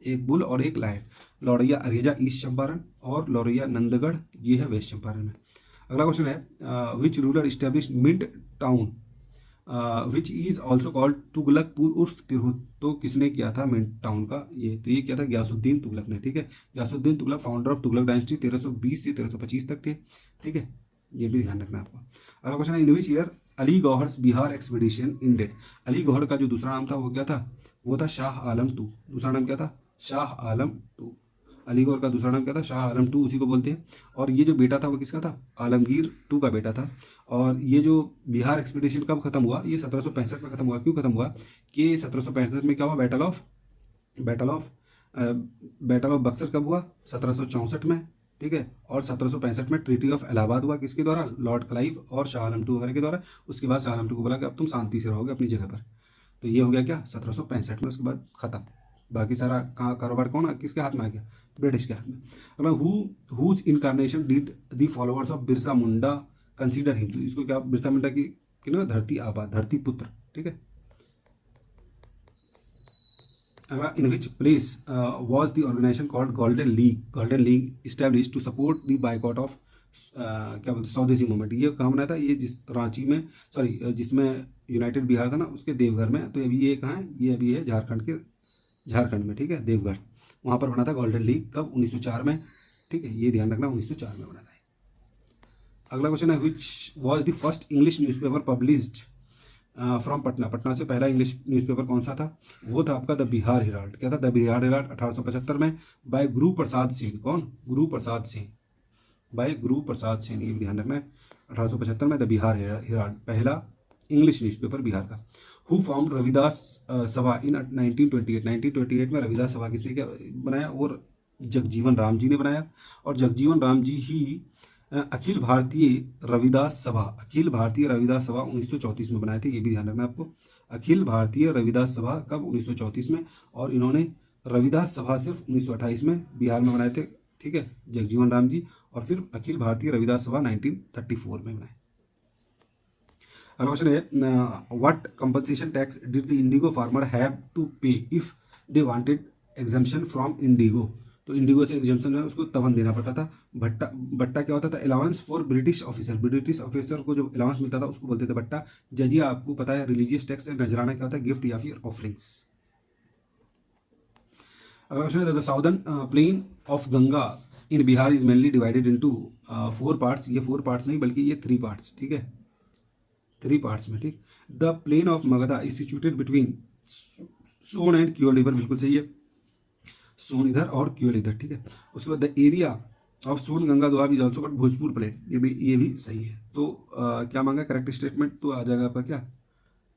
एक बुल और एक लायन। लौड़ैया अरेजा ईस्ट चंपारण और लौड़ैया नंदगढ़ ये है वेस्ट चंपारण में। अगला क्वेश्चन है which ruler establish mint town which is also called Tughlaqpur उर्फ तिरहुत। तो किसने किया था मिंट टाउन का ये, तो ये किया था गयासुद्दीन तुगलक ने। ठीक है, Ghiyasuddin Tughlaq founder of Tughlaq dynasty 1320 से 1325 तक थे। ठीक है, ये भी ध्यान रखना आपको। अगला क्वेश्चन है in which year Ali Gauhar's Bihar expedition ended. Ali Gauhar का जो दूसरा नाम था वो क्या था, वो था शाह आलम टू। दूसरा नाम क्या था, शाह आलम टू। अली गौहर का दूसरा नाम क्या था, शाह आलम टू, उसी को बोलते हैं। और ये जो बेटा था वो किसका था, आलमगीर टू का बेटा था। और ये जो बिहार एक्सपीडिशन कब खत्म हुआ, ये 1765 में खत्म हुआ। क्यों खत्म हुआ कि 1765 में क्या हुआ, बैटल ऑफ बक्सर कब हुआ, 1764 में। ठीक है, और 1765 में ट्रीटी ऑफ इलाहाबाद हुआ, किसके द्वारा, लॉर्ड क्लाइव और शाह आलम टू वगैरह के द्वारा। उसके बाद शाह आलम टू को बोला कि अब तुम शांति से रहोगे अपनी जगह पर। तो ये हो गया क्या, 1765 में। उसके बाद खत्म, बाकी सारा कारोबार कौन किसके हाथ में आ गया, ब्रिटिश के हाथ में। मतलब whose incarnation did the followers of Birsa Munda consider him. तो इसको क्या, बिरसा मुंडा की ना धरती आबा, धरती पुत्र। ठीक है, in which place was the organisation called golden league establish to support the boycott of क्या बोलते स्वदेशी मूवमेंट। ये कहाँ बनाया था, ये जिस रांची में, सॉरी जिसमें यूनाइटेड बिहार था ना, उसके देवघर में। तो अभी ये कहाँ है, ये अभी है झारखंड में। ठीक है, देवघर, वहाँ पर बना था गोल्डन लीग। कब, 1904 में। ठीक है, ये ध्यान रखना, 1904 में बना था। अगला क्वेश्चन है which was the first English newspaper published from Patna. Patna से पहला इंग्लिश न्यूज़पेपर कौन सा था, वो था आपका द बिहार हेराल्ड। क्या था, द बिहार हेराल्ड 1875 में बाय गुरु प्रसाद सिंह। कौन, गुरु प्रसाद सिंह, बाय गुरु प्रसाद सिंह, ये ध्यान रखना है। 1875 में द बिहार हेराल्ड पहला इंग्लिश न्यूज़पेपर बिहार का। हु फॉर्म रविदास सभा इन 1928 में रविदास सभा किसने क्या बनाया, और जगजीवन राम जी ने बनाया। और जगजीवन राम जी ही अखिल भारतीय रविदास सभा 1934 में बनाए थे। ये भी ध्यान रखना आपको, अखिल भारतीय रविदास सभा कब, 1934 में। और इन्होंने रविदास सभा सिर्फ 1928 में बिहार में बनाए थे। ठीक है, जगजीवन राम जी, और फिर अखिल भारतीय रविदास सभा 1934 में बनाए। अगला क्वेश्चन है what compensation tax did the indigo farmer have to pay if they wanted exemption from indigo. तो इंडिगो से एग्जम्पशन है उसको तवन देना पड़ता था। बट्टा क्या होता था, अलाउंस फॉर ब्रिटिश ऑफिसर को जो अलाउंस मिलता था उसको बोलते थे बट्टा। जजिया आपको पता है रिलीजियस टैक्स है। नजराना क्या होता है, गिफ्ट या फिर ऑफरिंग्स। अगला क्वेश्चन है the southern plain of Ganga in Bihar is mainly divided into 4 parts. ये 4 पार्ट्स नहीं बल्कि ये 3 पार्ट्स। ठीक है, 3 पार्ट्स में। ठीक, the plain of Magadha is situated between Son and Kiul river, बिल्कुल सही है, सोन इधर और क्योल इधर। ठीक है, उसके बाद the area of Son Ganga doab is also but Bhojpur plain, ये भी सही है। तो क्या मांगा करेक्ट स्टेटमेंट, तो आ जाएगा आपका क्या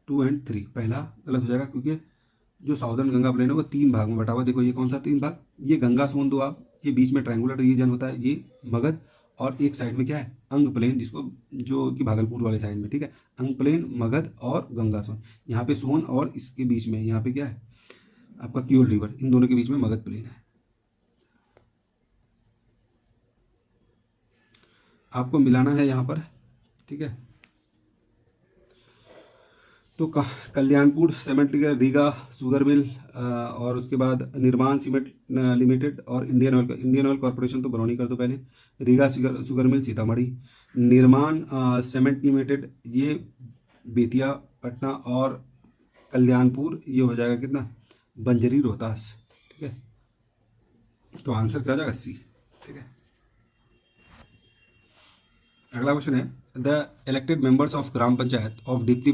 2 और 3। पहला गलत हो जाएगा क्योंकि जो साउदर्न गंगा प्लेन है वो 3 भाग में बटा हुआ। देखो ये कौन सा 3 भाग, ये गंगा सोन दोआब, ये बीच में ट्रायंगुलर रीजन होता है, ये मगध, और एक साइड में क्या है अंग प्लेन, जिसको जो कि भागलपुर वाले साइड में। ठीक है, अंग प्लेन, मगध और गंगा सोन। यहाँ पे सोन और इसके बीच में यहाँ पे क्या है आपका क्योल रिवर, इन दोनों के बीच में मगध प्लेन है। आपको मिलाना है यहाँ पर। ठीक है, तो Kalyanpur cement Riga sugar mill और उसके बाद निर्माण सीमेंट लिमिटेड और इंडियन ऑयल कॉर्पोरेशन, तो बरौनी कर दो पहले। रीगा शुगर मिल सीतामढ़ी, निर्माण सीमेंट लिमिटेड ये बेतिया पटना, और कल्याणपुर ये हो जाएगा कितना, बंजरी रोहतास। ठीक है, तो आंसर क्या हो जाएगा सी। ठीक है, अगला क्वेश्चन है the elected members of gram panchayat of deputy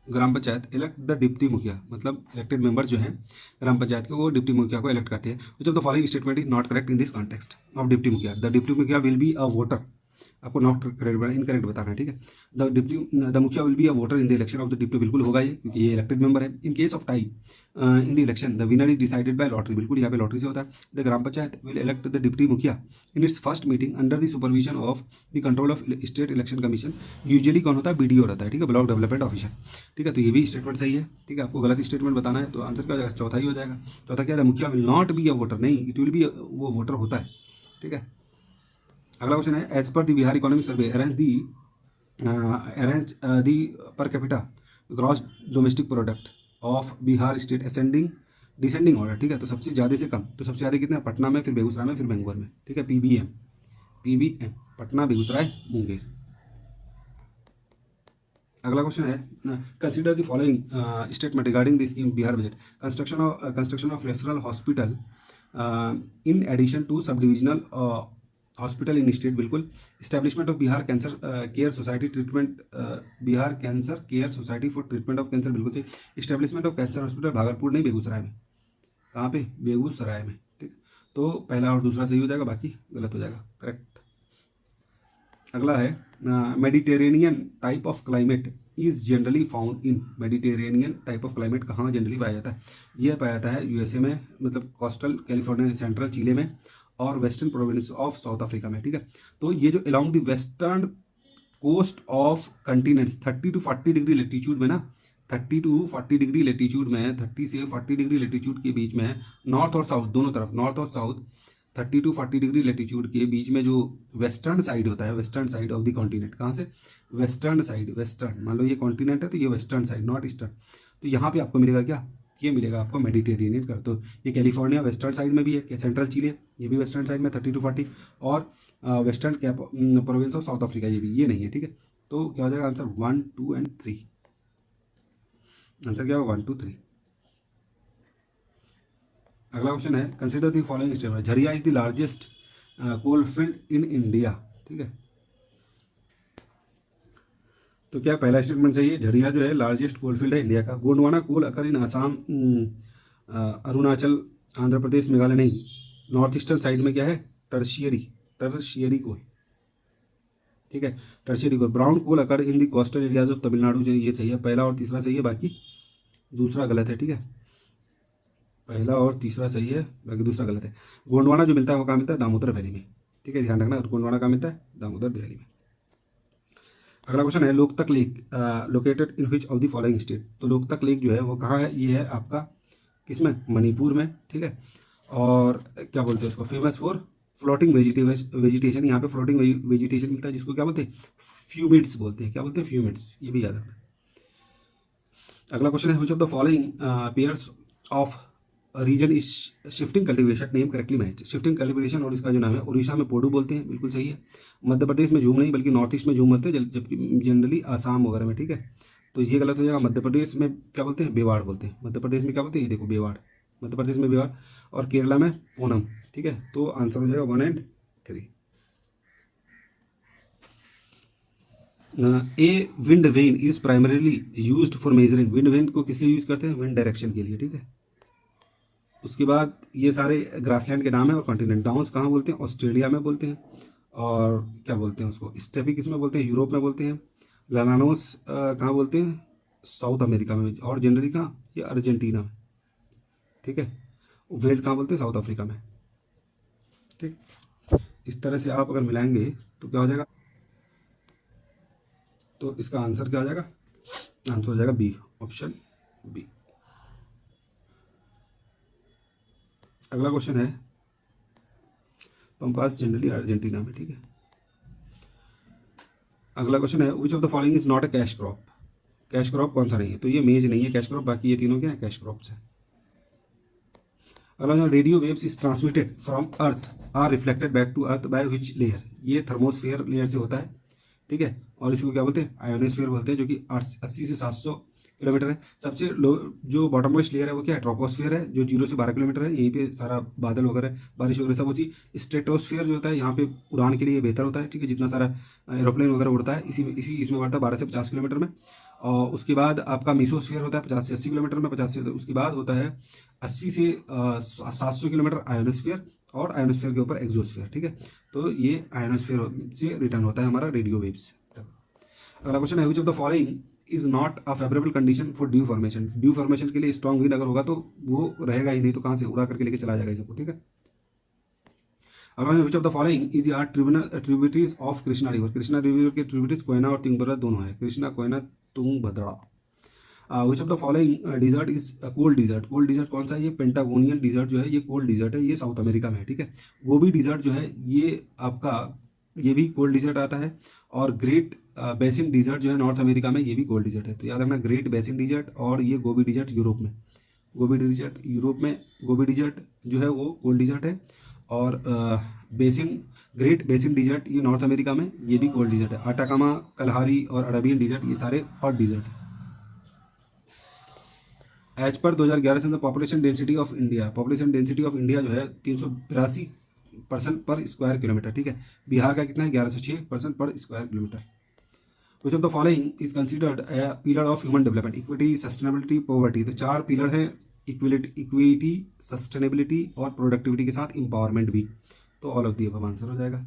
gram panchayat elect the deputy मुखिया। मतलब इलेक्टेड मेंबर जो हैं ग्राम पंचायत के वो डिप्टी मुखिया को इलेक्ट करते हैं। Which of the following statement is not correct in this context of deputy मुखिया। द डिप्टी मुखिया विल बी अ वोटर आपको नॉट करेक्ट इनकरेक्ट बताना है, ठीक है। द मुखिया will be a voter in the election of the deputy, बिल्कुल होगा ये, क्योंकि ये इलेक्टेड मेंबर है। In case of tie in the election the winner is decided by lottery, बिल्कुल यहाँ पे लॉटरी से होता है। The gram panchayat will elect the deputy mukhiya in its first meeting under the supervision of the control of state election commission. Usually कौन होता है, बीडीओ रहता है, ठीक है, ब्लॉक डेवलपमेंट ऑफिसर, ठीक है। तो ये भी स्टेटमेंट सही है, ठीक है। आपको गलत स्टेटमेंट बताना है तो आंसर क्या हो जाएगा, चौथा ही हो जाएगा। चौथा क्या है, mukhiya will not be a voter, नहीं, इट विल बी, वो वोटर होता है, ठीक है। अगला क्वेश्चन है, as per the Bihar economic survey arrange the per capita gross domestic product of Bihar state ascending descending order, ठीक है। तो सबसे ज़्यादा से कम, तो सबसे ज़्यादा कितना, पटना में, फिर बेगूसराय में, फिर बेंगलोर में, ठीक है। पीबीएम पटना, बेगूसराय, मुंगेर। अगला क्वेश्चन है, consider the following statement regarding the scheme Bihar budget. Construction of referral hospital in addition to sub divisional hospital in state, बिल्कुल। Establishment of Bihar cancer care society treatment, Bihar cancer care society for treatment of cancer, बिल्कुल सही। Establishment of cancer hospital Bhagalpur नहीं, बेगूसराय में। कहाँ पे, बेगूसराय में, ठीक। तो पहला और दूसरा सही हो जाएगा, बाकी गलत हो जाएगा, करेक्ट। अगला है, Mediterranean type of climate is generally found in, Mediterranean type of climate कहाँ जनरली पाया जाता है, यह पाया जाता है यूएसए में, मतलब कोस्टल कैलिफोर्निया, सेंट्रल चिले में, और western province of South Africa में, ठीक है। तो ये जो along the western coast of continents 30 to 40 degree latitude में ना, 30 to 40 डिग्री लेटीट्यूड में, 30 से 40 डिग्री लेटीट्यूड के बीच में, नॉर्थ और साउथ दोनों तरफ, नॉर्थ और साउथ 30 to 40 डिग्री लेटीट्यूड के बीच में जो वेस्टर्न साइड होता है, western side of the continent, कहाँ से, वेस्टर्न साइड, वेस्टर्न, मान लो ये कॉन्टिनेंट है तो ये वेस्टर्न साइड, नॉट ईस्टर्न। तो यहाँ पे आपको मिलेगा क्या, ये मिलेगा आपको मेडिटेरेनियन का। तो ये कैलिफोर्निया वेस्टर्न साइड में भी है, सेंट्रल चिले ये भी वेस्टर्न साइड में 30 to 40, और western cap province of South Africa ये नहीं है, ठीक है। तो क्या हो जाएगा आंसर, 1, 2 and 3, आंसर क्या होगा 1, 2, 3। अगला क्वेश्चन है, consider the following statement, Jharia is the largest coal field in India, ठीक है। तो क्या पहला स्टेटमेंट सही है, झरिया जो है लार्जेस्ट कोल फील्ड है इंडिया का। गोंडवाना कोल अकर इन आसाम, अरुणाचल, आंध्र प्रदेश, मेघालय नहीं, नॉर्थ ईस्टर्न साइड में क्या है, टर्शियरी कोल, ठीक है, tertiary coal. Brown coal occur in the coastal areas of Tamil Nadu, ये सही है, पहला और तीसरा सही है, बाकी दूसरा गलत है, ठीक है। पहला और तीसरा सही है, बाकी दूसरा गलत है। गोंडवाना जो मिलता है वो कहाँ मिलता है, दामोदर वैली में, ठीक है, ध्यान रखना, गोंडवाना कहाँ मिलता है, दामोदर वैली में। अगला क्वेश्चन है, Loktak lake located in which of the following state. तो लोकतक लेक जो है वो कहाँ है, ये है आपका किसमें, मणिपुर में, ठीक है। और क्या बोलते हैं उसको, फेमस फॉर फ्लोटिंग वेजिटेशन, यहाँ पे फ्लोटिंग वेजिटेशन मिलता है, जिसको क्या बोलते हैं, फ्यूमिड्स बोलते हैं, क्या बोलते हैं, फ्यूमिड्स, ये भी याद रखना। अगला क्वेश्चन है, which of the following pairs of region is shifting cultivation name correctly match. Shifting cultivation और इसका जो नाम है, उड़ीसा में पोडू बोलते हैं, बिल्कुल सही है। मध्य प्रदेश में झूम नहीं बल्कि नॉर्थ ईस्ट में झूम बोलते हैं, जबकि जनरली आसाम वगैरह में, ठीक है। तो ये गलत हो जाएगा, मध्य प्रदेश में क्या बोलते हैं, बेवाड़ बोलते हैं, मध्य प्रदेश में क्या बोलते हैं, ये देखो बेवाड़, मध्य प्रदेश में बेवाड़, और केरला में ओनम, ठीक है। तो आंसर हो जाएगा 1 and 3। A wind vane is primarily used for measuring, wind vane को किस लिए यूज करते हैं, विंड डायरेक्शन के लिए, ठीक है। उसके बाद ये सारे ग्रासलैंड के नाम है, और कॉन्टिनेंट डाउन्स कहाँ बोलते हैं, ऑस्ट्रेलिया में बोलते हैं, और क्या बोलते हैं उसको, स्टेपी किस में बोलते हैं, यूरोप में बोलते हैं। लानानोस कहाँ बोलते हैं, साउथ अमेरिका में, और जनरली कहाँ, ये अर्जेंटीना में, ठीक है। वेल्ड कहाँ बोलते हैं, साउथ अफ्रीका में, ठीक। इस तरह से आप अगर मिलाएंगे तो क्या हो जाएगा, तो इसका आंसर क्या हो जाएगा, आंसर हो जाएगा बी, ऑप्शन बी। अगला क्वेश्चन है, पंपास जनरली अर्जेंटीना में, ठीक है। अगला क्वेश्चन है, which of the following is not a cash crop. Cash crop कौन सा नहीं है, तो ये मेज नहीं है कैश क्रॉप, बाकी ये तीनों क्या है, कैश क्रॉप्स है। अगला, radio waves is transmitted from earth are reflected back to earth by which layer. ये थर्मोस्फेयर लेयर से होता है, ठीक है। और इसको क्या बोलते हैं, आयोनोस्फेयर बोलते हैं, जो कि 80 से 700 किलोमीटर है। सबसे लो जो बॉटम मोस्ट लेयर है वो क्या है, ट्रोपोस्फियर है, जो 0 से 12 किलोमीटर है, यहीं पे सारा बादल वगैरह, बारिश वगैरह सब होती है। स्ट्रेटोस्फियर जो होता है, यहाँ पे उड़ान के लिए बेहतर होता है, ठीक है, जितना सारा एरोप्लेन वगैरह उड़ता है, इसमें बढ़ता है 12 से 50 किलोमीटर में। और उसके बाद आपका मीसोस्फियर होता है 50 से 80 किलोमीटर में, 50 से, उसके बाद होता है 80 से 700 किलोमीटर आयोनोस्फियर, और आयोनोस्फीयर के ऊपर एक्सोस्फीयर, ठीक है। तो ये आयोनोस्फीयर से रिटर्न होता है हमारा रेडियो वेव्स। अगला क्वेश्चन है, which of the following is not a favourable condition for due formation. Due formation के लिए स्ट्रॉन्ग विंड अगर होगा तो वो रहेगा ही नहीं, तो कहाँ से उड़ा करके लेके चला जाएगा इसको, ठीक है। अगला, which of the following is are tributaries of Krishna river. Krishna river के ट्रिब्यूटरीज कोयना और तुंगभद्रा दोनों है, Krishna, Koyna, Tungabhadra. Which of the following desert is cold desert. Cold desert कौन सा है? ये पेंटागोनियन डिजर्ट जो है ये कोल्ड डिजर्ट है, ये साउथ अमेरिका में है, ठीक है। गोबी डिजर्ट जो है ये आपका, ये भी कोल्ड डिजर्ट आता है। और ग्रेट बेसिन डिजर्ट जो है नॉर्थ अमेरिका में, ये भी कोल्ड डिजर्ट है। तो याद रखना, ग्रेट बेसिन डिजर्ट और ये गोबी डिजर्ट यूरोप में। गोबी डिजर्ट यूरोप में, गोबी डिजर्ट जो है वो कोल्ड डिजर्ट है। और बेसिन, ग्रेट बेसिन डिजर्ट ये नॉर्थ अमेरिका में, ये भी कोल्ड डिजर्ट है। अटाकामा, कलहारी और अरबियन डिजर्ट ये सारे हॉट डिजर्ट है। एज पर 2011 से population density of India, population density of India जो है 382% पर स्क्वायर किलोमीटर, ठीक है। बिहार का कितना है? 1106% पर square kilometre. Which of the following is considered a pillar of human development. Equity, sustainability, poverty. तो 4 पिलर हैं, इक्विटी, सस्टेनेबिलिटी और प्रोडक्टिविटी के साथ एम्पावरमेंट भी। तो ऑल ऑफ दी अब आंसर हो जाएगा।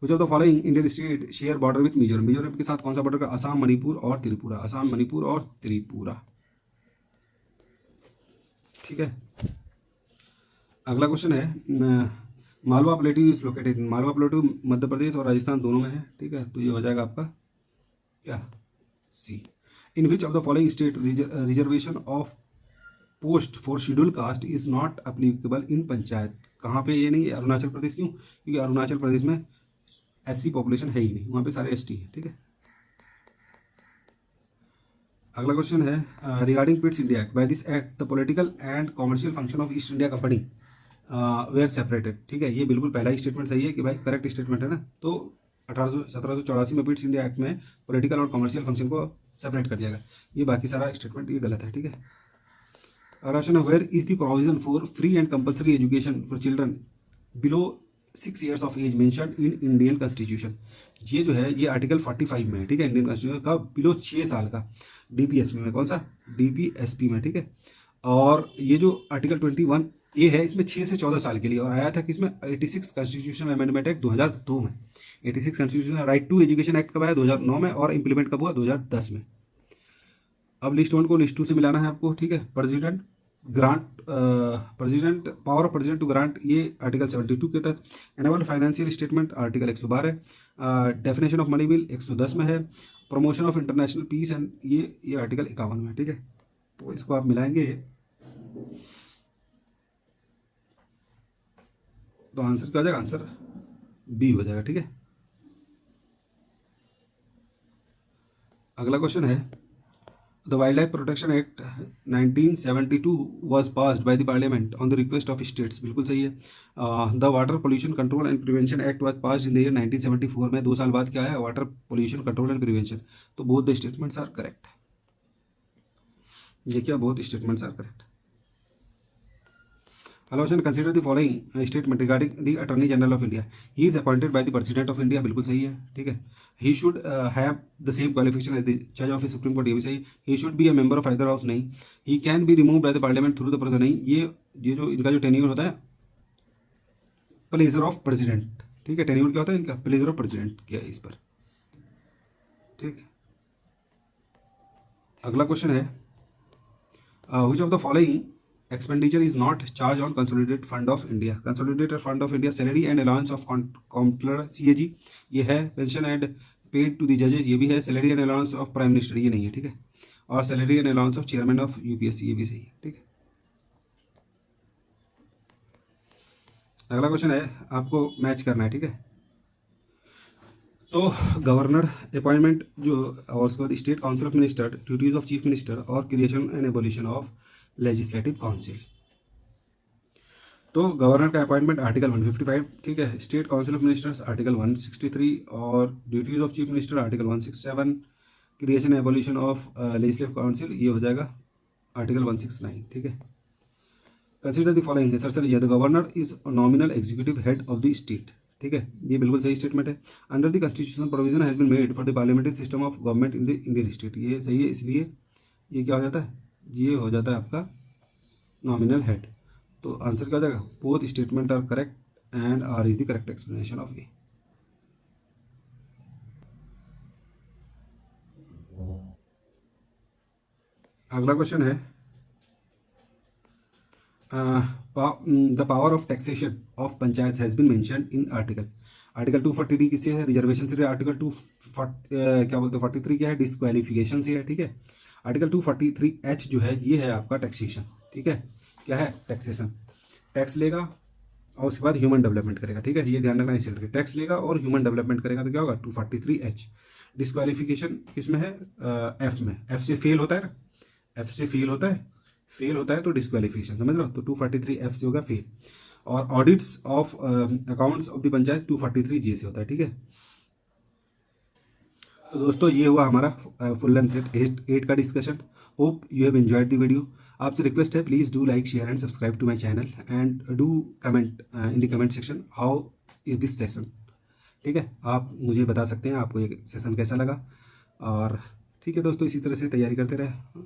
विच of the following Indian state share border with Mizoram. Mizoram के साथ कौन सा बॉर्डर का? असम, मणिपुर और त्रिपुरा। असम, मणिपुर और त्रिपुरा, ठीक है। अगला क्वेश्चन है, Malwa plateau is located. Malwa plateau Madhya Pradesh और राजस्थान दोनों में है, ठीक है। तो ये हो जाएगा आपका क्या? C. In which of the following state reservation of post for scheduled caste is not applicable in panchayat. कहाँ पे ये नहीं है? अरुणाचल प्रदेश। क्यों? क्योंकि अरुणाचल प्रदेश में एससी पॉपुलेशन है ही नहीं, वहाँ पे सारे एसटी है, ठीक है। अगला क्वेश्चन है, regarding Pitt's India Act. By this act the political and commercial function of East India Company were separated, ठीक है। ये बिल्कुल पहला ही स्टेटमेंट सही है कि भाई करेक्ट स्टेटमेंट है ना। तो 1784 में पिट्स इंडिया एक्ट में पॉलिटिकल और कॉमर्शियल फंक्शन को सेपरेट कर दिया गया। ये बाकी सारा स्टेटमेंट ये गलत है, ठीक है। अगला क्वेश्चन है, where is the provision for free and compulsory education for children below 6 years of age mentioned in Indian constitution. ये जो है ये आर्टिकल 45 में है, ठीक है। इंडियन कॉन्स्टिट्यूशन का बिलो 6 साल का, डीपीएसपी में, कौन सा? डीपीएसपी में, ठीक है। और ये जो आर्टिकल 21A है इसमें 6 से 14 साल के लिए, और आया था कि इसमें 86 कॉन्स्टिट्यूशन अमेंडमेंट एक्ट 2002 में। 86 constitution right to education act कब आया? 2009 में, और इंप्लीमेंट कब हुआ? 2010 में। अब लिस्ट 1 को लिस्ट 2 से मिलाना है आपको, ठीक है। President grant, president, power of president to grant, ये आर्टिकल 72 के तहत। Annual financial statement article 112। Definition of money bill 110 में है। Promotion of international peace and, ये आर्टिकल 51 में है, ठीक है। तो इसको आप मिलाएंगे तो आंसर क्या हो जाएगा? आंसर बी हो जाएगा, ठीक है। अगला क्वेश्चन है, the wildlife protection act 1972 was passed by the parliament on the request of states, बिल्कुल सही है। The water pollution control and prevention act was passed in the year 1974 में, 2 साल बाद क्या है? Water pollution control and prevention. तो both the statements are correct. ये क्या? Both statements are correct. Hello question, consider the following statement regarding the attorney general of India. He is appointed by the president of India, बिल्कुल सही है, ठीक है। He should have the same qualification as the जज ऑफ सुप्रीम कोर्ट, ये भी सही। He should be a member of either house, नहीं। He can be remove by the parliament through the process, नहीं। ये जो इनका जो टेन्योर होता है प्लेजर ऑफ प्रेसिडेंट, ठीक है। टेन्योर क्या होता है इनका? प्लेजर ऑफ प्रेसिडेंट क्या है इस पर, ठीक। अगला क्वेश्चन है, which of the following expenditure is not charged on consolidated fund of India। consolidated fund of India salary and allowance of comptroller CAG ये है। pension and paid to the judges ये भी है। salary and allowance of prime minister ये नहीं है, ठीक है। और salary and allowance of chairman of UPSC ये भी सही है, ठीक है। अगला क्वेश्चन है, आपको मैच करना है, ठीक है। तो गवर्नर अपॉइंटमेंट जो, और उसके बाद state council of minister, duties of chief minister और creation and abolition of legislative council. तो गवर्नर का अपॉइंटमेंट आर्टिकल 155, ठीक है। State council of ministers article 163 और duties of chief minister article 167। Creation abolition of legislative council ये हो जाएगा आर्टिकल 169, ठीक है। Consider the following, sir the governor is nominal executive head of the state, ठीक है। ये बिल्कुल सही स्टेटमेंट है। Under the constitution provision has been made for the parliamentary system of government in the Indian state, ये सही है। इसलिए ये क्या हो जाता है? ये हो जाता है आपका नॉमिनल हेड। तो आंसर क्या हो जाएगा, both statement are correct and R is the correct explanation of A. अगला क्वेश्चन है the power of taxation of panchayat has been mentioned in article. Article 240 किससे है, रिजर्वेशन से। आर्टिकल 2 क्या बोलते हैं 43 क्या है, डिस्क्वालिफिकेशन से है, ठीक है। आर्टिकल 243H जो है ये है आपका टैक्सेशन, ठीक है। क्या है, टैक्सेशन, टैक्स लेगा और उसके बाद ह्यूमन डेवलपमेंट करेगा, ठीक है, ये ध्यान रखना इसे करके, टैक्स लेगा और ह्यूमन डेवलपमेंट करेगा तो क्या होगा 243H। डिस्क्वालिफिकेशन किसमें है, एफ में, एफ से फेल होता है ना, एफ से फेल होता है, फेल होता है तो डिस्क्वालिफिकेशन, समझ रहे हो, तो 243F से होगा फेल। और audits of accounts of the panchayat 243J से होता है, ठीक है। तो दोस्तों ये हुआ हमारा फुल लेंथ 8 का discussion. Hope you have enjoyed the video. आपसे रिक्वेस्ट है, please do like share and subscribe to my channel and do comment in the comment section how is this session, ठीक है। आप मुझे बता सकते हैं आपको ये सेशन कैसा लगा। और ठीक है दोस्तों, इसी तरह से तैयारी करते रहे।